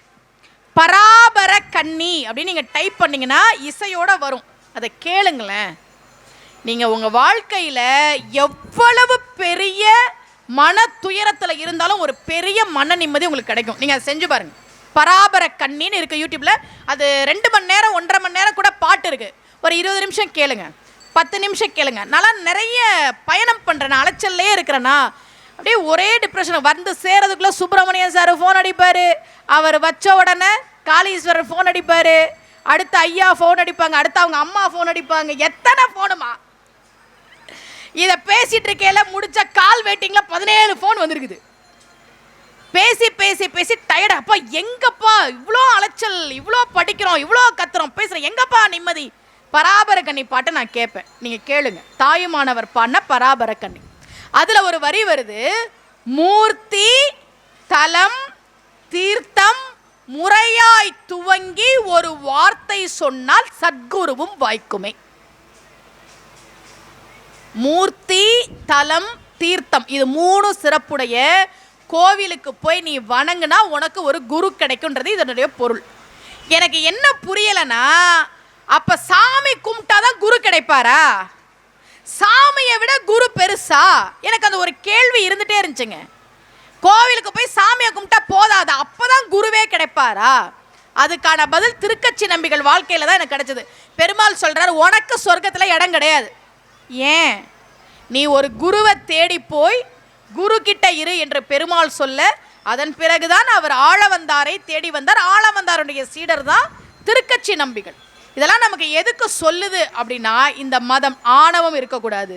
பராபர கண்ணி அப்படின்னு நீங்கள் டைப் பண்ணிங்கன்னா இசையோடு வரும், அதை கேளுங்களேன். நீங்கள் உங்கள் வாழ்க்கையில் எவ்வளவு பெரிய மன துயரத்தில் இருந்தாலும் ஒரு பெரிய மன நிம்மதி உங்களுக்கு கிடைக்கும். நீங்கள் அதை செஞ்சு பாருங்க. பராபர கண்ணின்னு இருக்குது யூடியூப்பில். அது 2 மணி நேரம் 1.5 மணி நேரம் கூட பாட்டு இருக்குது. ஒரு 20 நிமிஷம் கேளுங்க, 10 நிமிஷம் கேளுங்க. நல்லா நிறைய பயணம் பண்ணுறேன்னா, அலைச்சல்லே இருக்கிறேன்னா, அப்படியே ஒரே டிப்ரெஷன் வந்து சேரதுக்குள்ளே சுப்பிரமணியன் சார் ஃபோன் அடிப்பார், அவர் வச்ச உடனே காளீஸ்வரர் ஃபோன் அடிப்பார், அடுத்து ஐயா ஃபோன் அடிப்பாங்க, அடுத்து அவங்க அம்மா ஃபோன் அடிப்பாங்க. எத்தனை ஃபோனுமா? இதை பேசிட்டு இருக்கையில முடிச்ச கால் வெயிட்டிங்ல 17 ஃபோன் வந்திருக்குது. பேசி பேசி பேசி டயர்டு. அப்பா எங்கப்பா இவ்வளோ அலைச்சல், இவ்வளோ படிக்கிறோம், இவ்வளோ கத்துறோம், பேசுகிறோம், எங்கப்பா நிம்மதி? பராபர கண்ணி பாட்டை நான் கேட்பேன், நீங்கள் கேளுங்க. தாயுமானவர் பாடின பராபர கண்ணி. அதில் ஒரு வரி வருது, மூர்த்தி தலம் தீர்த்தம் முறையாய் துவங்கி ஒரு வார்த்தை சொன்னால் சத்குருவும் வாய்க்குமே. மூர்த்தி தலம் தீர்த்தம் இது 3 சிறப்புடைய கோவிலுக்கு போய் நீ வணங்குனா உனக்கு ஒரு குரு கிடைக்கும்ன்றது இதனுடைய பொருள். எனக்கு என்ன புரியலைன்னா, அப்ப சாமி கும்பிட்டாதான் குரு கிடைப்பாரா? சாமியை விட குரு பெருசா? எனக்கு அந்த ஒரு கேள்வி இருந்துட்டே இருந்துச்சுங்க. கோவிலுக்கு போய் சாமியை கும்பிட்டா போதாதா, அப்பதான் குருவே கிடைப்பாரா? அதுக்கான பதில் திருக்கச்சி நம்பிகள் வாழ்க்கையில தான் எனக்கு கிடைச்சது. பெருமாள் சொல்றாரு, உனக்கு சொர்க்கத்துல இடம் கிடையாது. ஏன்? நீ ஒரு குருவை தேடி போய் குரு கிட்ட இரு என்று பெருமாள் சொல்ல, அதன் பிறகுதான் அவர் ஆளவந்தாரை தேடி வந்தார். ஆளவந்தாருடைய சீடர் தான் திருக்கச்சி நம்பிகள். இதெல்லாம் நமக்கு எதுக்கு சொல்லுது அப்படின்னா, இந்த மதம் ஆணவம் இருக்கக்கூடாது,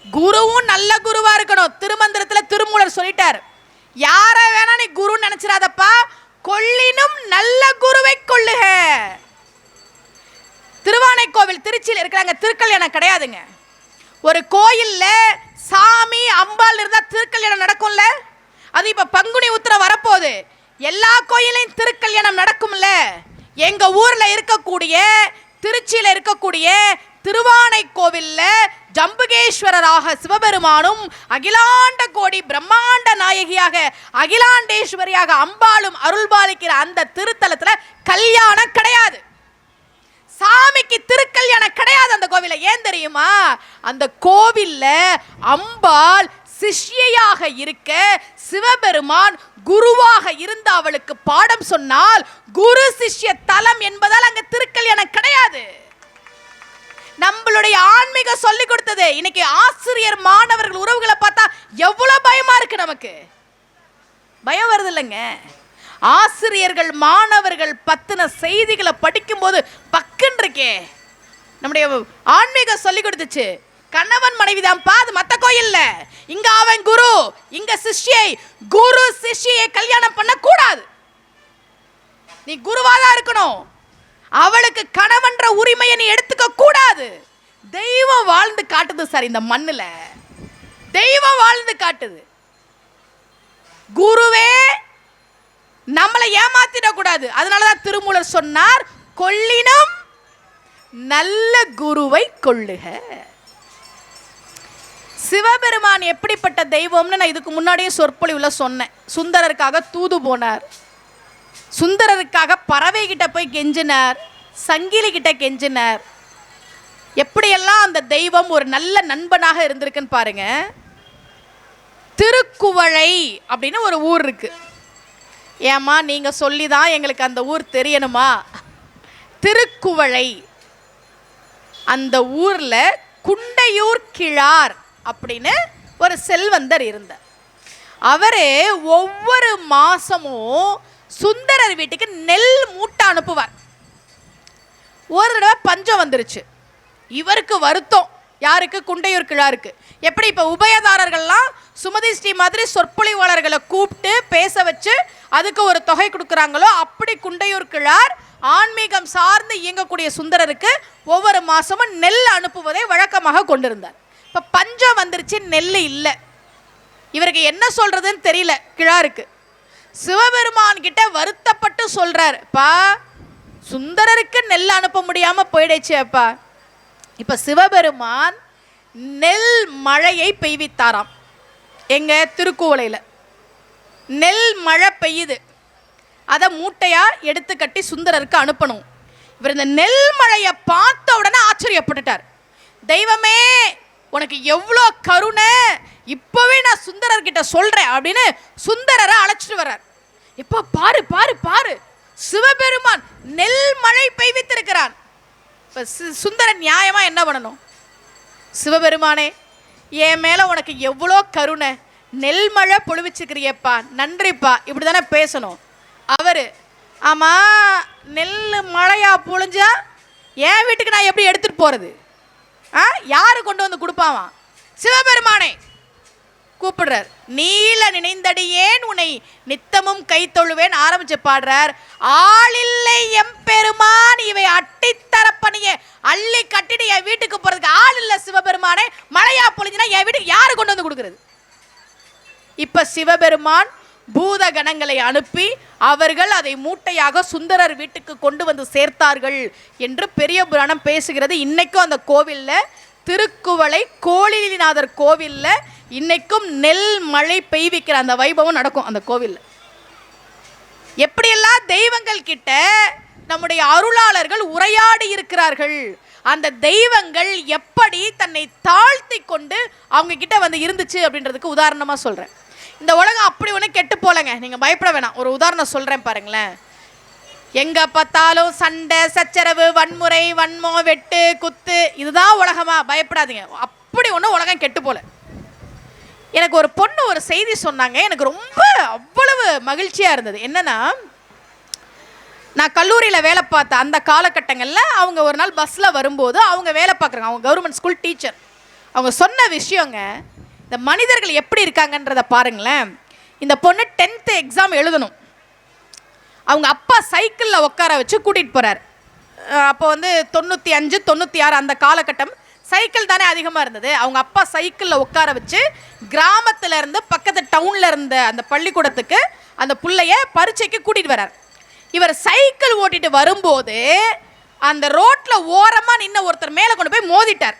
குருவும் நல்ல குருவா இருக்கணும். திருமந்திரத்துல திருமூலர் சொல்லிட்டார், யார வேணா நீ குருன்னு நினைச்சிடாதப்பா, கொள்ளினும் நல்ல குருவை கொள்ளுக. திருவானைக்கோவில் திருச்சியில் இருக்கிறாங்க, திருக்கல்யாணம் கிடையாதுங்க. ஒரு கோயில்ல சாமி அம்பாள் இருந்தா திருக்கல்யாணம் நடக்கும்ல. அது இப்ப பங்குனி உத்திரம் வரப்போகுது, எல்லா கோயிலையும் திருக்கல்யாணம் நடக்கும்ல. எங்க ஊர்ல இருக்கக்கூடிய, திருச்சியில இருக்கக்கூடிய திருவானைக்கோவில்ல ஜம்புகேஸ்வரராக சிவபெருமானும், அகிலாண்ட கோடி பிரம்மாண்ட நாயகியாக அகிலாண்டேஸ்வரியாக அம்பாளும் அருள்பாலிக்கிற அந்த திருத்தலத்துல கல்யாணம் கிடையாது. சாமிக்கு திருக்கல்யாணம் கிடையாது அந்த கோவில. ஏன் தெரியுமா? அந்த கோவில்ல அம்பாள் சிஷ்யையாக இருக்க, சிவபெருமான் குருவாக இருந்த அவளுக்கு பாடம் சொன்னால் குரு சிஷ்ய தலம் என்பதால் அங்க திருக்கல்யாணம் கிடையாது. நம்மளுடைய ஆன்மீக சொல்லி கொடுத்தது. இன்னைக்கு ஆசிரியர் மாணவர்கள் உறவுகளை பார்த்தா எவ்வளவு பயமா இருக்கு. நமக்கு பயம் வருது இல்லைங்க. ஆசிரியர்கள் மாணவர்கள் பத்தின செய்திகளை படிக்கும் போது பக்குன்னு இருக்கே. நம்முடைய ஆன்மீக சொல்லி கொடுத்துச்சு, கணவன் மனைவி தான் பாது மத்த கோயில்ல. இங்க அவன் குரு, இங்க சிஷ்யை. குரு சிஷ்யை கல்யாணம் பண்ண கூடாது. நீ குருவாதான் இருக்கணும். அவளுக்கு கணவன்ற உரிமையை நீ எடுத்துக்க கூடாது. தெய்வம் வாழ்ந்து காட்டுது சார் இந்த மண்ணுல. தெய்வம் வாழ்ந்து காட்டுது. குருவே நம்மளை ஏமாத்திடக்கூடாது. அதனாலதான் திருமூலர் சொன்னார், கொள்ளினும் நல்ல குருவை கொள்ளுக. சிவபெருமான் எப்படிப்பட்ட தெய்வம்னு நான் இதுக்கு முன்னாடியே சொற்பொழிவுல சொன்னேன். சுந்தரருக்காக தூது போனார், சுந்தரருக்காக பறவை கிட்ட போய் கெஞ்சினார், சங்கிலி கிட்ட கெஞ்சினார். எப்படியெல்லாம் அந்த தெய்வம் ஒரு நல்ல நண்பனாக இருந்திருக்குன்னு பாருங்க. திருக்குவளை அப்படின்னு ஒரு ஊர் இருக்கு. ஏமா நீங்க சொல்லிதான் எங்களுக்கு அந்த ஊர் தெரியணுமா? திருக்குவளை. அந்த ஊர்ல குண்டையூர் கிழார் அப்படின்னு ஒரு செல்வந்தர் இருந்தார். அவரு ஒவ்வொரு மாசமும் சுந்தரர் வீட்டுக்கு நெல் மூட்டை அனுப்புவார். ஒரு தடவை பஞ்சம் வந்துருச்சு. இவருக்கு வருத்தம். யாருக்கு? குண்டையூர் கிழாருக்கு. எப்படி இப்போ உபயதாரர்கள்லாம் சுமதி ஸ்ரீ மாதிரி சொற்பொழிவாளர்களை கூப்பிட்டு பேச வச்சு அதுக்கு ஒரு தொகை கொடுக்குறாங்களோ, அப்படி குண்டையூர் கிழார் ஆன்மீகம் சார்ந்து இயங்கக்கூடிய சுந்தரருக்கு ஒவ்வொரு மாசமும் நெல் அனுப்புவதை வழக்கமாக கொண்டிருந்தார். இப்போ பஞ்சம் வந்துருச்சு, நெல் இல்லை. இவருக்கு என்ன சொல்றதுன்னு தெரியல கிழாருக்கு. சிவபெருமான் கிட்ட வருத்தப்பட்டு சொல்றார், பா சுந்தரருக்கு நெல் அனுப்ப முடியாம போயிடுச்சு அப்பா. இப்ப சிவபெருமான் நெல் மழையை பெய்வித்தாராம். எங்க திருக்குவளையில நெல் மழை பெய்யுது. அதை மூட்டையா எடுத்து கட்டி சுந்தரருக்கு அனுப்பணும். இவர் இந்த நெல் மழையை பார்த்த உடனே ஆச்சரியப்பட்டுட்டார். தெய்வமே உனக்கு எவ்வளோ கருணை, இப்பவே நான் சுந்தரர்கிட்ட சொல்றேன் அப்படின்னு சுந்தரரை அழைச்சிட்டு வர்றார். இப்ப பாரு பாரு பாரு, சிவபெருமான் நெல் மழை பெய்வித்திருக்கிறான். இப்ப சுந்தரன் நியாயமா என்ன பண்ணணும்? சிவபெருமானே என் மேல உனக்கு எவ்வளோ கருணை, நெல் மழை பொழிவிச்சுக்கிறியப்பா, நன்றிப்பா, இப்படி தானே பேசணும். அவரு ஆமா நெல் மழையா பொழிஞ்சா என் வீட்டுக்கு நான் எப்படி எடுத்துட்டு போறது? யாரு கொண்டு வந்து கொடுப்பாவா? சிவபெருமானே கூப்பிடுறார். நீல நினைந்தடியேன் உன்னை நித்தமும் கை தொழுவேன் ஆரம்பிச்சு பாடுறார். ஆளில்லை எம்பெருமான் இவை அட்டித்தரப்பணிய அள்ளி கட்டிட்டு என் வீட்டுக்கு போறதுக்கு ஆள் இல்ல சிவபெருமானே. மழையா பொழிஞ்சுனா என் வீட்டுக்கு யாரு கொண்டு வந்து கொடுக்கிறது? இப்ப சிவபெருமான் பூத கணங்களை அனுப்பி அவர்கள் அதை மூட்டையாக சுந்தரர் வீட்டுக்கு கொண்டு வந்து சேர்த்தார்கள் என்று பெரிய புராணம் பேசுகிறது. இன்னைக்கும் அந்த கோவில்ல, திருக்குவளை கோளிலிநாதர் கோவில்ல இன்னைக்கும் நெல் மழை பெய்விக்கிற அந்த வைபவம் நடக்கும் அந்த கோவில்ல. எப்படியெல்லாம் தெய்வங்கள் கிட்ட நம்முடைய அருளாளர்கள் உரையாடி இருக்கிறார்கள். அந்த தெய்வங்கள் எப்படி தன்னை தாழ்த்தி கொண்டு அவங்க கிட்ட வந்து இருந்துச்சு அப்படின்றதுக்கு உதாரணமா சொல்றேன். இந்த உலகம் அப்படி ஒண்ணு கெட்டு போலங்க, நீங்க பயப்பட வேணாம். ஒரு உதாரணம் சொல்றேன் பாருங்களேன். எங்க பார்த்தாலும் சண்டை சச்சரவு, வன்முறை, வன்மம், வெட்டு குத்து, இதுதான் உலகமா? பயப்படாதீங்க, அப்படி ஒன்றும் உலகம் கெட்டு போல. எனக்கு ஒரு பொண்ணு ஒரு செய்தி சொன்னாங்க, எனக்கு ரொம்ப அவ்வளவு மகிழ்ச்சியா இருந்தது. என்னன்னா, நான் கல்லூரியில் வேலை பார்த்த அந்த காலகட்டங்களில் அவங்க ஒரு நாள் பஸ்ஸில் வரும்போது அவங்க வேலை பார்க்குறாங்க, அவங்க கவர்மெண்ட் ஸ்கூல் டீச்சர். அவங்க சொன்ன விஷயங்க, இந்த மனிதர்கள் எப்படி இருக்காங்கன்றதை பாருங்களேன். இந்த பொண்ணு 10th எக்ஸாம் எழுதணும். அவங்க அப்பா சைக்கிளில் உட்கார வச்சு கூட்டிகிட்டு போகிறார். அப்போ வந்து 95 96 அந்த காலகட்டம், சைக்கிள் தானே அதிகமாக இருந்தது. அவங்க அப்பா சைக்கிளில் உட்கார வச்சு கிராமத்தில் இருந்து பக்கத்து டவுனில் இருந்த அந்த பள்ளிக்கூடத்துக்கு அந்த பிள்ளைய பரீட்சைக்கு கூட்டிகிட்டு வர்றார். இவர் சைக்கிள் ஓட்டிட்டு வரும்போது அந்த ரோட்டில் ஓரமாக நின்று ஒருத்தர் மேலே கொண்டு போய் மோதிட்டார்.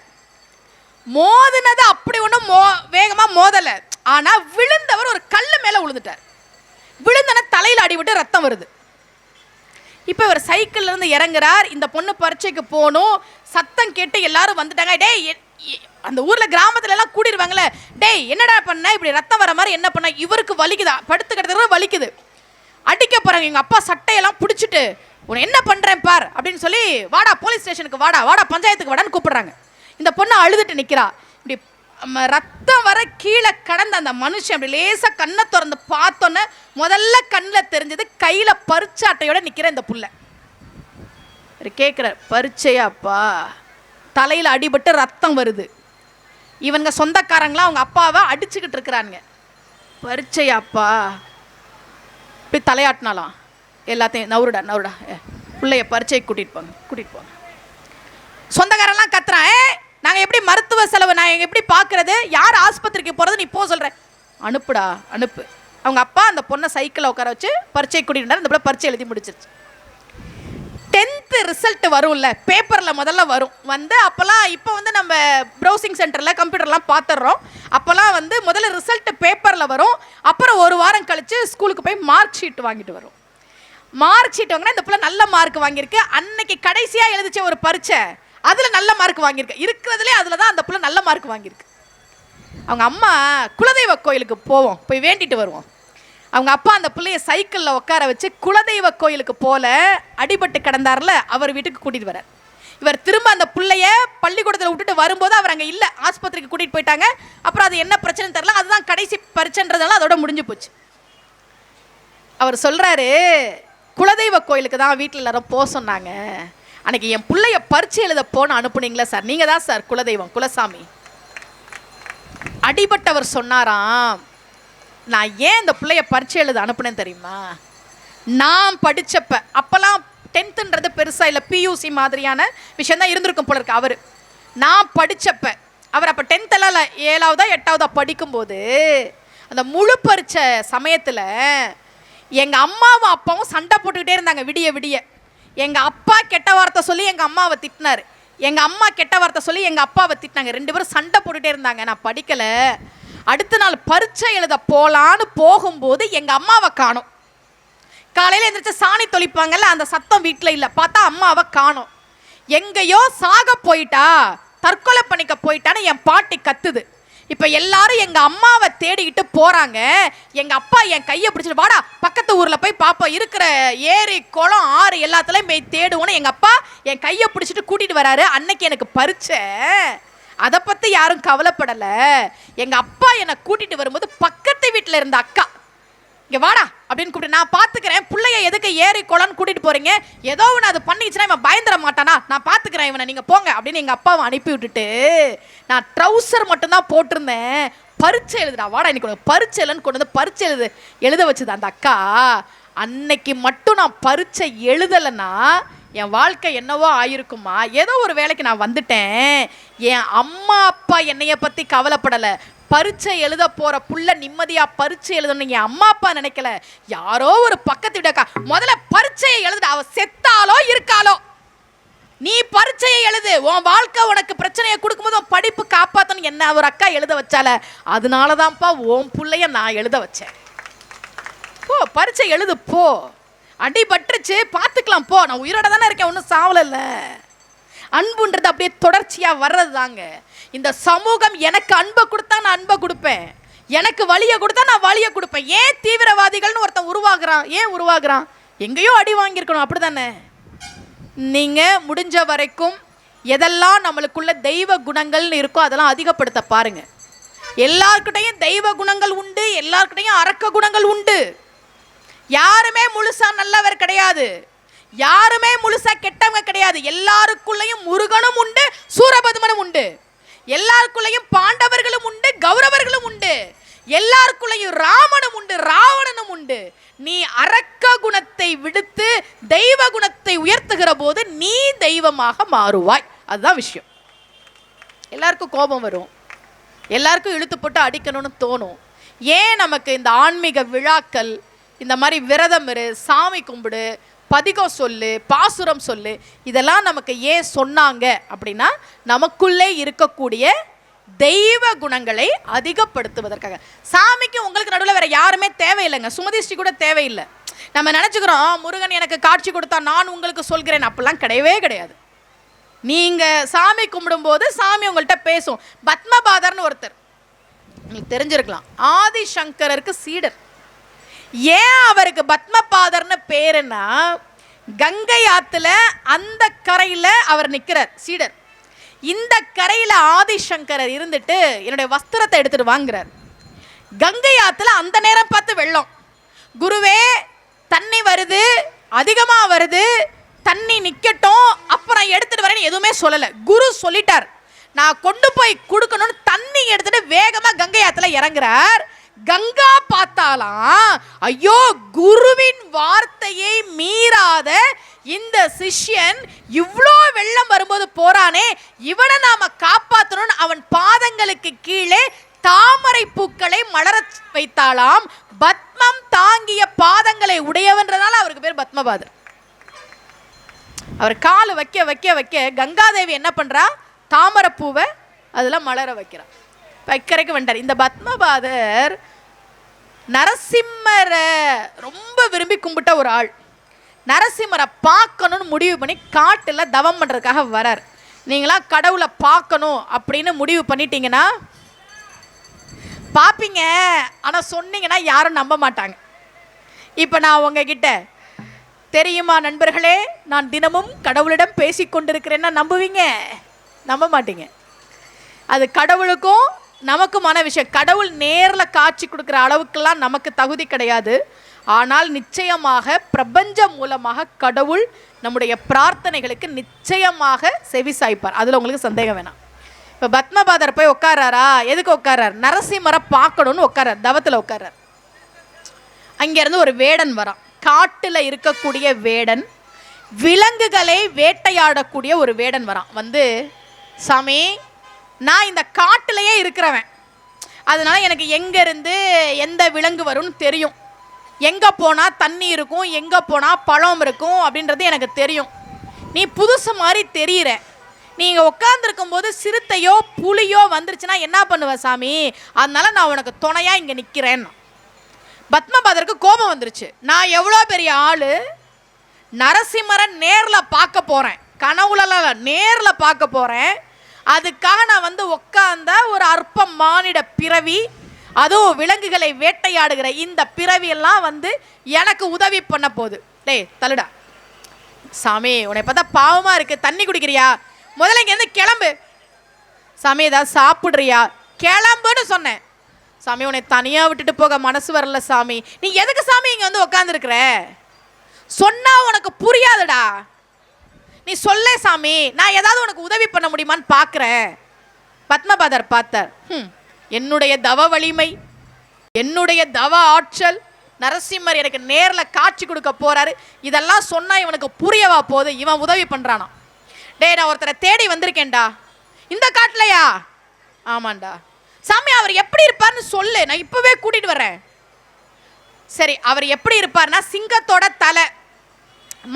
மோதினது அப்படி ஒன்றும் வேகமாக மோதலை, ஆனால் விழுந்தவர் ஒரு கல் மேலே விழுந்துட்டார். விழுந்தன தலையில் அடிவிட்டு ரத்தம் வருது. இப்போ இவர் சைக்கிள்ல இருந்து இறங்குறார். இந்த பொண்ணு பரீட்சைக்கு போகணும். சத்தம் கேட்டு எல்லாரும் வந்துட்டாங்க. டேய், அந்த ஊர்ல கிராமத்துல எல்லாம் கூடிடுவாங்களே, டேய் என்னடா பண்ண, இப்படி ரத்தம் வர மாதிரி என்ன பண்ண? இவருக்கு வலிக்குதா, படுத்து கிடத்துறது வலிக்குது. அடிக்க போகிறாங்க. எங்கள் அப்பா சட்டையெல்லாம் பிடிச்சிட்டு உன்னை என்ன பண்ணுறேன் பார் அப்படின்னு சொல்லி வாடா போலீஸ் ஸ்டேஷனுக்கு வாடா வாடா பஞ்சாயத்துக்கு வாடான்னு கூப்பிடுறாங்க. இந்த பொண்ணு அழுதுட்டு நிற்கிறா. இப்படி ரத்தம் வர கீழே கடந்த அந்த மனுஷன் அப்படி லேசாக கண்ணை திறந்து பார்த்தோன்னே முதல்ல கண்ணில் தெரிஞ்சது கையில் பரிச்சை அட்டையோட நிற்கிற இந்த புள்ள. கேட்குற பரிச்சையாப்பா, தலையில் அடிபட்டு ரத்தம் வருது. இவங்க சொந்தக்காரங்களாம் அவங்க அப்பாவை அடிச்சுக்கிட்டு இருக்கிறானுங்க. பரிச்சையாப்பா இப்படி தலையாட்டினாலாம். எல்லாத்தையும் நவுருடா நவுருடா பிள்ளைய பரிச்சைக்கு கூட்டிகிட்டு போங்க. சொந்தக்காரெல்லாம் கத்துறான், நாங்கள் எப்படி மருத்துவ செலவு நான் எப்படி பார்க்குறது, யார் ஆஸ்பத்திரிக்கு போகிறது, நீ போ சொல்கிறேன், அனுப்புடா அனுப்பு. அவங்க அப்பா அந்த பொண்ணை சைக்கிளில் உட்கார வச்சு பரீட்சை கூட்டிகிட்டு இந்த பிள்ளை பரீட்சை எழுதி முடிச்சிருச்சு. 10th ரிசல்ட் வரும்ல, பேப்பரில் முதல்ல வரும். வந்து அப்போல்லாம் இப்போ வந்து நம்ம ப்ரௌசிங் சென்டரில் கம்ப்யூட்டர்லாம் பார்த்துடுறோம். அப்போல்லாம் வந்து முதல்ல ரிசல்ட் பேப்பரில் வரும். அப்புறம் ஒரு வாரம் கழித்து ஸ்கூலுக்கு போய் மார்க் ஷீட் வாங்கிட்டு வரும். மார்க் ஷீட் வாங்கினா இந்த பிள்ளை நல்ல மார்க் வாங்கியிருக்கு. அன்னைக்கு கடைசியாக எழுதிச்ச ஒரு பரீட்சை அதில் நல்ல மார்க் வாங்கியிருக்கு. இருக்கிறதுலே அதில் தான் அந்த பிள்ளை நல்ல மார்க் வாங்கியிருக்கு. அவங்க அம்மா குலதெய்வ கோயிலுக்கு போய் வேண்டிட்டு வருவோம். அவங்க அப்பா அந்த பிள்ளைய சைக்கிளில் உட்கார வச்சு குலதெய்வ கோயிலுக்கு போல அடிபட்டு கிடந்தார்ல அவர் வீட்டுக்கு கூட்டிகிட்டு வரார். இவர் திரும்ப அந்த பிள்ளைய பள்ளிக்கூடத்தில் விட்டுட்டு வரும்போது அவர் அங்கே இல்லை, ஆஸ்பத்திரிக்கு கூட்டிகிட்டு போயிட்டாங்க. அப்புறம் அது என்ன பிரச்சனை தெரியல, அதுதான் கடைசி பரீட்சைன்றதால அதோட முடிஞ்சு போச்சு. அவர் சொல்கிறாரு, குலதெய்வ கோயிலுக்கு தான் வீட்டில் எல்லாரும் போக சொன்னாங்க, அன்னைக்கு என் பிள்ளைய பரீட்சை எழுத போன அனுப்புனீங்களா சார், நீங்கள் தான் சார் குலதெய்வம் குலசாமி. அடிபட்டவர் சொன்னாராம், நான் ஏன் இந்த பிள்ளைய பரீட்சை எழுத அனுப்புனேன்னு தெரியுமா, நான் படித்தப்ப அப்போல்லாம் 10th பெருசாக இல்லை, பியூசி மாதிரியான விஷயம் தான் இருந்திருக்கும் போல இருக்கு. அவர் நான் படித்தப்ப அவர் அப்போ 10th இல்லை 7ஆவதா 8ஆவதா படிக்கும்போது அந்த முழு பரீட்சை சமயத்தில் எங்கள் அம்மாவும் அப்பாவும் சண்டை போட்டுக்கிட்டே இருந்தாங்க விடிய விடிய. எங்கள் அப்பா கெட்ட வார்த்தை சொல்லி எங்கள் அம்மாவை திட்டினார், எங்கள் அம்மா கெட்ட வார்த்தை சொல்லி எங்கள் அப்பாவை திட்டினாங்க. 2 பேரும் சண்டை போட்டுகிட்டே இருந்தாங்க. நான் படிக்கலை. அடுத்த நாள் பரீட்சை எழுத போகலான்னு போகும்போது எங்கள் அம்மாவை காணோம். காலையில் எழுந்திரிச்சு சாணி தொளிப்பாங்கல்ல, அந்த சத்தம் வீட்டில் இல்லை. பார்த்தா அம்மாவை காணோம். எங்கேயோ சாக போயிட்டா, தற்கொலை பண்ணிக்க போயிட்டான்னு என் பாட்டி கத்துது. இப்போ எல்லாரும் எங்கள் அம்மாவை தேடிக்கிட்டு போகிறாங்க. எங்கள் அப்பா என் கையை பிடிச்சிட்டு வாடா பக்கத்து ஊரில் போய் பார்ப்போம், இருக்கிற ஏரி குளம் ஆறு எல்லாத்துலேயும் போய் தேடுவோன்னு எங்கள் அப்பா என் கையை பிடிச்சிட்டு கூட்டிகிட்டு வராரு. அன்னைக்கு எனக்கு பரீட்சை, அதை பற்றி யாரும் கவலைப்படலை. எங்கள் அப்பா என்னை கூட்டிகிட்டு வரும்போது பக்கத்து வீட்டில் இருந்த அக்கா இங்கே வாடா அப்படின்னு கூப்பிட்டு, நான் பார்த்துக்கிறேன், பிள்ளைய எதுக்கு ஏறி குளம்னு கூட்டிகிட்டு போகிறீங்க, ஏதோ ஒன்று அது பண்ணிச்சுன்னா இவன் பயந்துட மாட்டானா, நான் பார்த்துக்கிறேன் இவனை, நீங்கள் போங்க அப்படின்னு எங்கள் அப்பாவை அனுப்பி விட்டுட்டு நான் ட்ரௌசர் மட்டும்தான் போட்டிருந்தேன். பரீட்சை எழுதுடா வாடா, இன்னைக்கு உனக்கு பரீட்சை இல்லைன்னு கொண்டு வந்து பரீட்சை எழுத வச்சுது அந்த அக்கா. அன்னைக்கு மட்டும் நான் பரீட்சை எழுதலைன்னா என் வாழ்க்கை என்னவோ ஆயிருக்குமா. ஏதோ ஒரு வேலைக்கு நான் வந்துட்டேன், என் அம்மா அப்பா என்னைய பற்றி கவலைப்படலை. பரீட்சை எழுத போகிற புள்ள நிம்மதியாக பரீட்சை எழுதணும் என் அம்மா அப்பா நினைக்கல. யாரோ ஒரு பக்கத்து வீடக்கா முதல்ல பரீட்சையை எழுதுட, அவ செத்தாலோ இருக்காலோ, நீ பரீட்சையை எழுது, உன் வாழ்க்கை உனக்கு பிரச்சனையை கொடுக்கும்போது உன் படிப்பு காப்பாற்றணும் என்ன ஒரு அக்கா எழுத வச்சால, அதனால தான்ப்பா உன் பிள்ளைய நான் எழுத வச்சேன். போ பரீட்சை எழுது, போ, அடிபட்டுருச்சு பார்த்துக்கலாம், போ, நான் உயிரோட தானே இருக்கேன், ஒன்றும் சாவல. அன்புன்றது அப்படியே தொடர்ச்சியாக வர்றது தாங்க. இந்த சமூகம் எனக்கு அன்பை கொடுத்தா நான் அன்பை கொடுப்பேன், எனக்கு வலியை கொடுத்தா நான் வலியை கொடுப்பேன். ஏன் தீவிரவாதிகள்னு ஒருத்தன் உருவாகுறான், ஏன் உருவாகுறான், எங்கேயோ அடி வாங்கியிருக்கணும், அப்படி தானே. நீங்கள் முடிஞ்ச வரைக்கும் எதெல்லாம் நம்மளுக்குள்ள தெய்வ குணங்கள்னு இருக்கோ அதெல்லாம் அதிகப்படுத்த பாருங்க. எல்லார்கிட்டையும் தெய்வ குணங்கள் உண்டு, எல்லார்கிட்டையும் அரக்க குணங்கள் உண்டு. யாருமே முழுசா நல்லவர் கிடையாது, யாருமே முழுசா கெட்டவங்க கிடையாது. எல்லாருக்குள்ளேயும் முருகனும் உண்டு, சூரபதுமனும் உண்டு, எல்லாருக்குள்ளேயும் பாண்டவர்களும் உண்டு, கௌரவர்களும் உண்டு, எல்லாருக்குள்ளேயும் ராமனும் உண்டு, ராவணனும் உண்டு. நீ அரக்க குணத்தை விடுத்து தெய்வ குணத்தை உயர்த்துகிற போது நீ தெய்வமாக மாறுவாய். அதுதான் விஷயம். எல்லாருக்கும் கோபம் வரும், எல்லாருக்கும் இழுத்து போட்டு அடிக்கணும்னு தோணும். ஏன் நமக்கு இந்த ஆன்மீக விழாக்கள், இந்த மாதிரி விரதம் இரு, சாமி கும்பிடு, பதிகம் சொல்லு, பாசுரம் சொல்லு, இதெல்லாம் நமக்கு ஏன் சொன்னாங்க அப்படின்னா நமக்குள்ளே இருக்கக்கூடிய தெய்வ குணங்களை அதிகப்படுத்துவதற்காக. சாமிக்கு உங்களுக்கு நடுவில் வேற யாருமே தேவையில்லைங்க, சுமதிஷ்டி கூட தேவையில்லை. நம்ம நினச்சிக்கிறோம் முருகன் எனக்கு காட்சி கொடுத்தா நான் உங்களுக்கு சொல்கிறேன், அப்படிலாம் கிடையவே கிடையாது. நீங்கள் சாமி கும்பிடும்போது சாமி உங்கள்கிட்ட பேசும். பத்மபாதர்னு ஒருத்தர் உங்களுக்கு தெரிஞ்சிருக்கலாம், ஆதிசங்கரருக்கு சீடர். ஏன் அவருக்கு பத்மபாதர்னு பேருன்னா, கங்கை ஆத்துல அந்த கரையில அவர் நிற்கிறார் சீடர். இந்த கரையில ஆதிசங்கரர் இருந்துட்டு என்னுடைய வஸ்திரத்தை எடுத்துட்டு வாங்குறார். கங்கை ஆத்துல அந்த நேரம் பார்த்து வெள்ளம். குருவே தண்ணி வருது, அதிகமா வருது, தண்ணி நிக்கட்டும், அப்புறம் எடுத்துட்டு வரேன்னு எதுவுமே சொல்லல. குரு சொல்லிட்டார், நான் கொண்டு போய் கொடுக்கணும்னு தண்ணி எடுத்துட்டு வேகமா கங்கை ஆத்துல இறங்குறார். கங்கா பார்த்தாலாம், ஐயோ குருவின் வார்த்தையை மீறாத இந்த சிஷ்யன் இவ்வளோ வெள்ளம் வரும்போது போறானே, இவனை நாம காப்பாற்றணும்னு அவன் பாதங்களுக்கு கீழே தாமரை பூக்களை மலர வைத்தாலாம். பத்மம் தாங்கிய பாதங்களை உடையவன்றதால அவருக்கு பேர் பத்மபாதர். அவர் கால் வைக்க வைக்க வைக்க கங்காதேவி என்ன பண்றா, தாமரை பூவை அதுல மலர வைக்கிறார். வைக்கரைக்கு வந்தார். இந்த பத்மபாதர் நரசிம்மரை ரொம்ப விரும்பி கும்பிட்ட ஒரு ஆள். நரசிம்மரை பார்க்கணும்னு முடிவு பண்ணி காட்டில் தவம் பண்ணுறதுக்காக வரார். நீங்களாம் கடவுளை பார்க்கணும் அப்படின்னு முடிவு பண்ணிட்டீங்கன்னா பார்ப்பீங்க, ஆனால் சொன்னீங்கன்னா யாரும் நம்ப மாட்டாங்க. இப்போ நான் உங்ககிட்ட, தெரியுமா நண்பர்களே, நான் தினமும் கடவுளிடம் பேசி கொண்டிருக்கிறேன்னா நம்புவீங்க? நம்ப மாட்டீங்க. அது கடவுளுக்கும் நமக்குமான விஷயம். கடவுள் நேரில் காட்சி கொடுக்குற அளவுக்கெல்லாம் நமக்கு தகுதி கிடையாது. ஆனால் நிச்சயமாக பிரபஞ்சம் மூலமாக கடவுள் நம்முடைய பிரார்த்தனைகளுக்கு நிச்சயமாக செவி சாய்ப்பார். அதில் உங்களுக்கு சந்தேகம் வேணாம். இப்போ பத்மபாதர் போய் உட்காராரா? எதுக்கு உட்காரார்? நரசிம்மரை பார்க்கணும்னு உட்காரார், தவத்தில் உட்காரார். அங்கேருந்து ஒரு வேடன் வரான். காட்டில் இருக்கக்கூடிய வேடன், விலங்குகளை வேட்டையாடக்கூடிய ஒரு வேடன் வரான். வந்து, சாமி நான் இந்த காட்டிலேயே இருக்கிறவன், அதனால எனக்கு எங்கேருந்து எந்த விலங்கு வரும்னு தெரியும், எங்கே போனால் தண்ணி இருக்கும், எங்கே போனால் பழம் இருக்கும் அப்படின்றது எனக்கு தெரியும். நீ புதுசு மாதிரி தெரிகிற, நீங்கள் உட்காந்துருக்கும் போது சிறுத்தையோ புலியோ வந்துருச்சுன்னா என்ன பண்ணுவ சாமி? அதனால நான் உனக்கு துணையாக இங்கே நிற்கிறேன்னு. பத்மபாதருக்கு கோபம் வந்துருச்சு. நான் எவ்வளோ பெரிய ஆள், நரசிம்மரை நேரில் பார்க்க போகிறேன், கனவுலலாம் நேரில் பார்க்க போகிறேன். அதுக்காக நான் வந்து உட்கார்ந்த ஒரு அற்ப மானிட பிறவி, அதுவும் விலங்குகளை வேட்டையாடுகிற இந்த பிறவியெல்லாம் வந்து எனக்கு உதவி பண்ண போகுது. டேய் தள்ளுடா சாமி, உன்னை பார்த்தா பாவமாக இருக்குது, தண்ணி குடிக்கிறியா? முதல்ல இங்கேருந்து கிளம்பு. சாமி ஏதாவது சாப்பிட்றியா? கிளம்புன்னு சொன்னேன். சாமி உன்னை தனியாக விட்டுட்டு போக மனசு வரல சாமி. நீ எதுக்கு சாமி இங்கே வந்து உட்காந்துருக்குற? சொன்னா உனக்கு புரியாதுடா, நீ சொல்லே சாமி, நான் ஏதாவது உனக்கு உதவி பண்ண முடியுமான்னு பார்க்குறேன். பத்மபாதர் பார்த்தார். என்னுடைய தவ வலிமை, என்னுடைய தவ ஆற்றல், நரசிம்மர் எனக்கு நேரில் காட்சி கொடுக்க போறாரு, இதெல்லாம் சொன்னால் இவனுக்கு புரியவா போகுது? இவன் உதவி பண்ணுறானா? டே நான் ஒருத்தரை தேடி வந்திருக்கேன்டா. இந்த காட்டிலையா? ஆமாண்டா. சாமி அவர் எப்படி இருப்பார்னு சொல்லு, நான் இப்போவே கூட்டிகிட்டு வரேன். சரி, அவர் எப்படி இருப்பார்னா, சிங்கத்தோட தலை,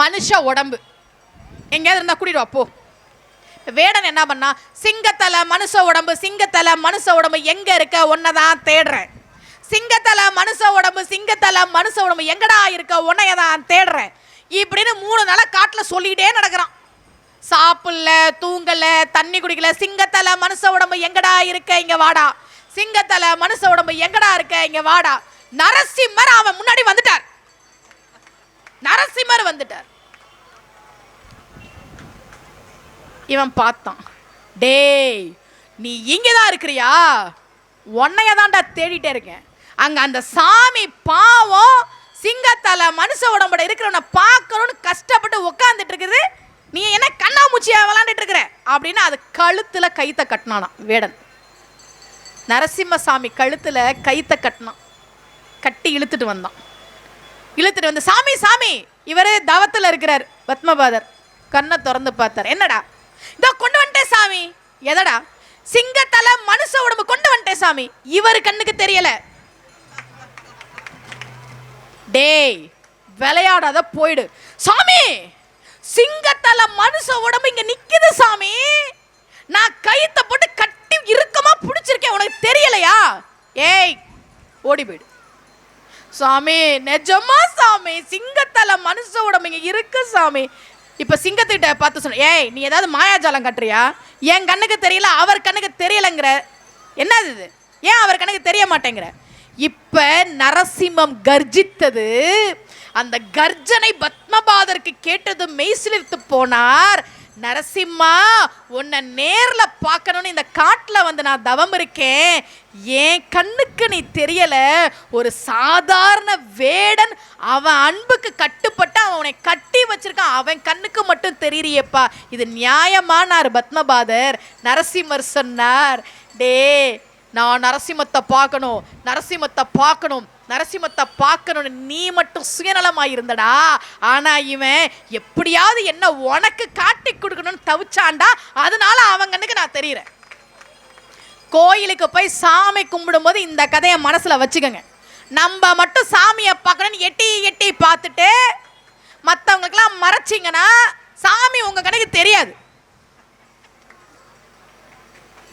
மனுஷ உடம்பு, எங்கேயாவது இருந்தால் கூட்டிட்டு வா போ. வேடன் என்ன பண்ணா, சிங்கத்தலை மனுஷ உடம்பு, சிங்கத்தலை மனுஷ உடம்பு எங்க இருக்க? ஒன்னதான் தேடுறேன். சிங்கத்தலை மனுஷ உடம்பு, சிங்கத்தலை மனுஷ உடம்பு எங்கடா இருக்க? உன்னையதான் தேடுறேன். இப்படின்னு 3 நாளா காட்டில் சொல்லிக்கிட்டே நடக்கிறான். சாப்பிடல, தூங்கல, தண்ணி குடிக்கல. சிங்கத்தலை மனுஷ உடம்பு எங்கடா இருக்க? இங்க வாடா. சிங்கத்தலை மனுஷ உடம்பு எங்கடா இருக்க? இங்க வாடா. நரசிம்மர் அவன் முன்னாடி வந்துட்டார். நரசிம்மர் வந்துட்டார். இவன் பார்த்தான். டேய் நீ இங்கதான் இருக்கிறியா? உன்னையதான்டா தேடிட்டே இருக்கேன். அங்க அந்த சாமி பாவம் சிங்கத்தலை மனுஷ உடம்புட இருக்கிறவனை பார்க்கணும்னு கஷ்டப்பட்டு உட்காந்துட்டு இருக்குது. நீ என்ன கண்ணாமூச்சியா விளாண்டுட்டு இருக்கிற அப்படின்னு அது கழுத்துல கைத்தை கட்டினானா வேடன். நரசிம்ம சாமி கழுத்துல கைத்தை கட்டினான். கட்டி இழுத்துட்டு வந்தான். இழுத்துட்டு வந்து, சாமி சாமி இவரு தவத்தில் இருக்கிறார். பத்மபாதர் கண்ணை திறந்து பார்த்தார். என்னடா? இதோ கொண்டு வந்துட்டேன் சாமி. எதடா? சிங்கத்தலை மனுஷ உடம்பு கொண்டு வந்துட்டேன் சாமி. இவரு கண்ணுக்கு தெரியல. டேய் விளையாடாத, போயிடு. சாமி சிங்கத்தலை மனுஷ உடம்பு இங்க நிக்குது சாமி. நான் கைத்தை போட்டு கட்டி இறுக்கமா பிடிச்சிருக்கேன், உனக்கு தெரியலையா? ஏய் ஓடி போயிடு. சாமி நிஜமா சாமி, சிங்கத்தலை மனுஷ உடம்பு இங்க இருக்கு சாமி. இப்ப சிங்கத்திட்ட பார்த்து சொன்ன, ஏய் நீ ஏதாவது மாயாஜாலம் கட்டுறியா? என் கண்ணுக்கு தெரியல, அவர் கண்ணுக்கு தெரியலங்கிற. என்னது இது? ஏன் அவர் கண்ணுக்கு தெரிய மாட்டேங்கிற? இப்ப நரசிம்மம் கர்ஜித்தது. அந்த கர்ஜனை பத்மபாதருக்கு கேட்டது மெய்சிலிர்த்து போனார். நரசிம்மா, உன்னை நேர்ல பார்க்கணும்னு இந்த காட்டுல வந்து நான் தவம் இருக்கேன். என் கண்ணுக்கு நீ தெரியல. ஒரு சாதாரண வேடன், அவன் அன்புக்கு கட்டுப்பட்டு அவனை கட்டி வச்சிருக்கான், அவன் கண்ணுக்கு மட்டும் தெரியறியப்பா, இது நியாயமானார் பத்மபாதர். நரசிம்மர் சொன்னார், டே, நான் நரசிம்மத்தை பார்க்கணும், நரசிம்மத்தை பார்க்கணும், நரசிம்மத்தை பார்க்கணும்னு நீ மட்டும் சுயநலமாயிருந்தடா. ஆனா இவன் எப்படியாவது என்ன உனக்கு காட்டி கொடுக்கணும்னு தவிச்சான்டா. அதனால அவங்கன்னுக்கு நான் தெரியறேன். கோயிலுக்கு போய் சாமி கும்பிடும் போது இந்த கதையை மனசுல வச்சுக்கோங்க. நம்ம மட்டும் சாமியை பார்க்கணும்னு எட்டி எட்டி பார்த்துட்டு மற்றவங்களுக்கெல்லாம் மறைச்சிங்கன்னா சாமி உங்க கணக்கு தெரியாது.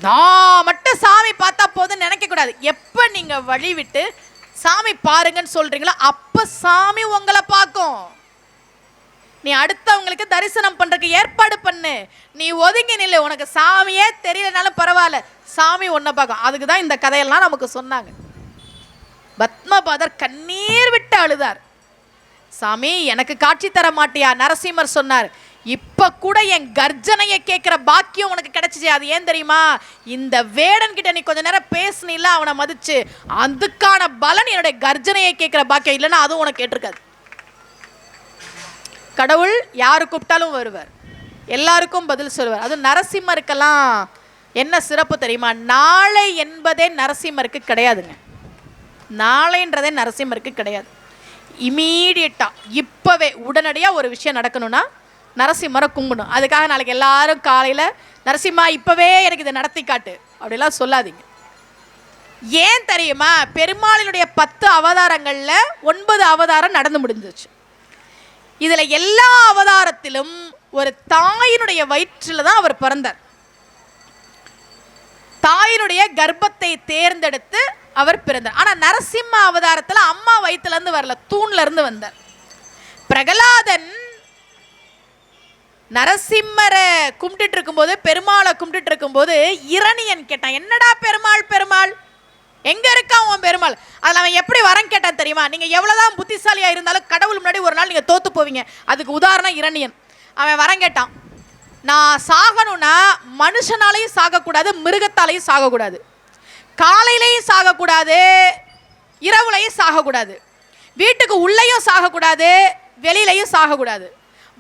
நான் மட்டும் சாமி பார்த்தா போதும் நினைக்க கூடாது. எப்ப நீங்க வழி விட்டு சாமி பாருங்கன்னு சொல்றீங்களோ அப்ப சாமி உங்களை பார்க்கும். நீ அடுத்தவங்களுக்கு தரிசனம் பண்றதுக்கு ஏற்பாடு பண்ணு. நீ ஒதுங்கி நில்லு, உனக்கு சாமியே தெரியலனாலும் பரவாயில்ல, சாமி உன்னை பார்க்கும். அதுக்கு தான் இந்த கதையெல்லாம் நமக்கு சொன்னாங்க. பத்மபாதர் கண்ணீர் விட்டு அழுதார். சாமி, எனக்கு காட்சி தர மாட்டியா? நரசிம்மர் சொன்னார், இப்ப கூட என் கர்ஜனையை கேட்கிற பாக்கியம் உனக்கு கிடைச்சிச்சு. அது ஏன் தெரியுமா? இந்த வேடன் கிட்ட நீ கொஞ்ச நேரம் பேசுனீல, அவனை மதிச்சு, அதுக்கான பலன் என்னுடைய கர்ஜனையை கேட்கிற பாக்கியம். இல்லைன்னா அதுவும் உனக்கு கேட்டிருக்காது. கடவுள் யாரு கூப்பிட்டாலும் வருவார், எல்லாருக்கும் பதில் சொல்லுவார். அது நரசிம்மருக்கெல்லாம் என்ன சிறப்பு தெரியுமா? நாளை என்பதே நரசிம்மருக்கு கிடையாதுங்க. நாளைன்றதே நரசிம்மருக்கு கிடையாது. இமீடியட்டா இப்பவே உடனடியாக ஒரு விஷயம் நடக்கணும்னா நரசிம்மரை கும்பிடணும். அதுக்காக நாளைக்கு எல்லாரும் காலையில் நரசிம்மா இப்பவே எனக்கு இதை நடத்தி காட்டு அப்படிலாம் சொல்லாதீங்க. ஏன் தெரியுமா? பெருமாளினுடைய 10 அவதாரங்கள்ல 9 அவதாரம் நடந்து முடிஞ்சிச்சு. இதுல எல்லா அவதாரத்திலும் ஒரு தாயினுடைய வயிற்றில் தான் அவர் பிறந்தார். தாயினுடைய கர்ப்பத்தை தேர்ந்தெடுத்து அவர் பிறந்தார். ஆனா நரசிம்ம அவதாரத்தில் அம்மா வயிற்றுல இருந்து வரல, தூண்ல இருந்து வந்தார். பிரகலாதன் நரசிம்மரை கும்பிட்டு இருக்கும்போது, பெருமாளை கும்பிட்டு இருக்கும்போது இரணியன் கேட்டான், என்னடா பெருமாள், பெருமாள் எங்க இருக்கா உன் பெருமாள்? அதில் அவன் எப்படி வரம் கேட்டான் தெரியுமா? நீங்க எவ்வளவுதான் புத்திசாலியா இருந்தாலும் கடவுள் முன்னாடி ஒரு நாள் நீங்க தோத்து போவீங்க. அதுக்கு உதாரணம் இரணியன். அவன் வரம் கேட்டான், நான் சாகணும்னா மனுஷனாலையும் சாகக்கூடாது, மிருகத்தாலையும் சாகக்கூடாது, காலையிலையும் சாகக்கூடாது, இரவுலையும் சாகக்கூடாது, வீட்டுக்கு உள்ளேயும் சாகக்கூடாது, வெளியிலையும் சாகக்கூடாது,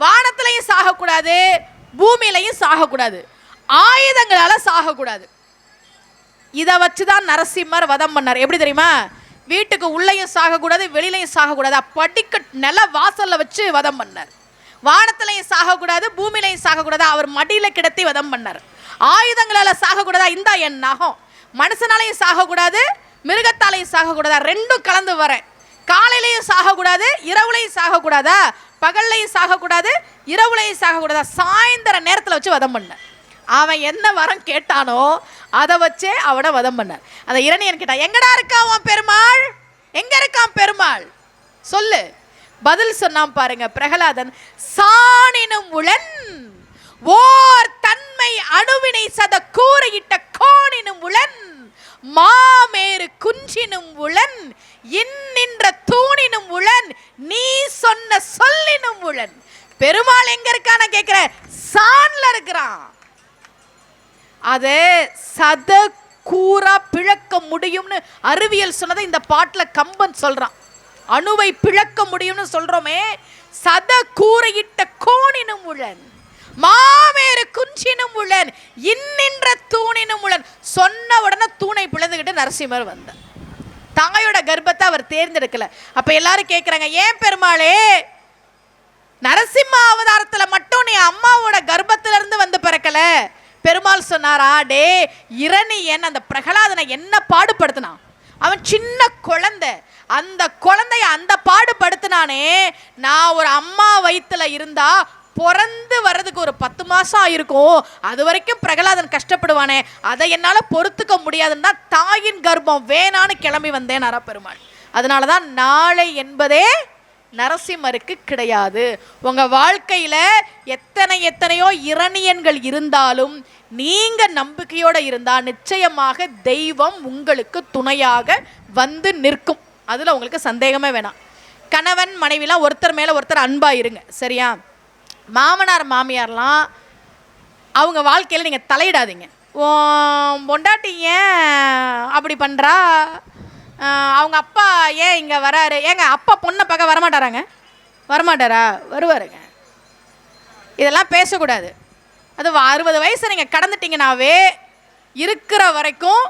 வானத்திலையும் சாகக்கூடாது, பூமியிலையும் சாகக்கூடாது, ஆயுதங்களால சாகக்கூடாது. இதை வச்சுதான் நரசிம்மர் வதம் பண்ணார். எப்படி தெரியுமா? வீட்டுக்கு உள்ளேயும் சாகக்கூடாது, வெளியிலையும் சாகக்கூடாது, படிக்க நில வாசல்ல வச்சு வதம் பண்ணார். வானத்திலையும் சாகக்கூடாது, பூமியிலையும் சாகக்கூடாது, அவர் மடியில கிடத்தி வதம் பண்ணார். ஆயுதங்களால சாகக்கூடாதா, இந்தா என் நகம். மனுஷனாலையும் சாகக்கூடாது, மிருகத்தாலையும் சாகக்கூடாதா, ரெண்டும் கலந்து வரேன். காலையிலையும் சாகக்கூடாது, இரவுலையும் சாகக்கூடாதா, பகல்லையும் சாகக்கூடாது, இரவுலையும் சாகக்கூடாதா, சாயந்தர நேரத்தில் வச்சு வதம் பண்ண. அவன் என்ன வரம் கேட்டானோ அதை வச்சே அவனை வதம் பண்ணார். அந்த இரணியன் கேட்டான், எங்கடா இருக்கா உன் பெருமாள், எங்க இருக்கான் பெருமாள் சொல்லு. பதில் சொன்னான் பாருங்க பிரகலாதன், சாணினும் உளன் ஓர் தன்மை அணுவினை சத கூரையிட்ட கோணினும் உளன் மாமேறு குஞ்சினும் உளன் இன்னின்ற தூணினும் உளன் நீ சொன்ன சொல்லினும் உளன். பெருமாள் எங்க இருக்கான கேட்கிற, சான்ல இருக்கிறான். அது சத கூரா பிளக்க முடியும்னு அறிவியல் சொன்னதை இந்த பாட்டுல கம்பன் சொல்றான். அணுவை பிளக்க முடியும்னு சொல்றோமே, சத கூரையிட்ட கோணினும் உளன் மாவேறு குஞ்சினும் உளன் இன்னின்ற தூணினும் உளன். சொன்ன உடனே தூணை பிளந்துகிட்டு நரசிம்மர் வந்தார். தாயோட கர்ப்பத்தை அவர் தேர்ந்தெடுக்கல. அப்ப எல்லாரும் கேட்கிறாங்க, ஏன் பெருமாளே நரசிம்ம அவதாரத்துல மட்டும் நீ அம்மாவோட கர்ப்பத்துல இருந்து வந்து பிறக்கல? பெருமாள் சொன்னாரா, டே இரணியன் அந்த பிரகலாதனை என்ன பாடுபடுத்தினான். அவன் சின்ன குழந்தை, அந்த குழந்தைய அந்த பாடுபடுத்தினானே. நான் ஒரு அம்மா வயிற்றுல இருந்தா பிறந்து வர்றதுக்கு ஒரு 10 மாசம் ஆயிருக்கும், அது வரைக்கும் பிரகலாதன் கஷ்டப்படுவானே, அதை என்னால பொறுத்துக்க முடியாதுன்னா தாயின் கர்ப்பம் வேணான்னு கிளம்பி வந்தேன் பெருமாள். அதனாலதான் நாளை என்பதே நரசிம்மருக்கு கிடையாது. உங்க வாழ்க்கையில எத்தனையோ இரணியன்கள் இருந்தாலும் நீங்க நம்பிக்கையோட இருந்தா நிச்சயமாக தெய்வம் உங்களுக்கு துணையாக வந்து நிற்கும். அதுல உங்களுக்கு சந்தேகமே வேணாம். கணவன் மனைவிலாம் ஒருத்தர் மேல ஒருத்தர் அன்பா இருங்க, சரியா? மாமனார் மாமியார்லாம் அவங்க வாழ்க்கையில் நீங்கள் தலையிடாதீங்க. பொண்டாட்டி ஏன் அப்படி பண்ணுறா, அவங்க அப்பா ஏன் இங்கே வராரு, ஏங்க அப்பா பொண்ணை பார்க்க வரமாட்டாராங்க? வரமாட்டாரா? வருவாருங்க. இதெல்லாம் பேசக்கூடாது. அது 60 வயசை நீங்கள் கடந்துட்டீங்கன்னாவே இருக்கிற வரைக்கும்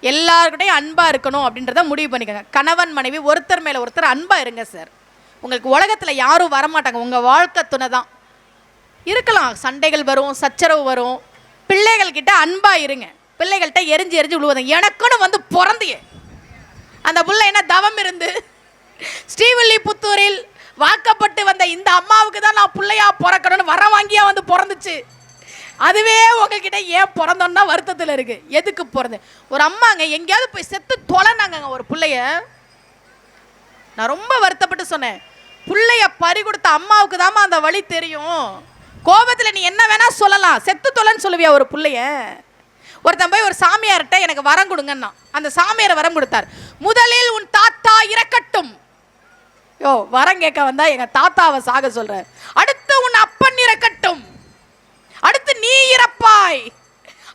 எல்லாருக்கிட்டையும் அன்பாக இருக்கணும் அப்படின்றத முடிவு பண்ணிக்கோங்க. கணவன் மனைவி ஒருத்தர் மேலே ஒருத்தர் அன்பாக இருங்க சார். உங்களுக்கு உலகத்தில் யாரும் வரமாட்டாங்க, உங்கள் வாழ்க்கை துணை தான். இருக்கலாம், சண்டைகள் வரும், சச்சரவு வரும். பிள்ளைகள்கிட்ட அன்பாக இருங்க. பிள்ளைகள்கிட்ட எரிஞ்சு விழுவதுங்க. எனக்குன்னு வந்து பிறந்தியே அந்த பிள்ளை என்ன தவம் இருந்து ஸ்ரீவில்லிபுத்தூரில் வாக்கப்பட்டு வந்த இந்த அம்மாவுக்கு தான் நான் பிள்ளையா பிறக்கணும்னு வர வாங்கியா வந்து பிறந்துச்சு. அதுவே உங்ககிட்ட ஏன் பிறந்தோன்னா வருத்தத்தில் இருக்கு. எதுக்கு பிறந்து? ஒரு அம்மாங்க எங்கேயாவது போய் செத்து தொலைனாங்க ஒரு பிள்ளைய. நான் ரொம்ப வருத்தப்பட்டு சொன்னேன், பிள்ளைய பறி கொடுத்த அம்மாவுக்கு தாமா அந்த வழி தெரியும். கோபத்தில் நீ என்ன வேணா சொல்லலாம், செத்து தொலைன்னு சொல்லுவியா ஒரு பிள்ளைய? ஒருத்தன் போய் ஒரு சாமியார்கிட்ட எனக்கு வரம் கொடுங்கன்னா அந்த சாமியார் வரம் கொடுத்தார். முதலில் உன் தாத்தா இறக்கட்டும். யோ, வரம் கேட்க வந்தா எங்க தாத்தாவை சாக சொல்ற. அடுத்து உன் அப்பன் இறக்கட்டும், அடுத்து நீ இறப்பாய்,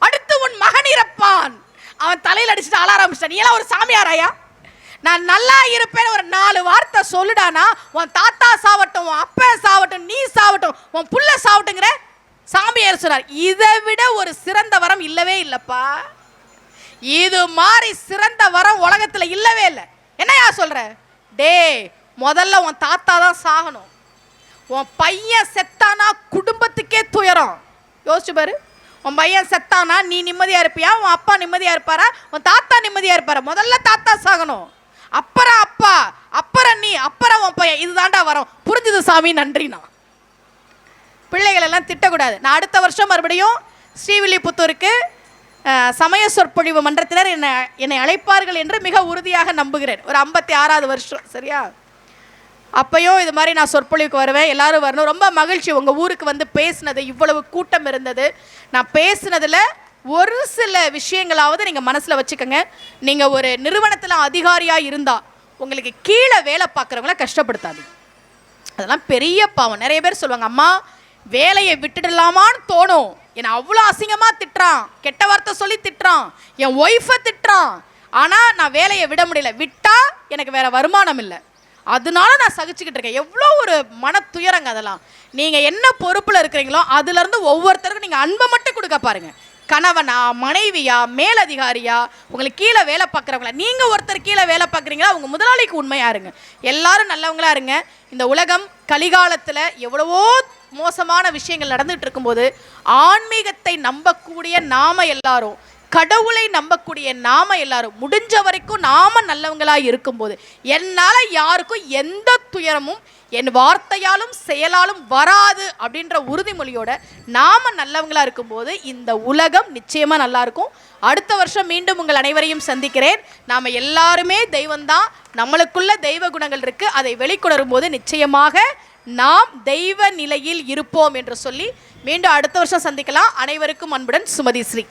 அடுத்து உன் மகன் இறப்பான். அவன் தலையில் அடிச்சுட்டு அழ ஆரம்பிச்சிட்டான். நீ எல்லாம் ஒரு சாமியாராயா? நான் நல்லா இருப்பேன்னு ஒரு 4 வார்த்தை சொல்லுடானா உன் தாத்தா சாவட்டும், உன் அப்பன் சாவட்டும், நீ சாவட்டும், உன் புள்ள சாவட்டுங்கிற சாமியார் சொன்னார். இதை விட ஒரு சிறந்த வரம் இல்லவே இல்லப்பா. இது மாதிரி சிறந்த வரம் உலகத்துல இல்லவே இல்லை. என்னையா சொல்ற? டே, முதல்ல உன் தாத்தா தான் சாகணும். உன் பையன் செத்தானா குடும்பத்துக்கே துயரம். யோசிச்சு பாரு. உன் பையன் செத்தானா நீ நிம்மதியா இருப்பியா? உன் அப்பா நிம்மதியா இருப்பாரா? உன் தாத்தா நிம்மதியா இருப்பாரா? முதல்ல தாத்தா சாகணும், அப்புறம் அப்பா, அப்புறம் நீ, அப்புறம் உன் பையன். இதுதான்டா வரும். புரிஞ்சுது சாமி, நன்றிண்ணா. பிள்ளைகள் எல்லாம் திட்டக்கூடாது. நான் அடுத்த வருஷம் மறுபடியும் ஸ்ரீவில்லிபுத்தூருக்கு சமய சொற்பொழிவு மன்றத்தினர் என்னை அழைப்பார்கள் என்று மிக உறுதியாக நம்புகிறேன். ஒரு 56வது வருஷம், சரியா? அப்பையும் இது மாதிரி நான் சொற்பொழிவுக்கு வருவேன். எல்லாரும் வரணும். ரொம்ப மகிழ்ச்சி உங்கள் ஊருக்கு வந்து பேசினது. இவ்வளவு கூட்டம் இருந்தது. நான் பேசினதில் ஒரு சில விஷயங்களாவது நீங்கள் மனசில் வச்சுக்கோங்க. நீங்கள் ஒரு நிறுவனத்தில் அதிகாரியாக இருந்தால் உங்களுக்கு கீழே வேலை பார்க்குறவங்கள கஷ்டப்படுத்தாதீங்க. அதெல்லாம் பெரிய பாவம். நிறைய பேர் சொல்லுவாங்க, அம்மா வேலையை விட்டுடலாமான்னு தோணும். என்னை அவ்வளோ அசிங்கமாக திட்டுறான், கெட்ட வார்த்தை சொல்லி திட்டுறான், என் ஒய்ஃபை திட்டுறான், ஆனால் நான் வேலையை விட முடியல. விட்டால் எனக்கு வேறு வருமானம் இல்லை, அதனால நான் சகிச்சுக்கிட்டு இருக்கேன். எவ்வளோ ஒரு மன துயரங்க அதெல்லாம். நீங்கள் என்ன பொறுப்பில் இருக்கிறீங்களோ அதுலேருந்து ஒவ்வொருத்தருக்கும் நீங்கள் அன்பை மட்டும் கொடுக்க பாருங்கள். கணவனா, மனைவியா, மேலதிகாரியா, உங்களுக்கு கீழே வேலை பார்க்குறவங்களா, நீங்கள் ஒருத்தர் கீழே வேலை பார்க்குறீங்களா உங்கள் முதலாளிக்கு உண்மையாக இருங்க. எல்லாரும் நல்லவங்களா இருங்க. இந்த உலகம் கலிகாலத்தில் எவ்வளவோ மோசமான விஷயங்கள் நடந்துகிட்டு இருக்கும்போது ஆன்மீகத்தை நம்பக்கூடிய நாம எல்லாரும், கடவுளை நம்பக்கூடிய நாம எல்லாரும் முடிஞ்ச வரைக்கும் நாம நல்லவங்களாக இருக்கும்போது என்னால் யாருக்கும் எந்த துயரமும் என் வார்த்தையாலும் செயலாலும் வராது அப்படின்ற உறுதிமொழியோட நாம நல்லவங்களா இருக்கும்போது இந்த உலகம் நிச்சயமா நல்லா இருக்கும். அடுத்த வருஷம் மீண்டும் உங்கள் அனைவரையும் சந்திக்கிறேன். நாம எல்லாருமே தெய்வம்தான், நம்மளுக்குள்ள தெய்வ குணங்கள் இருக்கு. அதை வெளிக்கொணரும் போது நிச்சயமாக நாம் தெய்வ நிலையில் இருப்போம் என்று சொல்லி மீண்டும் அடுத்த வருஷம் சந்திக்கலாம். அனைவருக்கும் அன்புடன் சுமதி ஸ்ரீ.